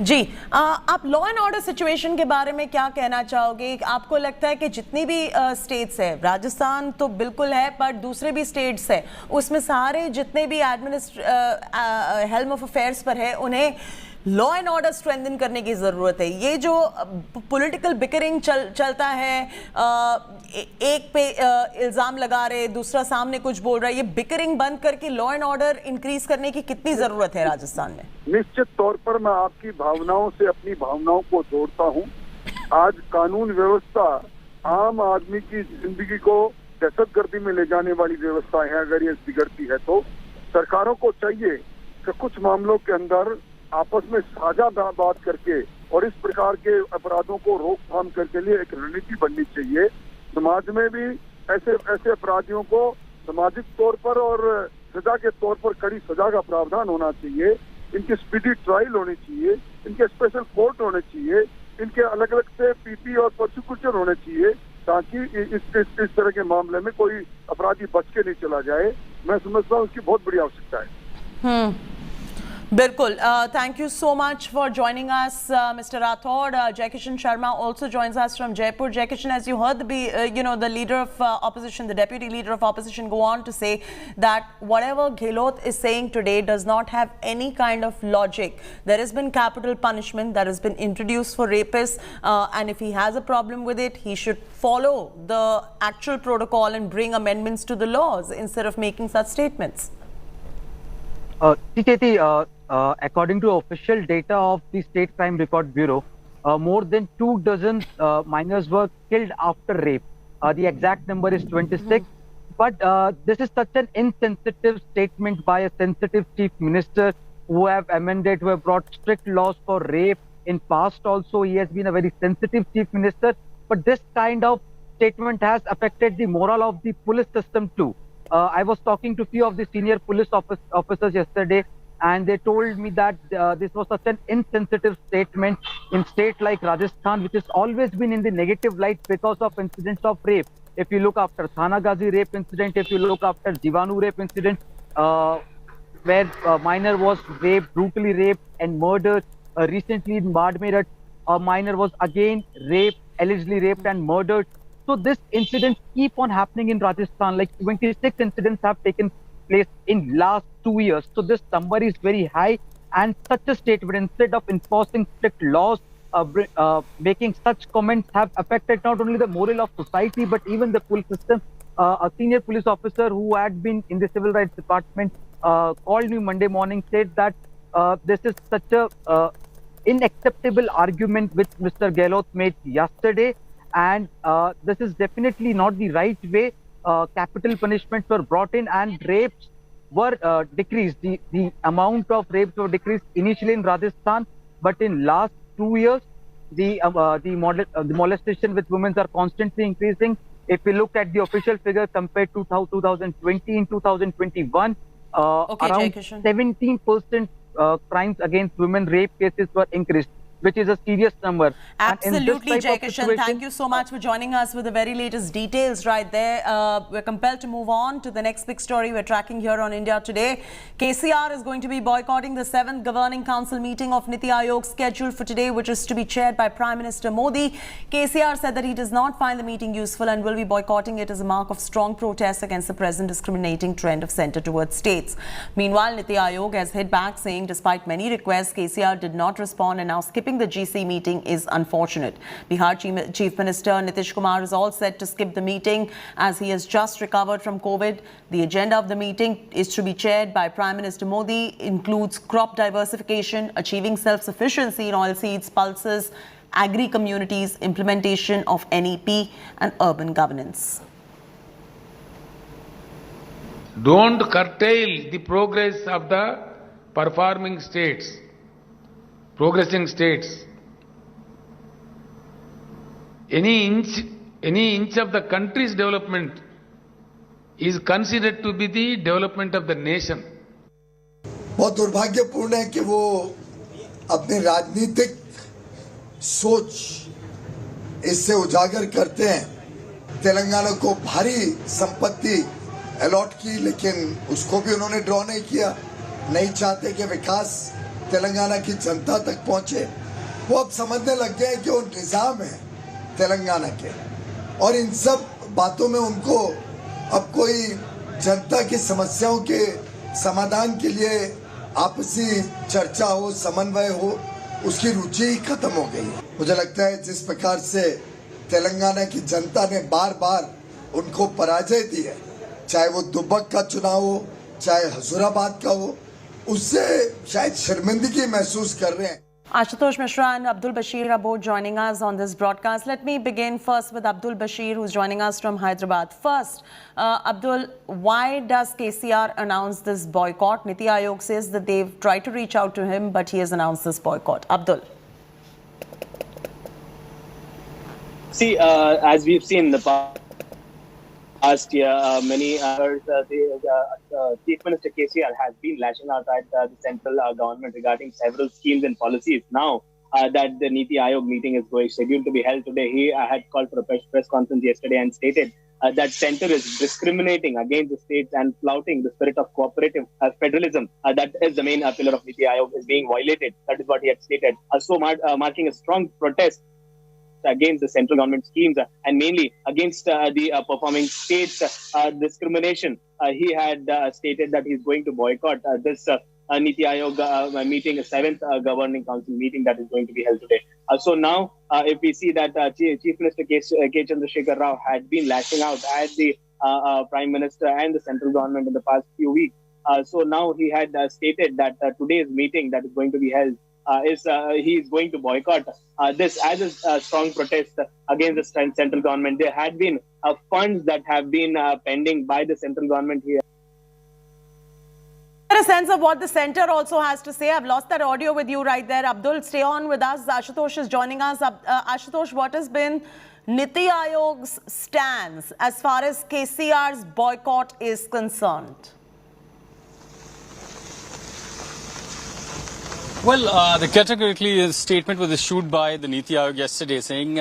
जी, आप लॉ एंड ऑर्डर सिचुएशन के बारे में क्या कहना चाहोगे? आपको लगता है कि जितनी भी स्टेट्स है, राजस्थान तो बिल्कुल है, पर दूसरे भी स्टेट्स है, उसमें सारे जितने भी हेल्म ऑफ अफेयर्स पर है, उन्हें लॉ एंड ऑर्डर स्ट्रेंथन करने की जरूरत है। ये जो पॉलिटिकल बिकरिंग चलता है, एक पे इल्जाम लगा रहे, दूसरा सामने कुछ बोल रहा है, ये बिकरिंग बंद करके लॉ एंड ऑर्डर इंक्रीज करने की कितनी जरूरत है राजस्थान में? निश्चित तौर पर मैं आपकी भावनाओं से अपनी भावनाओं को जोड़ता हूँ। आज कानून व्यवस्था आम आदमी की जिंदगी को दहशतगर्दी में ले जाने वाली व्यवस्था है। अगर ये बिगड़ती है तो सरकारों को चाहिए कि कुछ मामलों के अंदर आपस में साझा बात करके और इस प्रकार के अपराधों को रोकथाम करने के लिए एक रणनीति बननी चाहिए। समाज में भी ऐसे अपराधियों को सामाजिक तौर पर और सजा के तौर पर कड़ी सजा का प्रावधान होना चाहिए। इनकी स्पीडी ट्रायल होनी चाहिए, इनके स्पेशल कोर्ट होने चाहिए, इनके अलग अलग से पीपी और प्रोसिक्यूशन होने चाहिए, ताकि इस तरह के मामले में कोई अपराधी बच के नहीं चला जाए। मैं समझता हूँ उसकी बहुत बड़ी आवश्यकता है। बिल्कुल। Thank you so much for joining us, Mr. Rathod. Jaikishan Sharma also joins us from Jaipur. Jaikishan, as you heard the leader of opposition, the deputy leader of opposition, go on to say that whatever Gehlot is saying today does not have any kind of logic. There has been capital punishment that has been introduced for rapists, and if he has a problem with it, he should follow the actual protocol and bring amendments to the laws instead of making such statements. According to official data of the State Crime Record Bureau, more than 24 minors were killed after rape. The exact number is 26. But this is such an insensitive statement by a sensitive chief minister who have amended, who have brought strict laws for rape. In past also, he has been a very sensitive chief minister. But this kind of statement has affected the morale of the police system too. I was talking to a few of the senior police officers yesterday, and they told me that this was such an insensitive statement in state like Rajasthan, which has always been in the negative light because of incidents of rape. If you look after Thanagazi rape incident, if you look after Jivanu rape incident, where a minor was raped, brutally raped and murdered. Recently in Badmerat, a minor was again raped, allegedly raped and murdered. So this incidents keep on happening in Rajasthan. Like 26 incidents have taken place in last 2 years. So this number is very high, and such a statement, instead of enforcing strict laws, making such comments have affected not only the morale of society but even the police system. A senior police officer who had been in the civil rights department called me Monday morning, said that this is such a unacceptable argument which Mr. Gehlot made yesterday, and this is definitely not the right way. Capital punishments were brought in and rapes were decreased. The amount of rapes were decreased initially in Rajasthan, but in last 2 years, the molestation with women are constantly increasing. If we look at the official figure compared to 2020 in 2021, around 17% crimes against women, rape cases were increased, which is a serious number. Absolutely, Jai Kishan. Thank you so much for joining us with the very latest details right there. We're compelled to move on to the next big story we're tracking here on India Today. KCR is going to be boycotting the 7th Governing Council meeting of Niti Aayog scheduled for today, which is to be chaired by Prime Minister Modi. KCR said that he does not find the meeting useful and will be boycotting it as a mark of strong protest against the present discriminating trend of centre towards states. Meanwhile, Niti Aayog has hit back, saying despite many requests, KCR did not respond and now skipping the GC meeting is unfortunate. Bihar Chief Minister Nitish Kumar is all set to skip the meeting as he has just recovered from COVID. The agenda of the meeting is to be chaired by Prime Minister Modi, includes crop diversification, achieving self-sufficiency in oilseeds, pulses, agri-communities, implementation of NEP and urban governance. Don't curtail the progress of the performing states. Progressing states. Any inch of the country's development is considered to be the development of the nation. बहुत दुर्भाग्यपूर्ण है कि वो अपनी राजनीतिक सोच इससे उजागर करते हैं। तेलंगाना को भारी संपत्ति अलॉट की, लेकिन उसको भी उन्होंने ड्रॉ नहीं किया। नहीं चाहते कि विकास तेलंगाना की जनता तक पहुंचे। वो अब समझने लग गए कि वो निजाम है तेलंगाना के, और इन सब बातों में उनको अब कोई जनता की समस्याओं के समाधान के लिए आपसी चर्चा हो, समन्वय हो, उसकी रुचि ही खत्म हो गई है। मुझे लगता है जिस प्रकार से तेलंगाना की जनता ने बार बार उनको पराजय दी है, चाहे वो दुब्बक का चुनाव हो, चाहे हजूराबाद का हो, उससे शायद शर्मिंदगी महसूस कर रहे हैं। Ashutosh Mishra and Abdul Bashir are both joining us on this broadcast. Let me begin first with Abdul Bashir, who's joining us from Hyderabad. First, Abdul, why does KCR announce this boycott? Niti Aayog says that they've tried to reach out to him, but he has announced this boycott. Abdul. See, as we've seen in the past year, many others, Chief Minister KCR has been lashing out at the central government regarding several schemes and policies. Now that the Niti Aayog meeting is scheduled to be held today, he had called for a press conference yesterday and stated that centre is discriminating against the states and flouting the spirit of cooperative federalism. That is the main pillar of Niti Aayog is being violated. That is what he had stated. Marking a strong protest against the central government schemes and mainly against the performing states discrimination. He had stated that he's going to boycott this Niti Aayog meeting, a 7th Governing Council meeting that is going to be held today. So now, if we see that Chief Minister K. Chandrasekhar Rao had been lashing out at the Prime Minister and the central government in the past few weeks. So now he had stated that today's meeting that is going to be held he is going to boycott this as a strong protest against the central government. There had been funds that have been pending by the central government here. get a sense of what the center also has to say. I've lost that audio with you right there. Abdul, stay on with us. Ashutosh is joining us. Ashutosh, what has been Niti Aayog's stance as far as KCR's boycott is concerned? Well, the categorically statement was issued by the Niti Aayog yesterday saying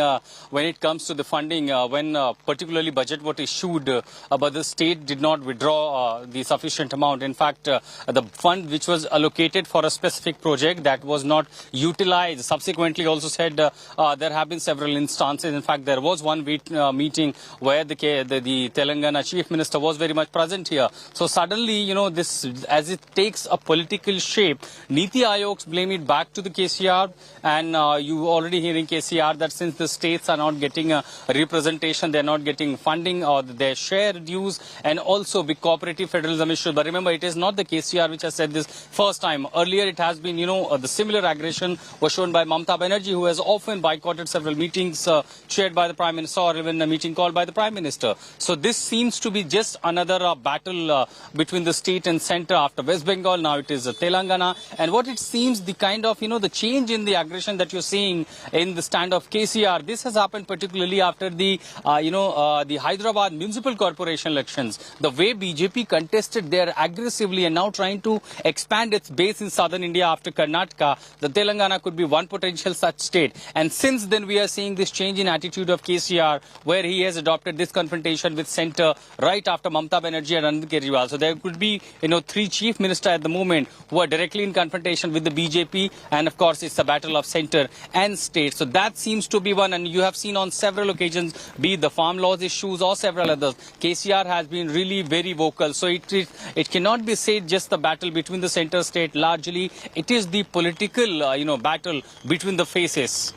when it comes to the funding, when particularly budget was issued, but the state did not withdraw the sufficient amount. In fact, the fund which was allocated for a specific project that was not utilized. Subsequently also said there have been several instances. In fact, there was one meeting where the Telangana Chief Minister was very much present here. So suddenly, you know, this as it takes a political shape, Niti Aayog's blame it back to the KCR, and you already hearing KCR that since the states are not getting a representation, they're not getting funding or their share dues, and also big cooperative federalism issue. But remember, it is not the KCR which has said this first time. Earlier it has been, you know, the similar aggression was shown by Mamata Banerjee, who has often boycotted several meetings chaired by the Prime Minister or even a meeting called by the Prime Minister. So this seems to be just another battle between the state and centre. After West Bengal, now it is Telangana, and what it seems the kind of, you know, the change in the aggression that you're seeing in the stand of KCR, this has happened particularly after the, the Hyderabad Municipal Corporation elections. The way BJP contested there aggressively and now trying to expand its base in southern India after Karnataka, the Telangana could be one potential such state. And since then we are seeing this change in attitude of KCR, where he has adopted this confrontation with centre right after Mamata Banerjee and Arvind Kejriwal. So there could be, you know, three chief ministers at the moment who are directly in confrontation with the BJP, and of course it's a battle of centre and state. So that seems to be one, and you have seen on several occasions, be it the farm laws issues or several others, KCR has been really very vocal. So it cannot be said just the battle between the centre state. Largely it is the political battle between the faces.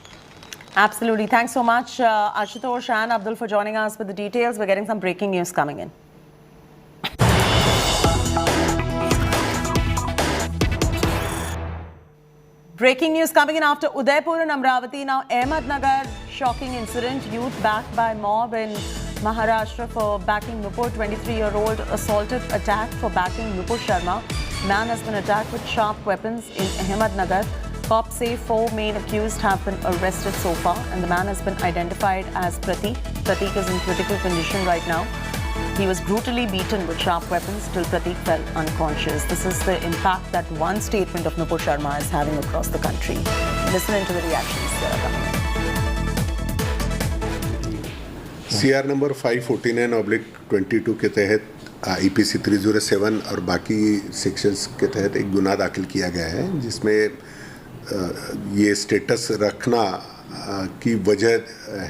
Absolutely. Thanks so much, Ashutosh and Abdul, for joining us with the details. We're getting some breaking news coming in. Breaking news coming in after Udaipur and Amravati. Now, Ahmednagar, shocking incident. Youth backed by mob in Maharashtra for backing Nupur. 23-year-old assaulted, attacked for backing Nupur Sharma. Man has been attacked with sharp weapons in Ahmednagar. Cops say 4 main accused have been arrested so far, and the man has been identified as Pratik. Pratik is in critical condition right now. He was brutally beaten with sharp weapons till Pratik fell unconscious. This is the impact that one statement of Nupur Sharma is having across the country. Listen into the reactions that are coming in. CR number 549/22 के तहत IPC 307 और बाकी sections के तहत एक गुनाह दाखिल किया गया है, जिसमें ये स्टेटस रखना की वजह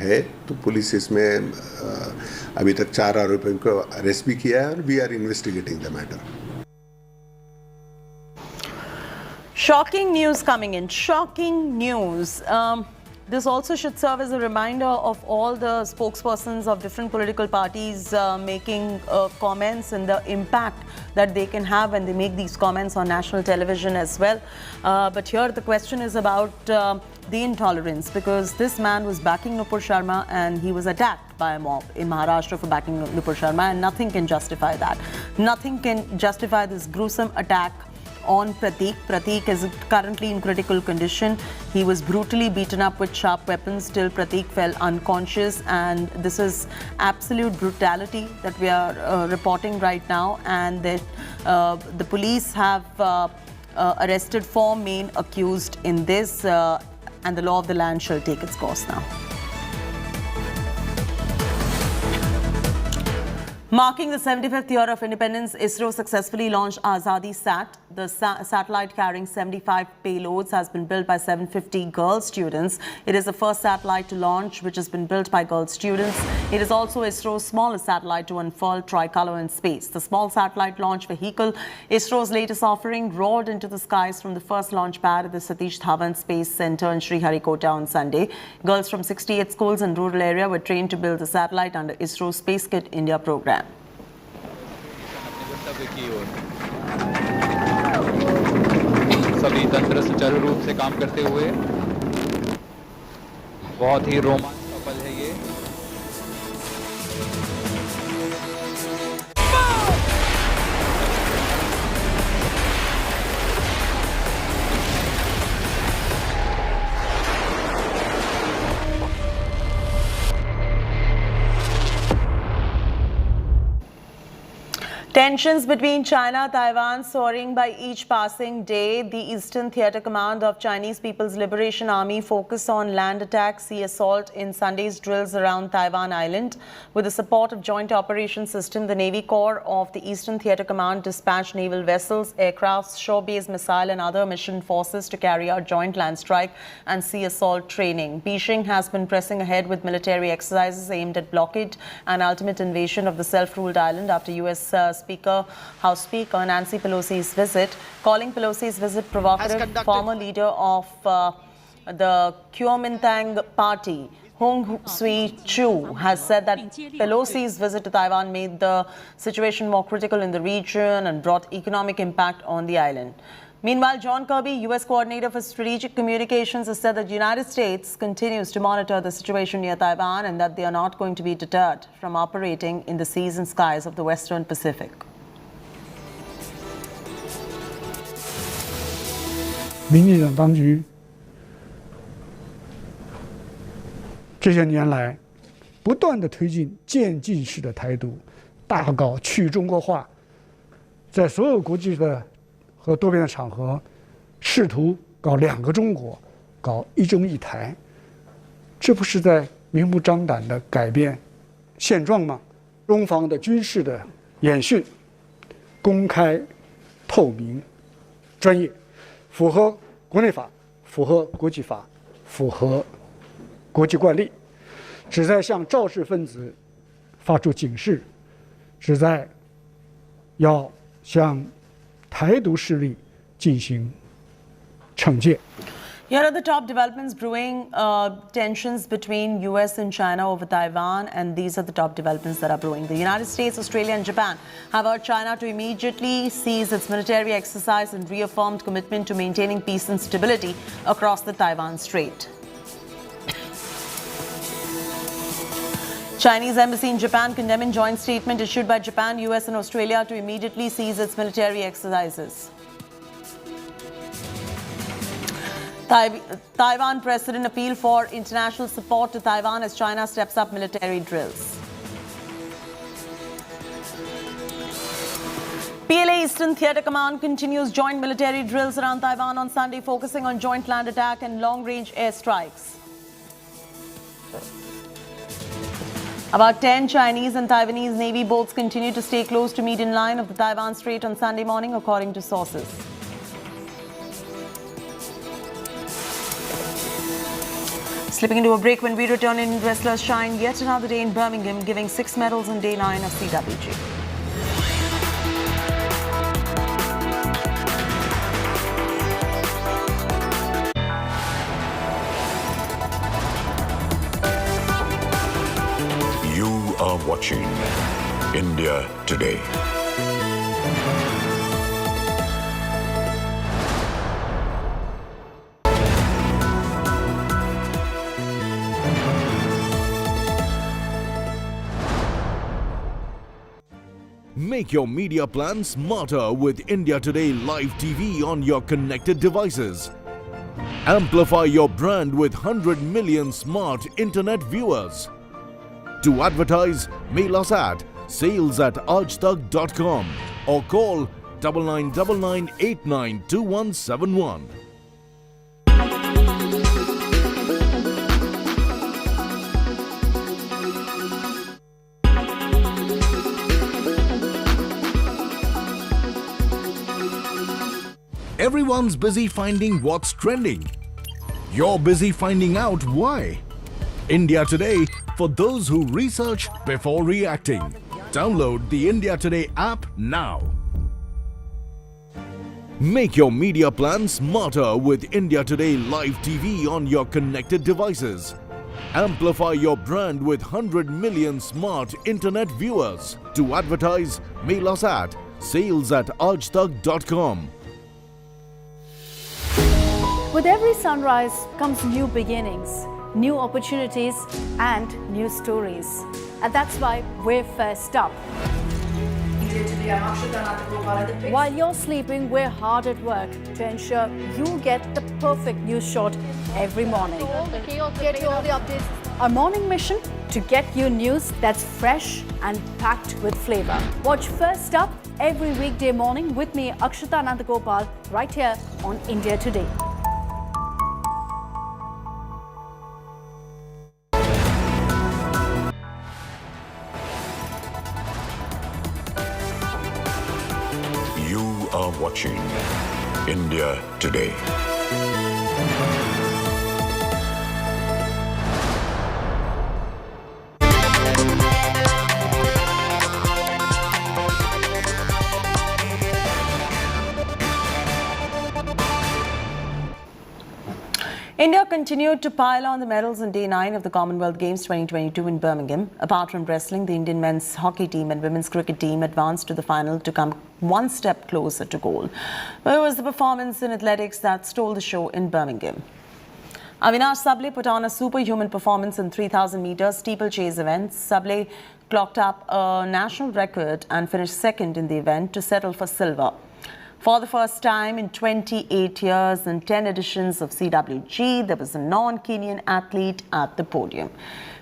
है। तो पुलिस इसमें अभी तक 4 आरोपियों को अरेस्ट भी किया है और we are investigating the matter. Shocking news coming in. Shocking news. This also should serve as a reminder of all the spokespersons of different political parties making comments and the impact that they can have when they make these comments on national television as well. But here the question is about the intolerance, because this man was backing Nupur Sharma and he was attacked by a mob in Maharashtra for backing Nupur Sharma, and nothing can justify that. Nothing can justify this gruesome attack on Pratik. Pratik is currently in critical condition. He was brutally beaten up with sharp weapons till Pratik fell unconscious, and this is absolute brutality that we are reporting right now. And the police have arrested 4 main accused in this, and the law of the land shall take its course now. Marking the 75th year of independence, ISRO successfully launched AzadiSAT. The satellite carrying 75 payloads has been built by 750 girl students. It is the first satellite to launch which has been built by girl students. It is also ISRO's smallest satellite to unfurl tricolor in space. The small satellite launch vehicle, ISRO's latest offering, roared into the skies from the first launch pad at the Satish Dhawan Space Center in Sriharikota on Sunday. Girls from 68 schools in rural area were trained to build the satellite under ISRO's Space Kit India program. सभी तंत्र सुचारू रूप से काम करते हुए बहुत ही रोमांचक पल है ये। Tensions between China-Taiwan soaring by each passing day. The Eastern Theatre Command of Chinese People's Liberation Army focused on land attack, sea assault in Sunday's drills around Taiwan Island. With the support of Joint Operations System, the Navy Corps of the Eastern Theatre Command dispatched naval vessels, aircrafts, shore-based missile and other mission forces to carry out joint land strike and sea assault training. Beijing has been pressing ahead with military exercises aimed at blockade and ultimate invasion of the self-ruled island after U.S. House Speaker Nancy Pelosi's visit, calling Pelosi's visit provocative. Former leader of the Kuomintang Party, Hung Sui-chu, has said that Pelosi's visit to Taiwan made the situation more critical in the region and brought economic impact on the island. Meanwhile, John Kirby, U.S. Coordinator for Strategic Communications, has said that the United States continues to monitor the situation near Taiwan and that they are not going to be deterred from operating in the seas and skies of the Western Pacific. 民进党当局这些年来不断地推进渐进式的台独，大搞去中国化，在所有国际的和多边的场合，试图搞两个中国，搞一中一台，这不是在明目张胆地改变现状吗？中方的军事的演训公开、透明、专业，符合国内法，符合国际法，符合国际惯例，旨在向肇事分子发出警示，旨在要向台独势力进行惩戒。 Here are the top developments brewing tensions between U.S. and China over Taiwan, and these are the top developments that are brewing. The United States, Australia and Japan have urged China to immediately cease its military exercise and reaffirmed commitment to maintaining peace and stability across the Taiwan Strait. Chinese embassy in Japan condemning joint statement issued by Japan, US and Australia to immediately cease its military exercises. Taiwan President appeal for international support to Taiwan as China steps up military drills. PLA Eastern Theatre Command continues joint military drills around Taiwan on Sunday, focusing on joint land attack and long-range airstrikes. About 10 Chinese and Taiwanese Navy boats continue to stay close to maiden line of the Taiwan Strait on Sunday morning, according to sources. Slipping into a break. When we return, Indian wrestlers shine yet another day in Birmingham, giving 6 medals on day 9 of CWG. You are watching India Today. Make your media plan smarter with India Today Live TV on your connected devices. Amplify your brand with 100 million smart internet viewers. To advertise, mail us at sales@AzadiSAT.com or call 9999892171. Everyone's busy finding what's trending. You're busy finding out why. India Today for those who research before reacting. Download the India Today app now. Make your media plan smarter with India Today Live TV on your connected devices. Amplify your brand with 100 million smart internet viewers. To advertise, mail us at sales@AzadiSAT.com. With every sunrise comes new beginnings, new opportunities and new stories. And that's why we're first up. While you're sleeping, we're hard at work to ensure you get the perfect news shot every morning. Get you all the updates. Our morning mission to get you news that's fresh and packed with flavor. Watch First Up every weekday morning with me, Akshata Nandagopal, right here on India Today. You are watching India Today. India continued to pile on the medals on day 9 of the Commonwealth Games 2022 in Birmingham. Apart from wrestling, the Indian men's hockey team and women's cricket team advanced to the final to come one step closer to gold. But it was the performance in athletics that stole the show in Birmingham. Avinash Sable put on a superhuman performance in 3,000 meter steeplechase event. Sable clocked up a national record and finished second in the event to settle for silver. For the first time in 28 years and 10 editions of CWG, there was a non-Kenyan athlete at the podium.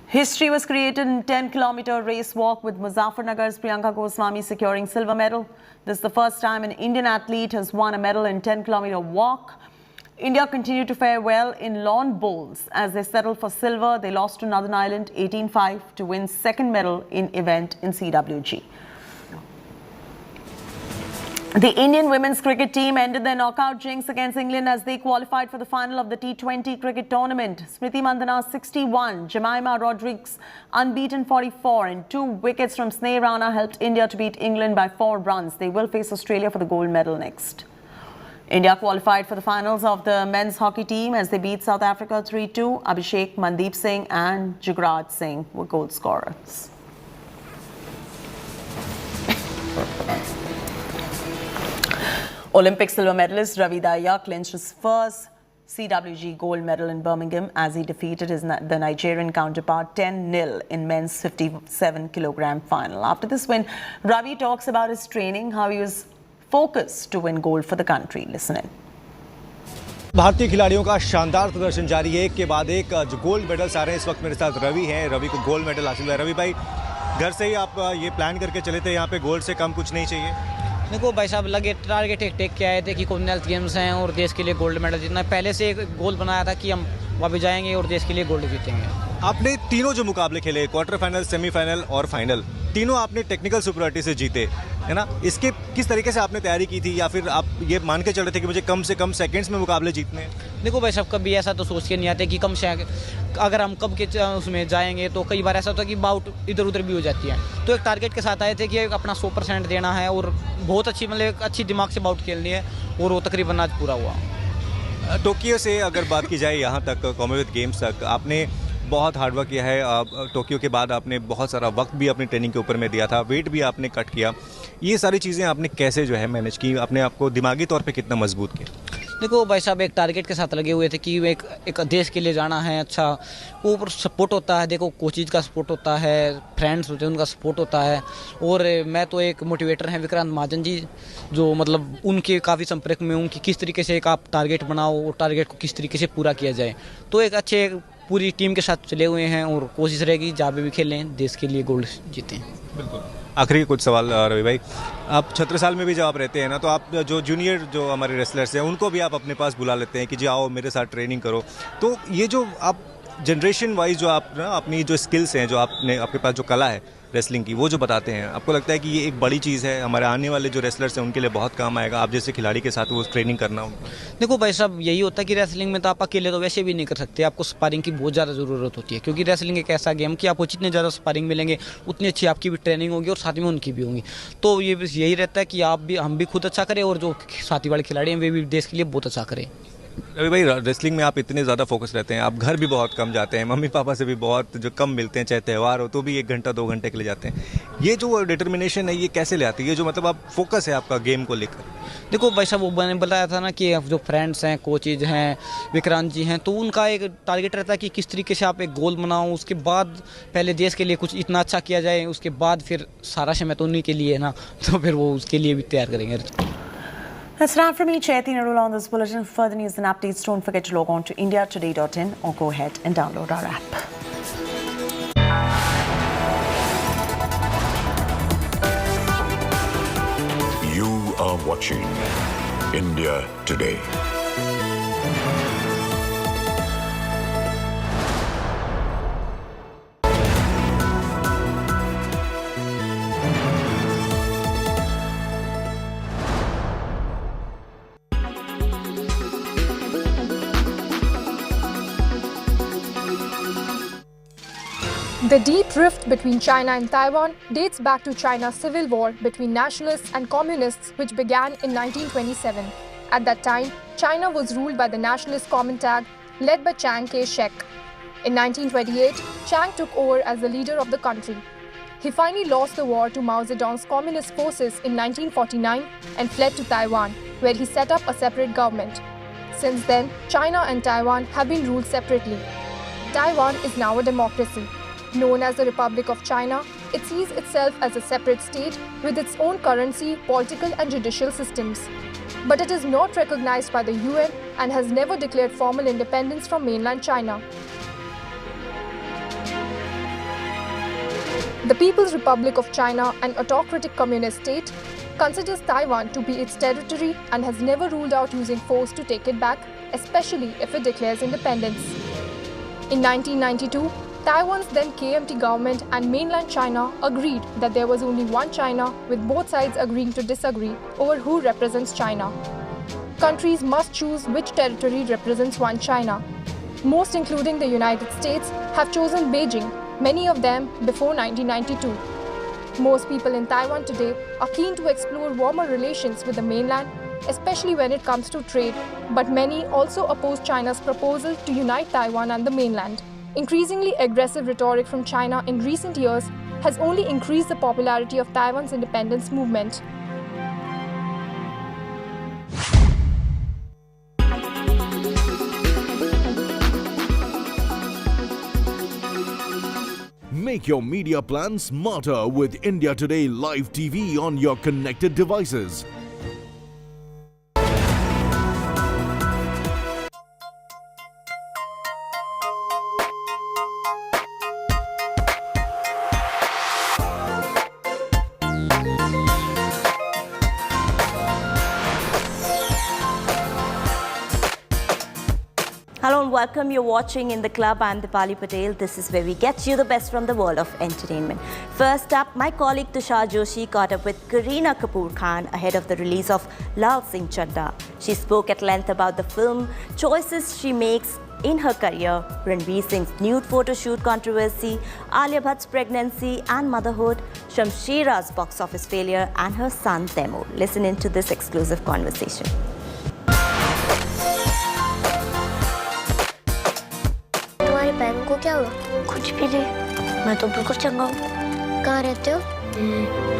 History was created in 10-kilometer race walk with Muzaffarnagar's Priyanka Goswami securing silver medal. This is the first time an Indian athlete has won a medal in 10-kilometer walk. India continued to fare well in lawn bowls as they settled for silver. They lost to Northern Ireland 18-5 to win second medal in event in CWG. The Indian women's cricket team ended their knockout jinx against England as they qualified for the final of the T20 cricket tournament. Smriti Mandhana 61, Jemima Rodriguez unbeaten 44 and 2 wickets from Sneh Rana helped India to beat England by 4 runs. They will face Australia for the gold medal next. India qualified for the finals of the men's hockey team as they beat South Africa 3-2. Abhishek, Mandeep Singh and Jugraj Singh were goal scorers. Olympic silver medalist Ravi Dahiya clinched his first CWG gold medal in Birmingham as he defeated the Nigerian counterpart 10-0 in men's 57-kilogram final. After this win, Ravi talks about his training, how he was focused to win gold for the country. Listen in. भारतीय खिलाड़ियों का शानदार प्रदर्शन जारी है, एक के बाद एक जो गोल्ड मेडल्स आ रहे हैं। इस वक्त मेरे साथ रवि हैं। रवि को गोल्ड मेडल हासिल हुआ है। रवि भाई, घर से ही आप ये प्लान करके चले थे यहाँ पे गोल्ड से कम कुछ नहीं चाहिए? देखो भाई साहब, लगे टारगेट टेक के आए थे कि कॉमनवेल्थ गेम्स हैं और देश के लिए गोल्ड मेडल जीतना। पहले से एक गोल बनाया था कि हम वापस जाएंगे और देश के लिए गोल्ड जीतेंगे। आपने तीनों जो मुकाबले खेले, क्वार्टर फाइनल, सेमीफाइनल और फाइनल, तीनों आपने टेक्निकल सुपरियॉरिटी से जीते, है ना? इसके किस तरीके से आपने तैयारी की थी, या फिर आप ये मान के चल रहे थे कि मुझे कम से कम सेकंड्स में मुकाबले जीतने? देखो भाई साहब, कभी ऐसा तो सोच के नहीं आते कि कम से अगर हम कब के उसमें जाएंगे तो कई बार ऐसा होता है कि बाउट इधर उधर भी हो जाती है। तो एक टारगेट के साथ आए थे कि अपना 100% देना है और बहुत अच्छी, मतलब अच्छी दिमाग से बाउट खेलनी है और वो तकरीबन आज पूरा हुआ। टोक्यो से अगर बात की जाए यहाँ तक, कॉमनवेल्थ गेम्स तक, आपने बहुत हार्डवर्क किया है। टोक्यो के बाद आपने बहुत सारा वक्त भी अपनी ट्रेनिंग के ऊपर में दिया था, वेट भी आपने कट किया। ये सारी चीज़ें आपने कैसे जो है मैनेज की, अपने आप को दिमागी तौर पे कितना मजबूत किया? देखो भाई साहब, एक टारगेट के साथ लगे हुए थे कि एक देश के लिए जाना है। अच्छा, ऊपर सपोर्ट होता है, देखो कोचिज का सपोर्ट होता है, फ्रेंड्स होते हैं उनका सपोर्ट होता है, और मैं तो एक मोटिवेटर हैं विक्रांत महाजन जी, जो मतलब उनके काफ़ी संपर्क में हूँ कि किस तरीके से एक आप टारगेट बनाओ और टारगेट को किस तरीके से पूरा किया जाए। तो एक अच्छे पूरी टीम के साथ चले हुए हैं और कोशिश रहेगी जहाँ भी खेलें देश के लिए गोल्ड जीतें। बिल्कुल। आखिरी कुछ सवाल रवि भाई, आप छत्रसाल में भी जब आप रहते हैं ना, तो आप जो जूनियर जो हमारे रेसलर्स हैं उनको भी आप अपने पास बुला लेते हैं कि जी आओ मेरे साथ ट्रेनिंग करो। तो ये जो आप जनरेशन वाइज जो आप ना अपनी जो स्किल्स हैं, जो आपके पास जो कला है रेसलिंग की, वो जो बताते हैं, आपको लगता है कि ये एक बड़ी चीज़ है, हमारे आने वाले जो रेसलर्स हैं उनके लिए बहुत काम आएगा, आप जैसे खिलाड़ी के साथ वो ट्रेनिंग करना हो? देखो भाई साहब, यही होता है कि रेसलिंग में तो आप अकेले तो वैसे भी नहीं कर सकते, आपको स्पारिंग की बहुत ज़्यादा ज़रूरत होती है, क्योंकि रेसलिंग एक ऐसा गेम कि आपको जितने ज़्यादा स्पारिंग मिलेंगे उतनी अच्छी आपकी भी ट्रेनिंग होगी और साथ में उनकी भी होगी। तो ये यही रहता है कि हम भी खुद अच्छा करें और जो साथी वाले खिलाड़ी हैं वे भी देश के लिए बहुत अच्छा करें। रवि भाई, रेसलिंग में आप इतने ज़्यादा फोकस रहते हैं, आप घर भी बहुत कम जाते हैं, मम्मी पापा से भी बहुत जो कम मिलते हैं, चाहे त्यौहार हो तो भी 1 घंटा 2 घंटे के लिए जाते हैं। ये जो डिटर्मिनेशन है ये कैसे ले आती है, ये जो मतलब आप फोकस है आपका गेम को लेकर? देखो भाई साहब, वो मैंने बताया था ना कि जो फ्रेंड्स हैं, कोचेज हैं, विक्रांत जी हैं, तो उनका एक टारगेट रहता है कि किस तरीके से आप एक गोल बनाओ, उसके बाद पहले देश के लिए कुछ इतना अच्छा किया जाए, उसके बाद फिर सारा समय तो उन्हीं के लिए है ना, तो फिर वो उसके लिए भी तैयार करेंगे। That's not from me, Chaiti Narula on this bulletin. For further news and updates, don't forget to log on to India-Today.in or go ahead and download our app. are watching India Today. The deep rift between China and Taiwan dates back to China's civil war between nationalists and communists, which began in 1927. At that time, China was ruled by the nationalist Kuomintang, led by Chiang Kai-shek. In 1928, Chiang took over as the leader of the country. He finally lost the war to Mao Zedong's communist forces in 1949 and fled to Taiwan, where he set up a separate government. Since then, China and Taiwan have been ruled separately. Taiwan is now a democracy. Known as the Republic of China, it sees itself as a separate state with its own currency, political and judicial systems. But it is not recognized by the UN and has never declared formal independence from mainland China. The People's Republic of China, an autocratic communist state, considers Taiwan to be its territory and has never ruled out using force to take it back, especially if it declares independence. In 1992, Taiwan's then KMT government and mainland China agreed that there was only one China, with both sides agreeing to disagree over who represents China. Countries must choose which territory represents one China. Most, including the United States, have chosen Beijing, many of them before 1992. Most people in Taiwan today are keen to explore warmer relations with the mainland, especially when it comes to trade, but many also oppose China's proposal to unite Taiwan and the mainland. Increasingly aggressive rhetoric from China in recent years has only increased the popularity of Taiwan's independence movement. Make your media plan smarter with India Today Live TV on your connected devices. Hello and welcome. You're watching In the Club. I'm Dipali Patel. This is where we get you the best from the world of entertainment. First up, my colleague Tushar Joshi caught up with Kareena Kapoor Khan ahead of the release of Lal Singh Chaddha. She spoke at length about the film, choices she makes in her career, Ranveer Singh's nude photo shoot controversy, Alia Bhatt's pregnancy and motherhood, Shamshira's box office failure, and her son Taimur. Listen into this exclusive conversation. बहन को क्या हुआ? कुछ भी नहीं, मैं तो बिल्कुल चंगा हूँ। कहाँ रहते हो?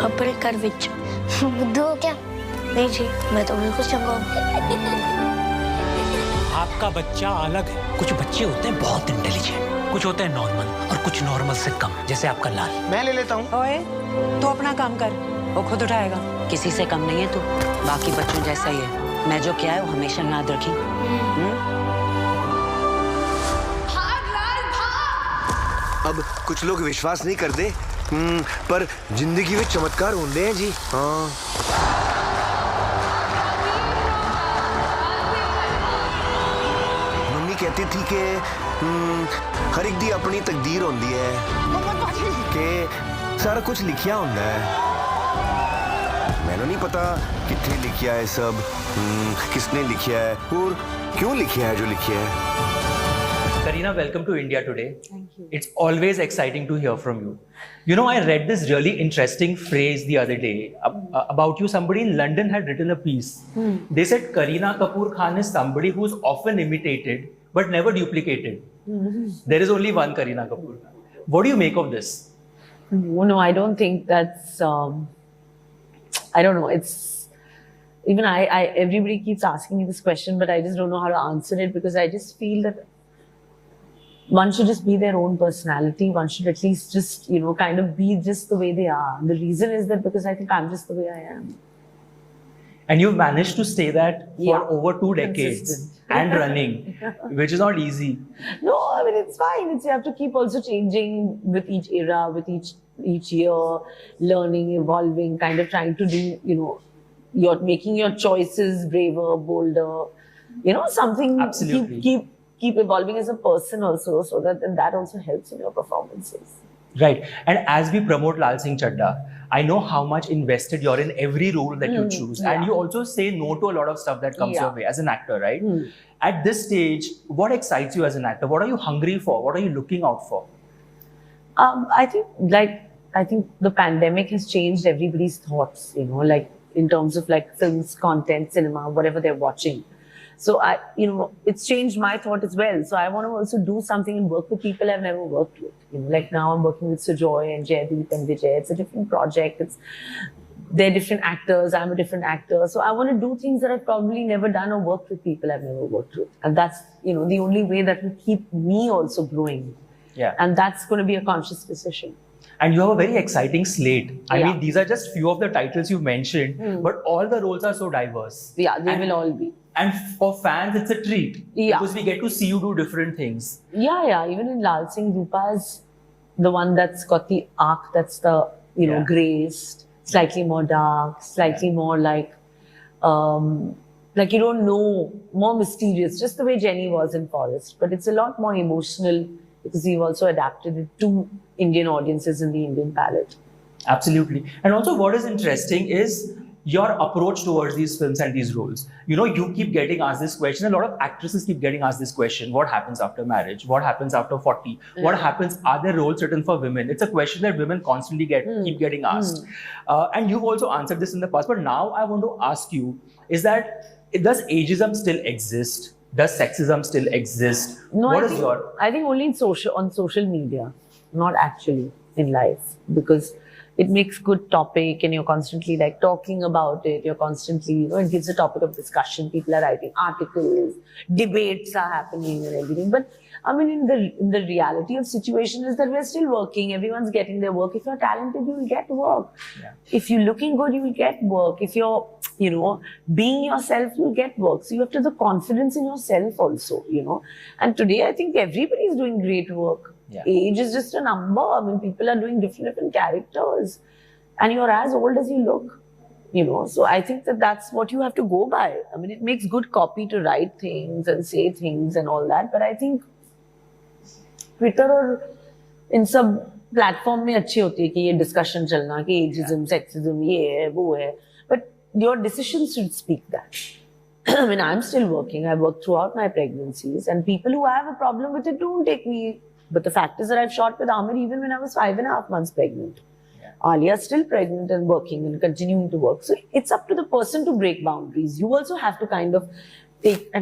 अपने घर विच। बुद्धू हो क्या? नहीं जी, मैं तो बिल्कुल चंगा हूँ। आपका बच्चा अलग है। कुछ बच्चे होते हैं बहुत इंटेलिजेंट, कुछ होते हैं नॉर्मल और कुछ नॉर्मल से कम, जैसे आपका लाल। मैं ले लेता हूँ। ओए, तू अपना काम कर, वो खुद उठाएगा। किसी से कम नहीं है तू, बाकी बच्चों जैसा ही है। मैं जो किया है वो हमेशा याद रखी। अब कुछ लोग विश्वास नहीं करते, पर जिंदगी में चमत्कार होते हैं जी। हाँ। मम्मी कहती थी कि हर एक दी अपनी तकदीर होती है, कि सारा कुछ लिखिया होता है। मैंने नहीं पता कितने लिखिया है सब, किसने लिखिया है और क्यों लिखिया है जो लिखिया है। Kareena, welcome to India Today. Thank you. It's always exciting to hear from you. You know, I read this really interesting phrase the other day about you. Somebody in London had written a piece. They said Kareena Kapoor Khan is somebody who's often imitated but never duplicated. There is only one Kareena Kapoor. What do you make of this? No, I don't think that's, I don't know. It's, even everybody keeps asking me this question, but I just don't know how to answer it, because I just feel that one should just be their own personality. One should at least just, you know, kind of be just the way they are. The reason is that because I think I'm just the way I am. And you've managed to stay that for over 2 decades and running, which is not easy. No, I mean, it's fine. You have to keep also changing with each era, with each year, learning, evolving, kind of trying to do, you know, you're making your choices braver, bolder, something. Absolutely. Keep evolving as a person also, so that then that also helps in your performances. Right. And as we promote Lal Singh Chadda, I know how much invested you're in every role that you choose. And you also say no to a lot of stuff that comes your way as an actor, right? At this stage, what excites you as an actor? What are you hungry for? What are you looking out for? I think the pandemic has changed everybody's thoughts, in terms of films, content, cinema, whatever they're watching. So it's changed my thought as well. So I want to also do something and work with people I've never worked with. Now I'm working with Sujoy and Jaideep and Vijay. It's a different project. They're different actors. I'm a different actor. So I want to do things that I've probably never done or worked with people I've never worked with. And that's, the only way that will keep me also growing. Yeah. And that's going to be a conscious decision. And you have a very exciting slate. I mean, these are just few of the titles you mentioned, but all the roles are so diverse. Yeah, they will all be. And for fans, it's a treat. Yeah. Because we get to see you do different things. Yeah. Even in Lal Singh, Rupa is the one that's got the arc, that's the, graced, slightly more dark, slightly more you don't know, more mysterious, just the way Jenny was in Forest. But it's a lot more emotional because we've also adapted it to Indian audiences in the Indian palette. Absolutely. And also what is interesting is your approach towards these films and these roles. You keep getting asked this question. A lot of actresses keep getting asked this question. What happens after marriage? What happens after 40? What happens? Are there roles written for women? It's a question that women constantly keep getting asked. And you've also answered this in the past. But now I want to ask you, does ageism still exist? Does sexism still exist? No, I think only on social media, not actually in life, because it makes good topic and you're constantly talking about it. You're constantly, it gives a topic of discussion. People are writing articles, debates are happening and everything. But I mean, in the reality of situation is that we're still working. Everyone's getting their work. If you're talented, you will get work. Yeah. If you're looking good, you will get work. If you're, being yourself, you'll get work. So you have to have the confidence in yourself also, And today, I think everybody's doing great work. Yeah. Age is just a number. I mean, people are doing different characters. And you're as old as you look, So I think that's what you have to go by. I mean, it makes good copy to write things and say things and all that. But I think Twitter or in some platform में अच्छी होती है कि ये discussion चलना कि ageism, sexism, ये है, वो है. But your decisions should speak that. I mean, I'm still working. I worked throughout my pregnancies. And people who have a problem with it don't take me. But the fact is that I've shot with Amir even when I was 5.5 months pregnant. Yeah. Alia's still pregnant and working and continuing to work. So it's up to the person to break boundaries. You also have to kind of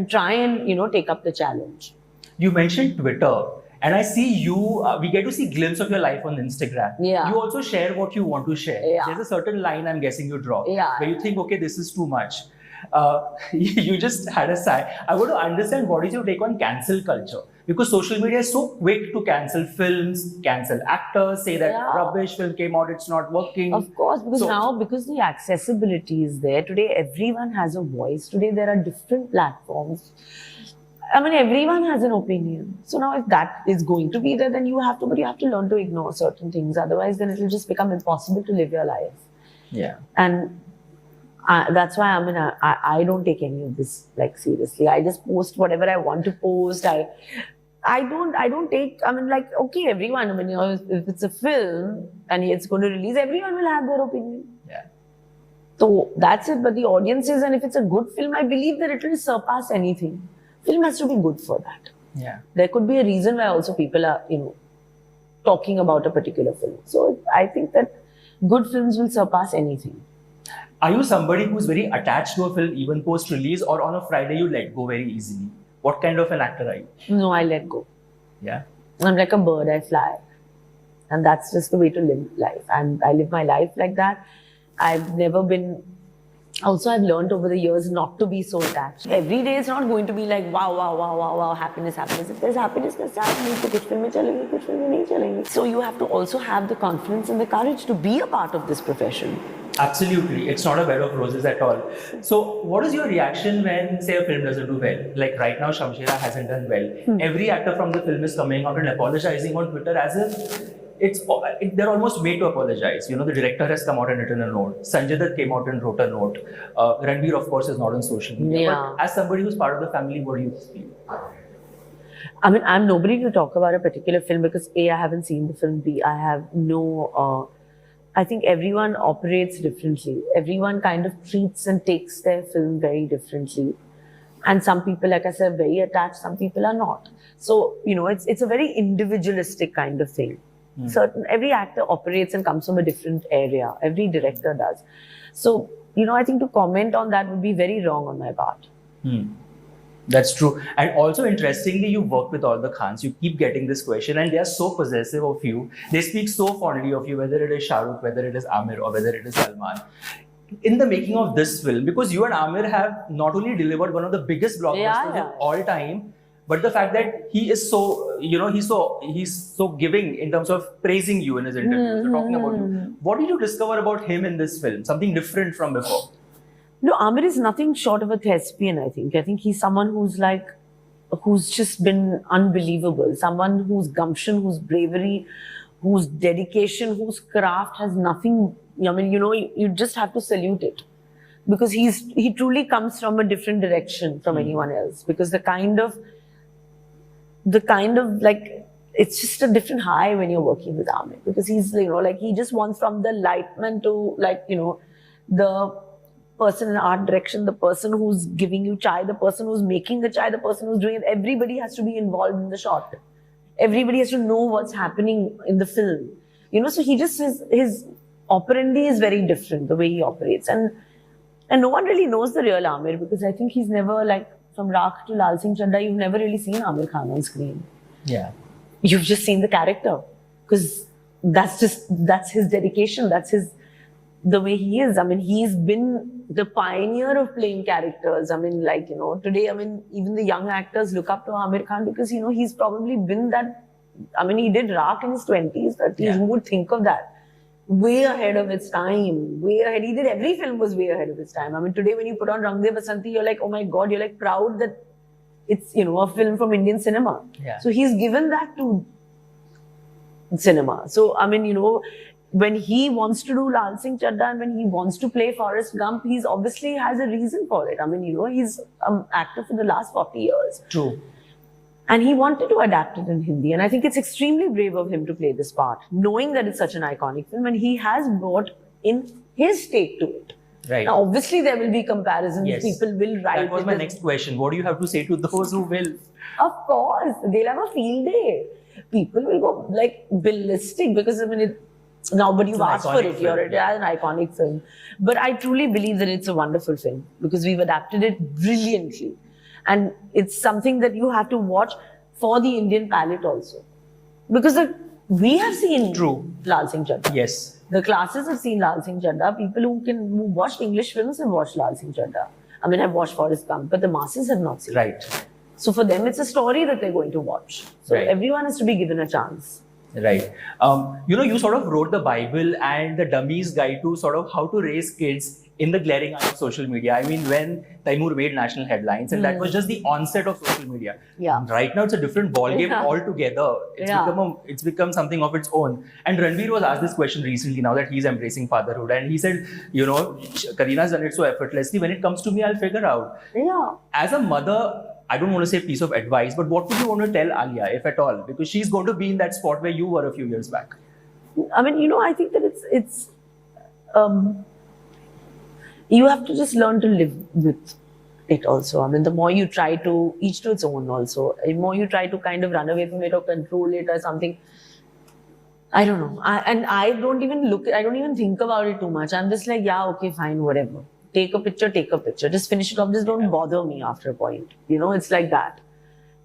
try and take up the challenge. You mentioned Twitter. And I see you, we get to see glimpse of your life on Instagram. Yeah. You also share what you want to share. Yeah. There's a certain line I'm guessing you draw. Yeah. Where you think, okay, this is too much. You just had a sigh. I want to understand what is your take on cancel culture? Because social media is so quick to cancel films, cancel actors, say that rubbish film came out, it's not working. Of course, because the accessibility is there. Today, everyone has a voice. Today, there are different platforms. I mean, everyone has an opinion. So now if that is going to be there, then you have to learn to ignore certain things. Otherwise, then it will just become impossible to live your life. Yeah. And that's why I don't take any of this seriously. I just post whatever I want to post. I don't take, okay, everyone, if it's a film and it's going to release, everyone will have their opinion. Yeah. So that's it. But the audiences, and if it's a good film, I believe that it will surpass anything. Film has to be good for that. Yeah. There could be a reason why also people are, talking about a particular film. So I think that good films will surpass anything. Are you somebody who's very attached to a film even post-release, or on a Friday you let go very easily? What kind of an actor are you? No, I let go. Yeah. I'm like a bird, I fly. And that's just the way to live life. And I live my life like that. I've never been... Also, I've learned over the years not to be so attached. Every day is not going to be like, wow, happiness. If there's happiness, there's sadness. So, kuch filmein chalengi, kuch filmein nahi chalengi. So, you have to also have the confidence and the courage to be a part of this profession. Absolutely. It's not a bed of roses at all. So, what is your reaction when, say, a film doesn't do well? Like right now, Shamshera hasn't done well. Every actor from the film is coming out and apologizing on Twitter as if they're almost made to apologize. The director has come out and written a note. Sanjay Dutt came out and wrote a note. Ranveer, of course, is not on social media. Yeah. But as somebody who's part of the family, what do you feel? I mean, I'm nobody to talk about a particular film because A, I haven't seen the film. B, I have no. I think everyone operates differently. Everyone kind of treats and takes their film very differently. And some people, like I said, are very attached. Some people are not. So, it's a very individualistic kind of thing. Every actor operates and comes from a different area. Every director does. So, I think to comment on that would be very wrong on my part. That's true. And also, interestingly, you work with all the Khans. You keep getting this question and they are so possessive of you. They speak so fondly of you, whether it is Shah Rukh, whether it is Amir, or whether it is Salman. In the making of this film, because you and Amir have not only delivered one of the biggest blockbusters of all time, but the fact that he is so, he's so giving in terms of praising you in his interviews, talking about you. What did you discover about him in this film? Something different from before? No, Amir is nothing short of a thespian, I think. I think he's someone who's just been unbelievable. Someone whose gumption, whose bravery, whose dedication, whose craft has nothing. I mean, you just have to salute it. Because he truly comes from a different direction from anyone else. Because the kind of it's just a different high when you're working with Amir. Because he's, he just wants from the lightman to, the person in art direction, the person who's giving you chai, the person who's making the chai, the person who's doing it. Everybody has to be involved in the shot. Everybody has to know what's happening in the film. So he just, his operandi is very different, the way he operates. And no one really knows the real Amir because I think he's never, from Rakh to Lal Singh Chaddha, you've never really seen Amir Khan on screen. Yeah. You've just seen the character because that's his dedication. That's the way he is. I mean, he's been the pioneer of playing characters. I mean, today, even the young actors look up to Amir Khan because, he's probably been that. I mean, he did Rakh in his 20s, 30s. Who would think of that? Way ahead of its time. Way ahead. He did every film was way ahead of its time. I mean, today when you put on Rang De Basanti, you're like, oh my God, you're proud that it's, a film from Indian cinema. Yeah. So he's given that to cinema. So, I mean, when he wants to do Lal Singh Chaddha and when he wants to play Forrest Gump, he's obviously has a reason for it. I mean, he's an actor for the last 40 years. True. And he wanted to adapt it in Hindi. And I think it's extremely brave of him to play this part, knowing that it's such an iconic film and he has brought in his take to it. Right. Now, obviously, there will be comparisons. Yes. People will write. That was my next question. What do you have to say to those who will? Of course. They'll have a field day. People will go ballistic because, but you've asked for it. It is an iconic film. But I truly believe that it's a wonderful film because we've adapted it brilliantly. And it's something that you have to watch for the Indian palate also. Because we have seen Lal Singh Chaddha. Yes. The classes have seen Lal Singh Chaddha. People who watch English films have watched Lal Singh Chaddha. I mean, have watched Forrest Gump, but the masses have not seen it. Right. So for them, it's a story that they're going to watch. So everyone has to be given a chance. Right. You sort of wrote the Bible and the Dummy's Guide to sort of how to raise kids in the glaring eye of social media. I mean, when Taimur made national headlines, and that was just the onset of social media. Yeah. Right now, it's a different ballgame altogether. It's become something of its own. And Ranveer was asked this question recently, now that he's embracing fatherhood, and he said, Karina's done it so effortlessly. When it comes to me, I'll figure out. Yeah. As a mother, I don't want to say piece of advice, but what would you want to tell Alia, if at all? Because she's going to be in that spot where you were a few years back. I mean, I think that it's you have to just learn to live with it also. I mean, the more you try to, each to its own also, the more you try to kind of run away from it or control it or something, I don't know. I don't even think about it too much. I'm just like, yeah, okay, fine, whatever. Take a picture. Just finish it off. Just don't bother me after a point. It's like that.